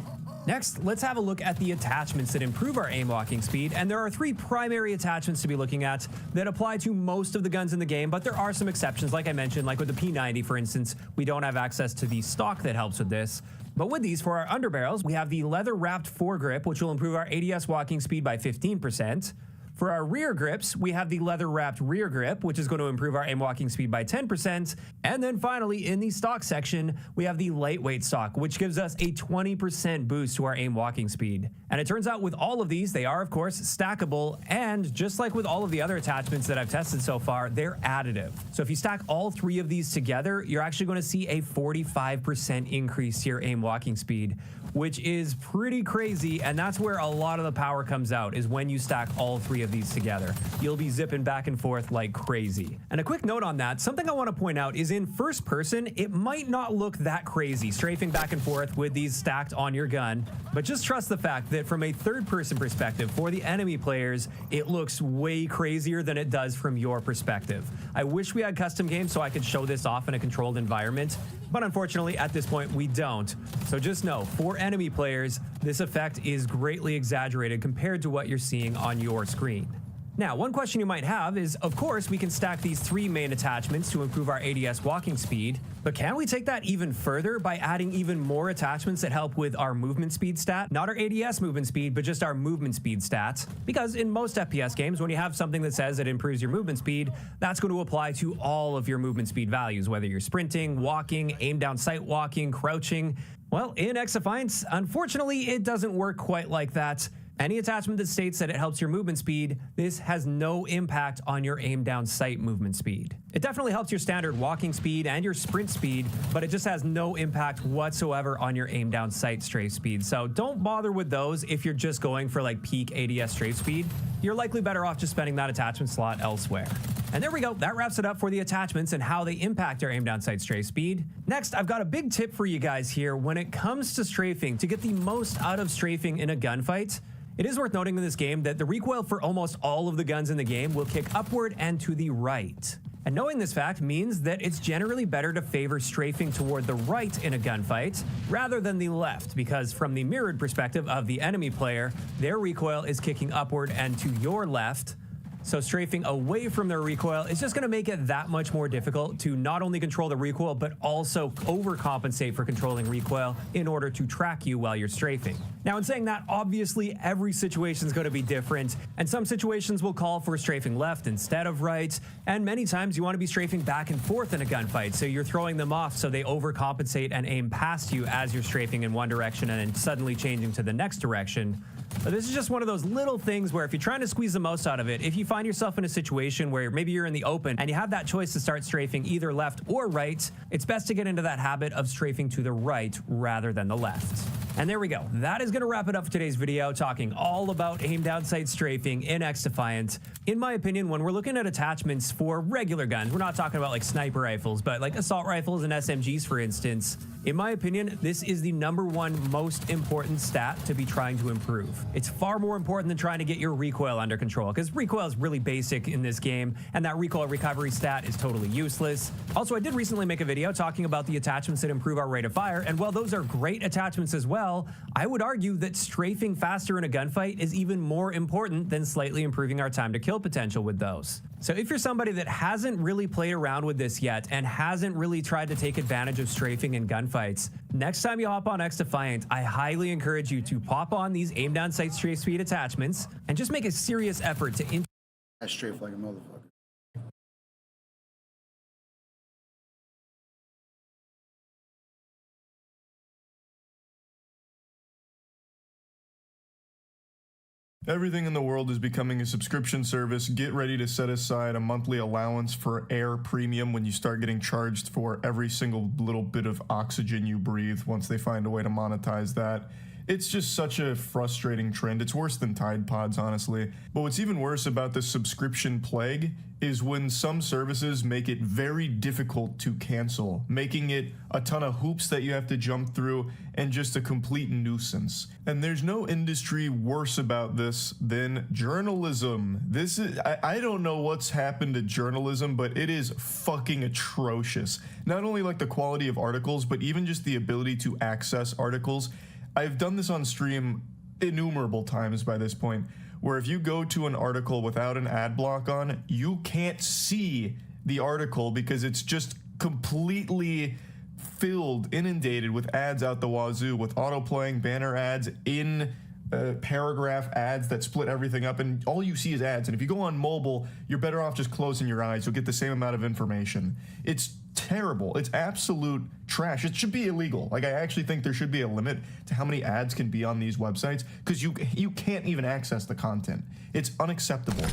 Next, let's have a look at the attachments that improve our aim walking speed, and there are three primary attachments to be looking at that apply to most of the guns in the game, but there are some exceptions, like I mentioned, like with the P90, for instance, we don't have access to the stock that helps with this. But with these, for our underbarrels, we have the leather-wrapped foregrip, which will improve our ADS walking speed by 15%. For our rear grips, we have the leather-wrapped rear grip, which is going to improve our aim walking speed by 10%. And then finally, in the stock section, we have the lightweight stock, which gives us a 20% boost to our aim walking speed. And it turns out with all of these, they are, of course, stackable. And just like with all of the other attachments that I've tested so far, they're additive. So if you stack all three of these together, you're actually going to see a 45% increase to your aim walking speed, which is pretty crazy. And that's where a lot of the power comes out, is when you stack all three of these together. You'll be zipping back and forth like crazy. And a quick note on that, something I want to point out is in first person, it might not look that crazy strafing back and forth with these stacked on your gun, but just trust the fact that from a third person perspective for the enemy players, it looks way crazier than it does from your perspective. I wish we had custom games so I could show this off in a controlled environment, but unfortunately at this point we don't. So just know, for enemy players, this effect is greatly exaggerated compared to what you're seeing on your screen. Now, one question you might have is, of course, we can stack these three main attachments to improve our ADS walking speed, but can we take that even further by adding even more attachments that help with our movement speed stat? Not our ADS movement speed, but just our movement speed stats. Because in most FPS games, when you have something that says it improves your movement speed, that's going to apply to all of your movement speed values, whether you're sprinting, walking, aim down sight walking, crouching. Well, in XDEFIANT, unfortunately, it doesn't work quite like that. Any attachment that states that it helps your movement speed, this has no impact on your aim down sight movement speed. It definitely helps your standard walking speed and your sprint speed, but it just has no impact whatsoever on your aim down sight strafe speed. So don't bother with those if you're just going for like peak ADS strafe speed. You're likely better off just spending that attachment slot elsewhere. And there we go. That wraps it up for the attachments and how they impact our aim down sight strafe speed. Next, I've got a big tip for you guys here when it comes to strafing to get the most out of strafing in a gunfight. It is worth noting in this game that the recoil for almost all of the guns in the game will kick upward and to the right. And knowing this fact means that it's generally better to favor strafing toward the right in a gunfight rather than the left, because from the mirrored perspective of the enemy player, their recoil is kicking upward and to your left. So strafing away from their recoil is just going to make it that much more difficult to not only control the recoil, but also overcompensate for controlling recoil in order to track you while you're strafing. Now, in saying that, obviously every situation is going to be different, and some situations will call for strafing left instead of right, and many times you want to be strafing back and forth in a gunfight, so you're throwing them off so they overcompensate and aim past you as you're strafing in one direction and then suddenly changing to the next direction. But this is just one of those little things where if you're trying to squeeze the most out of it, if you find yourself in a situation where maybe you're in the open and you have that choice to start strafing either left or right, it's best to get into that habit of strafing to the right rather than the left. And there we go. That is going to wrap it up for today's video, talking all about aim down sight strafing in XDEFIANT. In my opinion, when we're looking at attachments for regular guns, we're not talking about like sniper rifles, but like assault rifles and SMGs, for instance. In my opinion, this is the #1 most important stat to be trying to improve. It's far more important than trying to get your recoil under control, because recoil is really basic in this game, and that recoil recovery stat is totally useless. Also, I did recently make a video talking about the attachments that improve our rate of fire, and while those are great attachments as well, I would argue that strafing faster in a gunfight is even more important than slightly improving our time to kill potential with those. So if you're somebody that hasn't really played around with this yet and hasn't really tried to take advantage of strafing in gunfights, next time you hop on XDEFIANT, I highly encourage you to pop on these aim down sight strafe speed attachments and just make a serious effort to I strafe like a motherfucker. Everything in the world is becoming a subscription service. Get ready to set aside a monthly allowance for air premium when you start getting charged for every single little bit of oxygen you breathe once they find a way to monetize that. It's just such a frustrating trend. It's worse than Tide Pods, honestly. But what's even worse about the subscription plague is when some services make it very difficult to cancel, making it a ton of hoops that you have to jump through and just a complete nuisance. And there's no industry worse about this than journalism. This is, I don't know what's happened to journalism, but it is fucking atrocious. Not only like the quality of articles, but even just the ability to access articles. I've done this on stream innumerable times by this point, where if you go to an article without an ad block on, you can't see the article because it's just completely filled, inundated with ads out the wazoo, with auto-playing banner ads, in paragraph ads that split everything up, and all you see is ads. And if you go on mobile, you're better off just closing your eyes. You'll get the same amount of information. It's terrible. It's absolute trash. It should be illegal. Like, I actually think there should be a limit to how many ads can be on these websites, because you can't even access the content. It's unacceptable.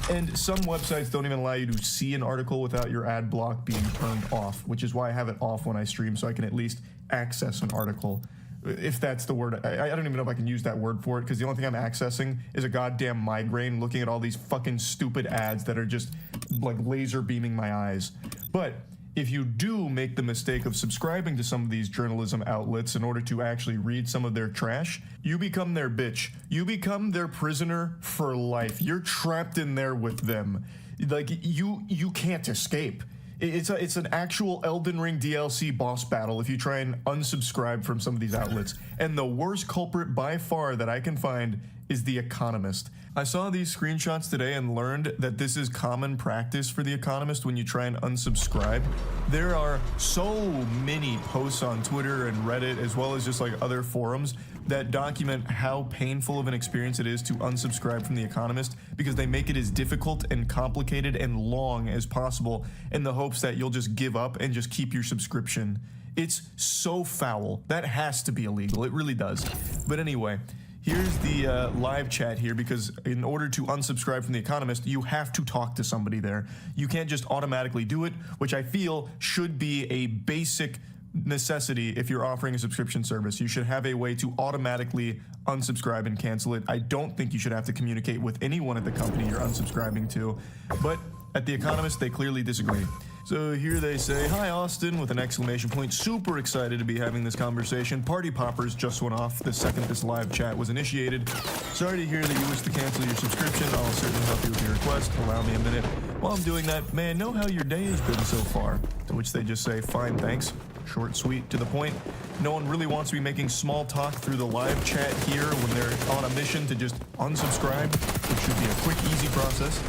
And some websites don't even allow you to see an article without your ad block being turned off, which is why I have it off when I stream, so I can at least access an article. If that's the word. I don't even know if I can use that word for it, because the only thing I'm accessing is a goddamn migraine looking at all these fucking stupid ads that are just like laser beaming my eyes. But if you do make the mistake of subscribing to some of these journalism outlets in order to actually read some of their trash, you become their bitch. You become their prisoner for life. You're trapped in there with them. Like, you can't escape. It's an actual Elden Ring DLC boss battle if you try and unsubscribe from some of these outlets. And the worst culprit by far that I can find is The Economist. I saw these screenshots today and learned that this is common practice for The Economist when you try and unsubscribe. There are so many posts on Twitter and Reddit, as well as just like other forums, that document how painful of an experience it is to unsubscribe from The Economist, because they make it as difficult and complicated and long as possible in the hopes that you'll just give up and just keep your subscription. It's so foul. That has to be illegal. It really does. But anyway, here's the live chat here, because in order to unsubscribe from The Economist, you have to talk to somebody there. You can't just automatically do it, which I feel should be a basic necessity if you're offering a subscription service. You should have a way to automatically unsubscribe and cancel it. I don't think you should have to communicate with anyone at the company you're unsubscribing to. But at The Economist, they clearly disagree. So here they say, "Hi Austin," with an exclamation point. Super excited to be having this conversation. Party poppers just went off the second this live chat was initiated. Sorry to hear that you wish to cancel your subscription. I'll certainly help you with your request. Allow me a minute. While I'm doing that, may I know how your day has been so far? To which they just say, "Fine, thanks." Short, sweet, to the point. No one really wants to be making small talk through the live chat here when they're on a mission to just unsubscribe, which should be a quick, easy process.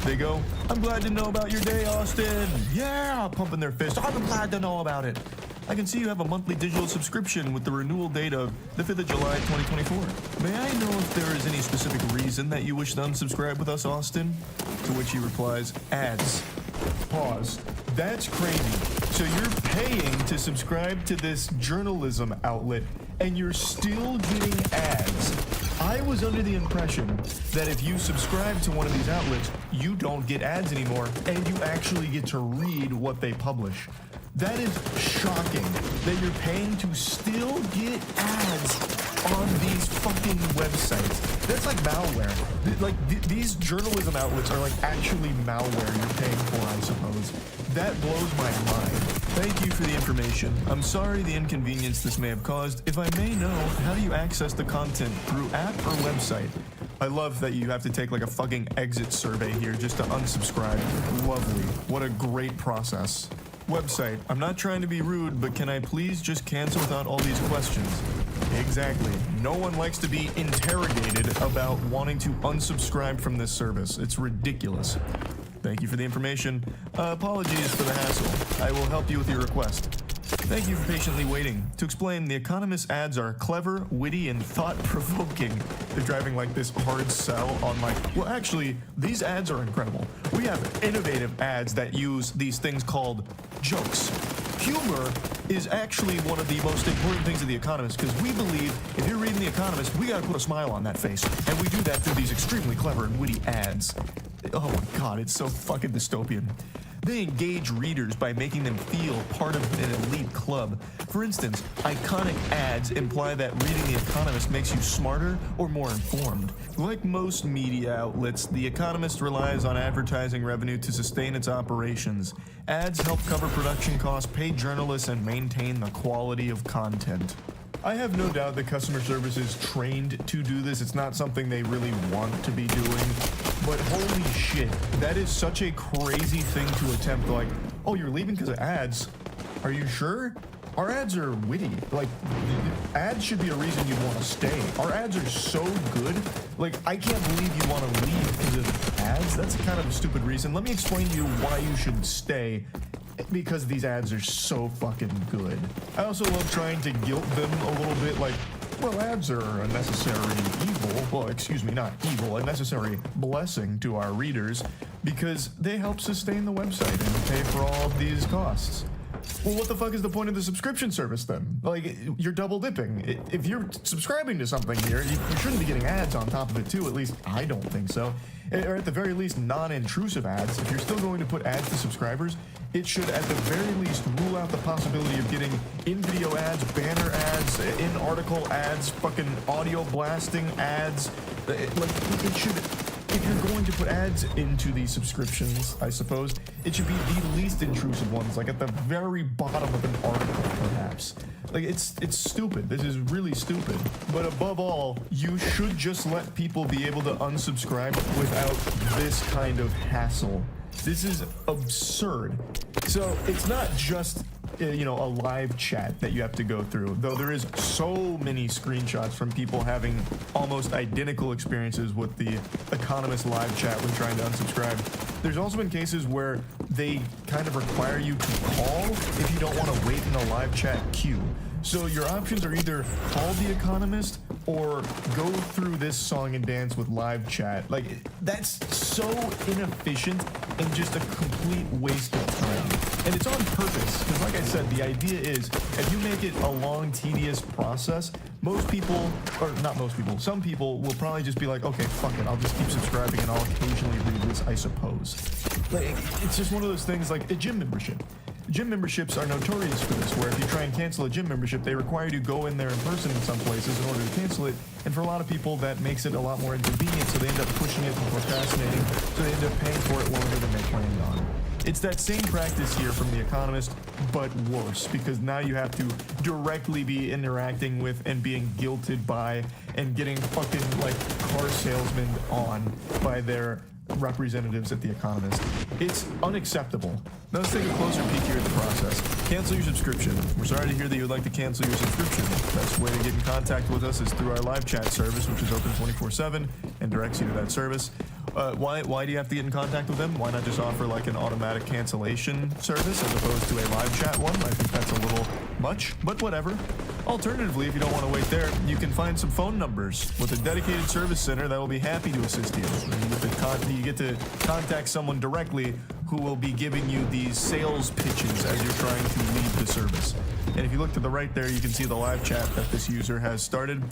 They go, "I'm glad to know about your day, Austin." Yeah, pumping their fist. "I'm glad to know about it. I can see you have a monthly digital subscription with the renewal date of the 5th of July, 2024. May I know if there is any specific reason that you wish to unsubscribe with us, Austin?" To which he replies, "Ads." Pause. That's crazy. So you're paying to subscribe to this journalism outlet, and you're still getting ads. I was under the impression that if you subscribe to one of these outlets, you don't get ads anymore, and you actually get to read what they publish. That is shocking that you're paying to still get ads on these fucking websites. That's like malware. Like, these journalism outlets are like actually malware you're paying for, I suppose. That blows my mind. Thank you for the information. I'm sorry the inconvenience this may have caused. If I may know, how do you access the content? Through app or website? I love that you have to take like a fucking exit survey here just to unsubscribe. Lovely. What a great process. Website. I'm not trying to be rude, but can I please just cancel without all these questions? Exactly. No one likes to be interrogated about wanting to unsubscribe from this service. It's ridiculous. Thank you for the information. Apologies for the hassle. I will help you with your request. Thank you for patiently waiting. To explain, The Economist ads are clever, witty, and thought-provoking. They're driving like this hard sell on like, well, actually, these ads are incredible. We have innovative ads that use these things called jokes. Humor is actually one of the most important things of The Economist, because we believe if you're reading The Economist, we gotta put a smile on that face. And we do that through these extremely clever and witty ads. Oh my god, it's so fucking dystopian. They engage readers by making them feel part of an elite club. For instance, iconic ads imply that reading The Economist makes you smarter or more informed. Like most media outlets, The Economist relies on advertising revenue to sustain its operations. Ads help cover production costs, pay journalists, and maintain the quality of content. I have no doubt that customer service is trained to do this. It's not something they really want to be doing. But holy shit, that is such a crazy thing to attempt. Like, oh, you're leaving because of ads? Are you sure? Our ads are witty. Like, ads should be a reason you want to stay. Our ads are so good. Like, I can't believe you want to leave because of ads. That's kind of a stupid reason. Let me explain to you why you should stay because these ads are so fucking good. I also love trying to guilt them a little bit, like, well, ads are a necessary evil. Well, excuse me, not evil, a necessary blessing to our readers because they help sustain the website and pay for all of these costs. Well, what the fuck is the point of the subscription service then? Like, you're double dipping. If you're subscribing to something here, you shouldn't be getting ads on top of it too. At least I don't think so. Or at the very least, non-intrusive ads. If you're still going to put ads to subscribers, it should at the very least rule out the possibility of getting in-video ads, banner ads, in-article ads, fucking audio blasting ads. It should... If you're going to put ads into these subscriptions, I suppose, it should be the least intrusive ones, like at the very bottom of an article, perhaps. Like, it's stupid. This is really stupid. But above all, you should just let people be able to unsubscribe without this kind of hassle. This is absurd. So it's not just a live chat that you have to go through, though there is so many screenshots from people having almost identical experiences with the Economist live chat when trying to unsubscribe. There's also been cases where they kind of require you to call if you don't want to wait in a live chat queue. So your options are either call the Economist or go through this song and dance with live chat. Like, that's so inefficient and just a complete waste of time. And it's on purpose, because like I said, the idea is if you make it a long, tedious process, most people, or not most people, some people will probably just be like, okay, fuck it, I'll just keep subscribing and I'll occasionally read this, I suppose. Like, it's just one of those things like a gym membership. Gym memberships are notorious for this, where if you try and cancel a gym membership, they require you to go in there in person in some places in order to cancel it. And for a lot of people, that makes it a lot more inconvenient, so they end up pushing it and procrastinating, so they end up paying for it longer than they planned on. It's that same practice here from The Economist, but worse, because now you have to directly be interacting with and being guilted by and getting fucking, like, car salesmen on by their representatives at The Economist. It's unacceptable. Now let's take a closer peek here at the process. Cancel your subscription. We're sorry to hear that you would like to cancel your subscription. The best way to get in contact with us is through our live chat service, which is open 24/7 and directs you to that service. Why do you have to get in contact with them? Why not just offer like an automatic cancellation service as opposed to a live chat one? I think that's a little much, but whatever. Alternatively, if you don't want to wait there, you can find some phone numbers with a dedicated service center that will be happy to assist you. You get to contact someone directly who will be giving you these sales pitches as you're trying to leave the service. And if you look to the right there, you can see the live chat that this user has started.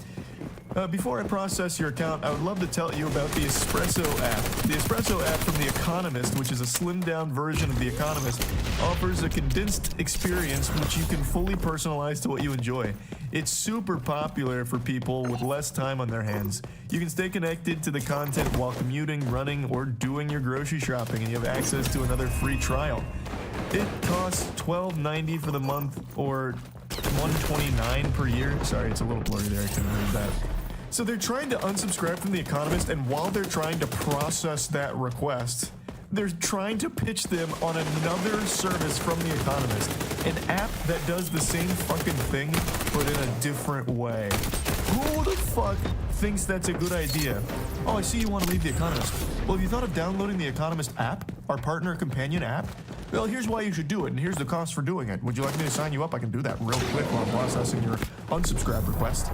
Before I process your account, I would love to tell you about the Espresso app. The Espresso app from The Economist, which is a slimmed-down version of The Economist, offers a condensed experience which you can fully personalize to what you enjoy. It's super popular for people with less time on their hands. You can stay connected to the content while commuting, running, or doing your grocery shopping, and you have access to another free trial. It costs $12.90 for the month, or $129 per year. Sorry, it's a little blurry there. I couldn't read that. So they're trying to unsubscribe from The Economist, and while they're trying to process that request, they're trying to pitch them on another service from The Economist, an app that does the same fucking thing, but in a different way. Who the fuck thinks that's a good idea? Oh, I see you want to leave The Economist. Well, have you thought of downloading The Economist app, our partner companion app? Well, here's why you should do it, and here's the cost for doing it. Would you like me to sign you up? I can do that real quick while I'm processing your unsubscribe request.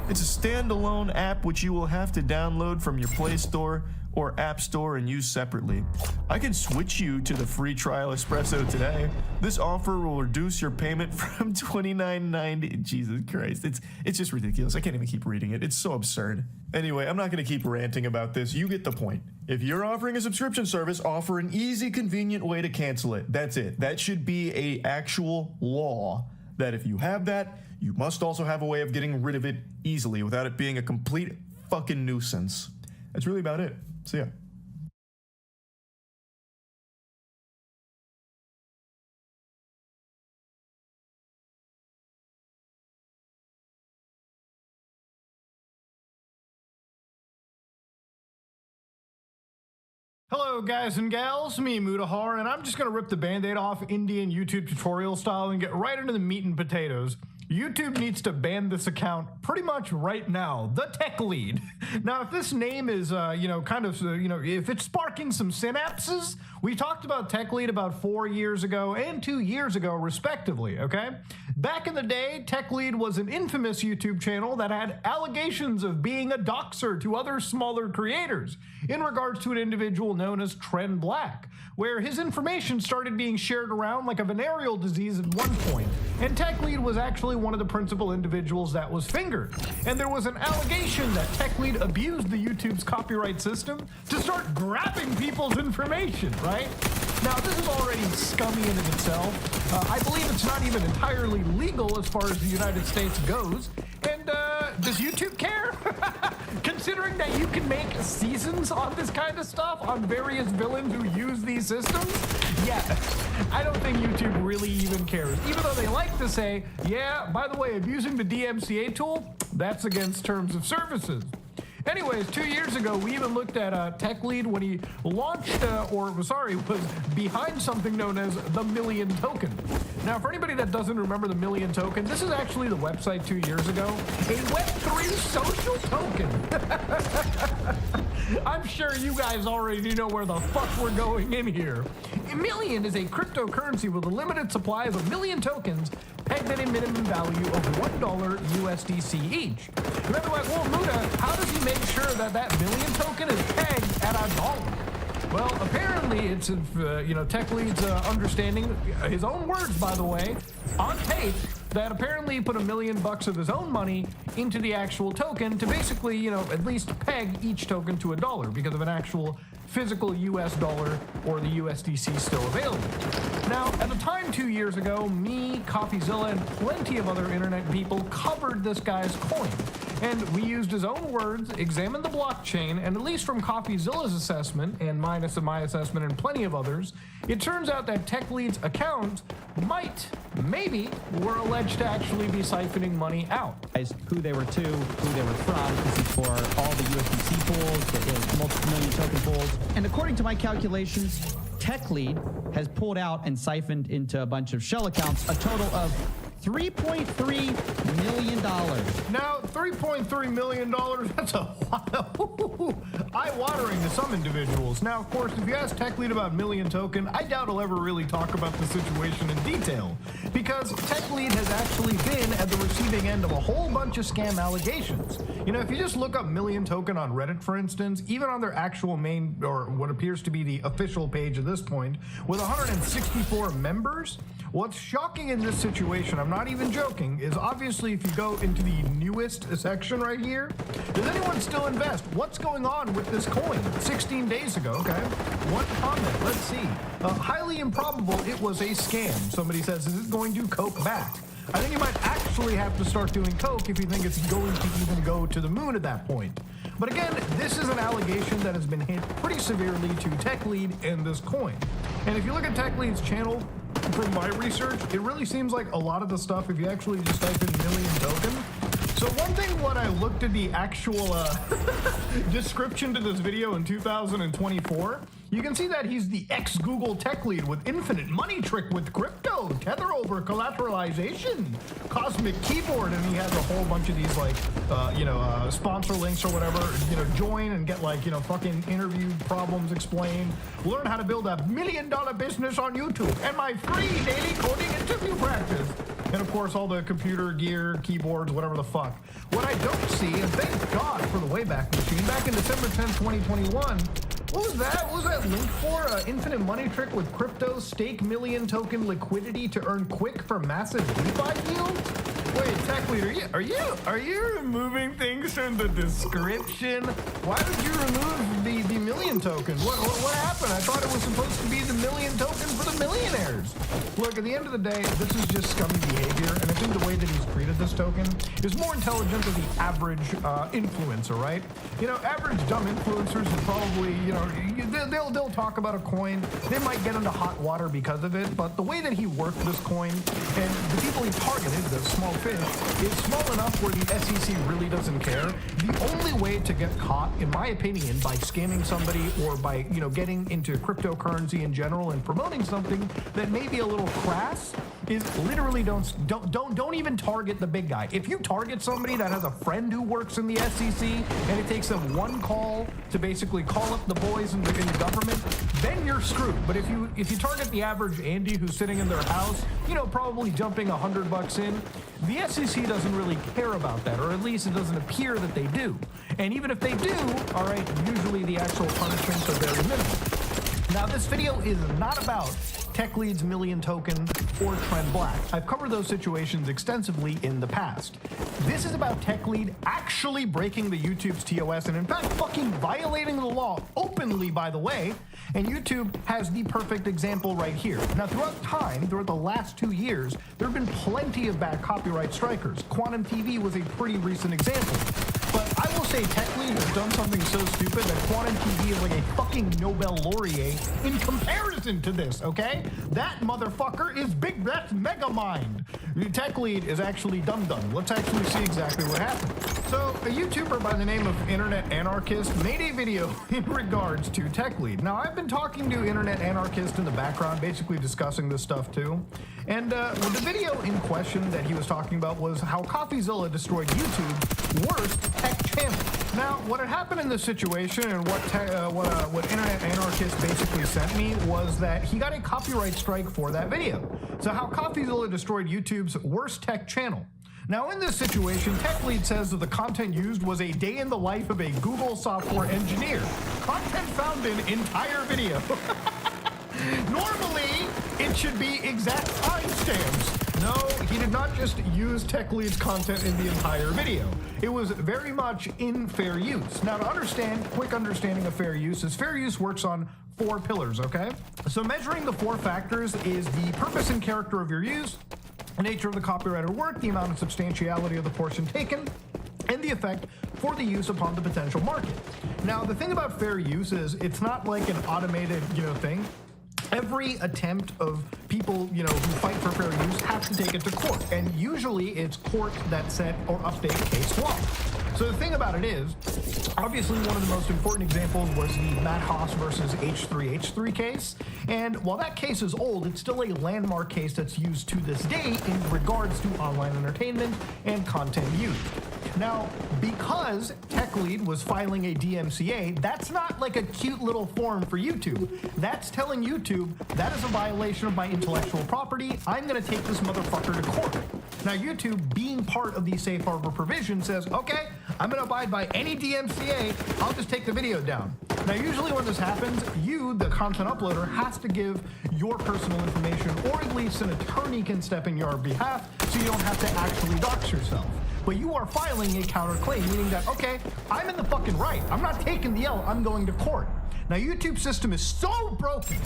It's a standalone app which you will have to download from your Play Store or App Store and use separately. I can switch you to the free trial Espresso today. This offer will reduce your payment from $29.90. Jesus Christ, it's just ridiculous. I can't even keep reading it. It's so absurd. Anyway, I'm not going to keep ranting about this. You get the point. If you're offering a subscription service, offer an easy, convenient way to cancel it. That's it. That should be an actual law, that if you have that, you must also have a way of getting rid of it easily without it being a complete fucking nuisance. That's really about it. See ya. Hello guys and gals, me Mudahar, and I'm just going to rip the band-aid off Indian YouTube tutorial style and get right into the meat and potatoes. YouTube needs to ban this account pretty much right now. The Tech Lead. Now, if this name is, if it's sparking some synapses, we talked about Tech Lead about 4 years ago and 2 years ago, respectively, okay? Back in the day, Tech Lead was an infamous YouTube channel that had allegations of being a doxer to other smaller creators in regards to an individual known as Trend Black, where his information started being shared around like a venereal disease at one point, and Tech Lead was actually one of the principal individuals that was fingered. And there was an allegation that Tech Lead abused the YouTube's copyright system to start grabbing people's information, right? Now, this is already scummy in of itself. I believe it's not even entirely legal as far as the United States goes. And does YouTube care? Considering that you can make seasons on this kind of stuff on various villains who use these systems? Yeah, I don't think YouTube really even cares. Even though they like to say, yeah, by the way, abusing the DMCA tool, that's against terms of services. Anyways, 2 years ago, we even looked at Tech Lead when he launched, was behind something known as the Million Token. Now, for anybody that doesn't remember the Million Token, this is actually the website 2 years ago. A Web3 social token. I'm sure you guys already know where the fuck we're going in here. A million is a cryptocurrency with a limited supply of 1 million tokens pegged at a minimum value of $1 USDC each. Remember, like, well, Muda, how does he make sure that that million token is pegged at $1? Well, apparently it's, Tech Lead's understanding, his own words, by the way, on tape, that apparently he put $1 million of his own money into the actual token to basically, at least peg each token to $1 because of an actual physical US dollar or the USDC still available. Now, at the time 2 years ago, me, CoffeeZilla, and plenty of other internet people covered this guy's coin. And we used his own words, examined the blockchain, and at least from CoffeeZilla's assessment, and my assessment, and plenty of others, it turns out that Tech Lead's account maybe, were alleged to actually be siphoning money out. Who they were to, who they were from. This is for all the USDC pools, the multiple million token pools. And according to my calculations, Tech Lead has pulled out and siphoned into a bunch of shell accounts a total of $3.3 million. Now, $3.3 million, that's a lot. Eye-watering to some individuals. Now, of course, if you ask Tech Lead about Million Token, I doubt he'll ever really talk about the situation in detail, because Tech Lead has actually been at the receiving end of a whole bunch of scam allegations. If you just look up Million Token on Reddit, for instance, even on their actual main, or what appears to be the official page at this point, with 164 members, what's shocking in this situation, I'm not even joking, is obviously if you go into the newest section right here, does anyone still invest? What's going on with this coin? 16 days ago, okay. One comment, let's see. Highly improbable it was a scam. Somebody says, is it going to coke back? I think you might actually have to start doing coke if you think it's going to even go to the moon at that point. But again, this is an allegation that has been hit pretty severely to Tech Lead and this coin. And if you look at Tech Lead's channel, from my research, it really seems like a lot of the stuff, if you actually just type in Million Token. So one thing when I looked at the actual description to this video in 2024, you can see that he's the ex-Google Tech Lead with infinite money trick with crypto, tether over collateralization, cosmic keyboard, and he has a whole bunch of these sponsor links or whatever, join and get fucking interview problems explained, learn how to build $1 million business on YouTube, and my free daily coding interview practice. And of course, all the computer gear, keyboards, whatever the fuck. What I don't see, and thank God for the Wayback Machine, back in December 10, 2021, what was that? What was that link for? Infinite money trick with crypto, stake million token liquidity to earn quick for massive DeFi yields? Wait, Tech Lead, are you removing things from the description? Why did you remove the million tokens? What happened? I thought it was supposed to be the million token for the millionaires. Look, at the end of the day, this is just scummy behavior, and I think the way that he's treated this token is more intelligent than the average influencer, right? Average dumb influencers are probably, they'll talk about a coin. They might get into hot water because of it, but the way that he worked this coin and the people he targeted, the small fish, is small enough where the SEC really doesn't care. The only way to get caught, in my opinion, by scamming somebody or by, getting into cryptocurrency in general and promoting something that may be a little crass, is literally don't even target the big guy. If you target somebody that has a friend who works in the SEC and it takes them one call to basically call up the boys in the government, then you're screwed. But if you target the average Andy who's sitting in their house, you know, probably jumping $100 in, the SEC doesn't really care about that, or at least it doesn't appear that they do. And even if they do, all right, usually the actual punishments are very minimal. Now, this video is not about TechLead's million token or Trend Black. I've covered those situations extensively in the past. This is about TechLead actually breaking the YouTube's TOS and in fact fucking violating the law openly, by the way. And YouTube has the perfect example right here. Now, throughout the last 2 years, there have been plenty of bad copyright strikers. Quantum TV was a pretty recent example. But I will say TechLead has done something so stupid that Quantum TV is like a fucking Nobel laureate in comparison to this, okay? That motherfucker is big, that's Megamind. TechLead is actually dumb. Let's actually see exactly what happened. So, a YouTuber by the name of Internet Anarchist made a video in regards to TechLead. Now, I've been talking to Internet Anarchist in the background, basically discussing this stuff too. And the video in question that he was talking about was how CoffeeZilla destroyed YouTube's worst tech channel. Now, what had happened in this situation and what Internet Anarchist basically sent me was that he got a copyright strike for that video. So how CoffeeZilla destroyed YouTube's worst tech channel. Now, in this situation, TechLead says that the content used was a day in the life of a Google software engineer. Content found in entire video. Normally, it should be exact timestamps. No, he did not just use TechLead's content in the entire video. It was very much in fair use. Now, to understand, quick understanding of fair use is fair use works on 4 pillars, okay? So measuring the 4 factors is the purpose and character of your use, the nature of the copyrighted work, the amount of substantiality of the portion taken, and the effect for the use upon the potential market. Now, the thing about fair use is it's not like an automated, thing. Every attempt of people, who fight for fair use have to take it to court. And usually it's court that set or update case law. So the thing about it is, obviously one of the most important examples was the Matt Haas versus H3H3 case. And while that case is old, it's still a landmark case that's used to this day in regards to online entertainment and content use. Now, because TechLead was filing a DMCA, that's not like a cute little form for YouTube. That's telling YouTube that is a violation of my intellectual property. I'm going to take this motherfucker to court. Now, YouTube, being part of the safe harbor provision, says, okay, I'm going to abide by any DMCA. I'll just take the video down. Now, usually when this happens, you, the content uploader, has to give your personal information, or at least an attorney can step in your behalf so you don't have to actually dox yourself. But you are filing a counterclaim, meaning that, okay, I'm in the fucking right. I'm not taking the L. I'm going to court. Now, YouTube's system is so broken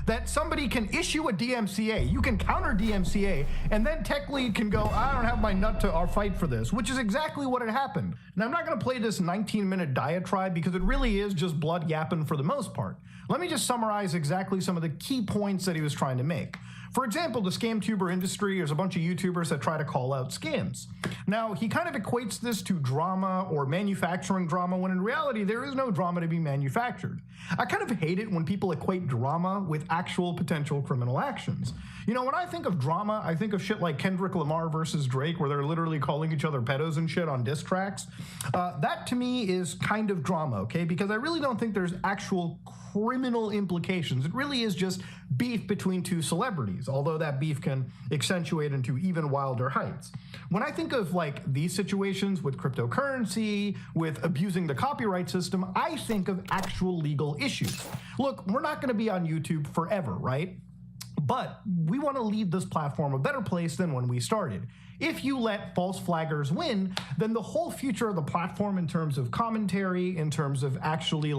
that somebody can issue a DMCA. You can counter DMCA, and then TechLead can go, I don't have my nut to fight for this, which is exactly what had happened. Now, I'm not going to play this 19-minute diatribe because it really is just blood yapping for the most part. Let me just summarize exactly some of the key points that he was trying to make. For example, the scam-tuber industry, there's a bunch of YouTubers that try to call out scams. Now, he kind of equates this to drama or manufacturing drama, when in reality, there is no drama to be manufactured. I kind of hate it when people equate drama with actual potential criminal actions. When I think of drama, I think of shit like Kendrick Lamar versus Drake, where they're literally calling each other pedos and shit on diss tracks. That, to me, is kind of drama, okay? Because I really don't think there's actual criminal implications. It really is just beef between 2 celebrities, although that beef can accentuate into even wilder heights. When I think of like these situations with cryptocurrency, with abusing the copyright system, I think of actual legal issues. Look, we're not going to be on YouTube forever, right? But we want to leave this platform a better place than when we started. If you let false flaggers win, then the whole future of the platform in terms of commentary, in terms of actually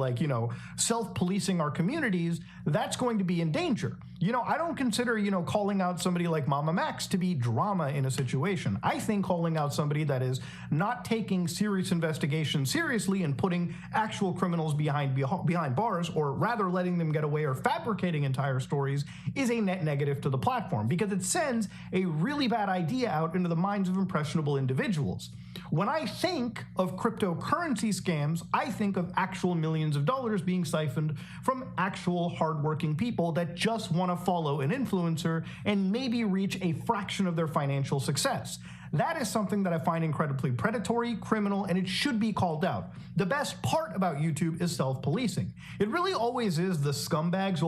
self-policing our communities, that's going to be in danger. I don't consider, calling out somebody like Mama Max to be drama in a situation. I think calling out somebody that is not taking serious investigation seriously and putting actual criminals behind bars, or rather letting them get away or fabricating entire stories, is a net negative to the platform because it sends a really bad idea out into the minds of impressionable individuals. When I think of cryptocurrency scams, I think of actual millions of dollars being siphoned from actual hardworking people that just want to follow an influencer and maybe reach a fraction of their financial success. That is something that I find incredibly predatory, criminal, and it should be called out. The best part about YouTube is self-policing. It really always is the scumbags